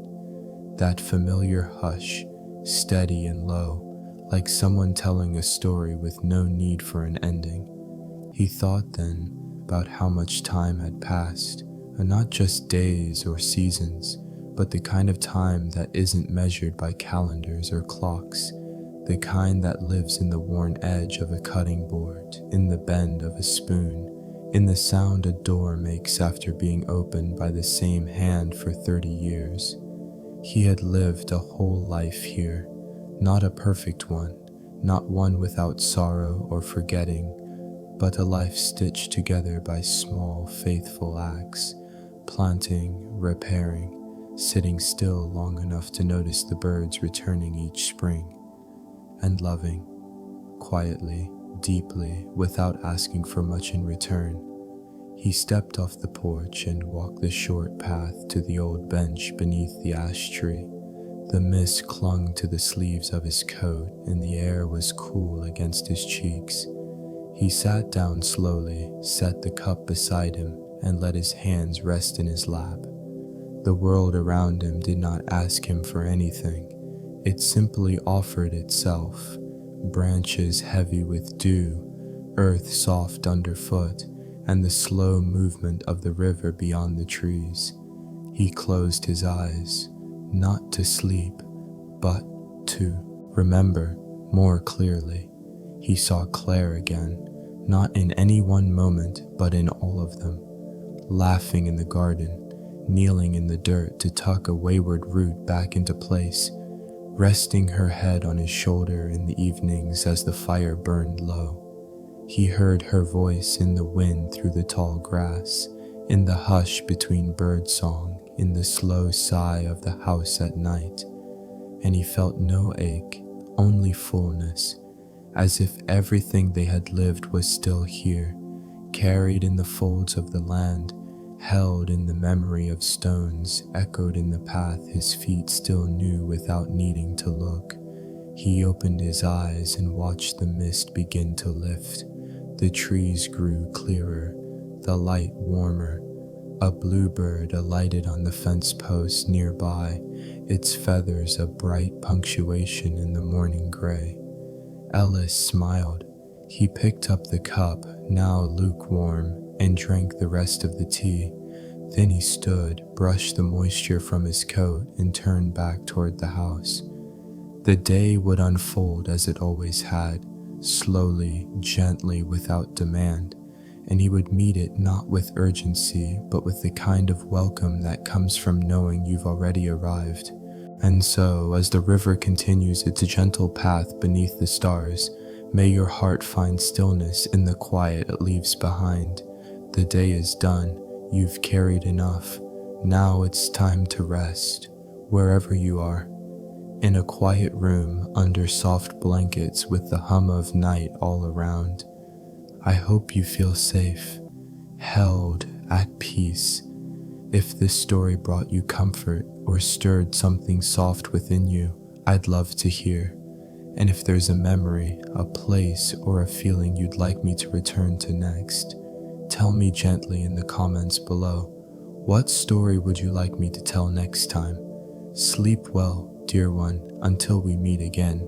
That familiar hush, steady and low, like someone telling a story with no need for an ending. He thought then about how much time had passed, and not just days or seasons, but the kind of time that isn't measured by calendars or clocks, the kind that lives in the worn edge of a cutting board, in the bend of a spoon, in the sound a door makes after being opened by the same hand for 30 years. He had lived a whole life here, not a perfect one, not one without sorrow or forgetting, but a life stitched together by small, faithful acts, planting, repairing, sitting still long enough to notice the birds returning each spring, and loving, quietly, deeply, without asking for much in return. He stepped off the porch and walked the short path to the old bench beneath the ash tree. The mist clung to the sleeves of his coat, and the air was cool against his cheeks. He sat down slowly, set the cup beside him, and let his hands rest in his lap. The world around him did not ask him for anything. It simply offered itself, branches heavy with dew, earth soft underfoot, and the slow movement of the river beyond the trees. He closed his eyes, not to sleep, but to remember more clearly. He saw Claire again, not in any one moment, but in all of them, laughing in the garden, kneeling in the dirt to tuck a wayward root back into place, resting her head on his shoulder in the evenings as the fire burned low. He heard her voice in the wind through the tall grass, in the hush between birdsong, in the slow sigh of the house at night, and he felt no ache, only fullness, as if everything they had lived was still here, carried in the folds of the land, held in the memory of stones, echoed in the path his feet still knew without needing to look. He opened his eyes and watched the mist begin to lift. The trees grew clearer, the light warmer. A bluebird alighted on the fence post nearby, its feathers a bright punctuation in the morning gray. Ellis smiled. He picked up the cup, now lukewarm, and drank the rest of the tea. Then he stood, brushed the moisture from his coat, and turned back toward the house. The day would unfold as it always had, slowly, gently, without demand, and he would meet it not with urgency, but with the kind of welcome that comes from knowing you've already arrived. And so, as the river continues its gentle path beneath the stars, may your heart find stillness in the quiet it leaves behind. The day is done, you've carried enough. Now it's time to rest, wherever you are. In a quiet room, under soft blankets with the hum of night all around. I hope you feel safe, held, at peace. If this story brought you comfort or stirred something soft within you, I'd love to hear. And if there's a memory, a place, or a feeling you'd like me to return to next, tell me gently in the comments below. What story would you like me to tell next time? Sleep well, dear one, until we meet again.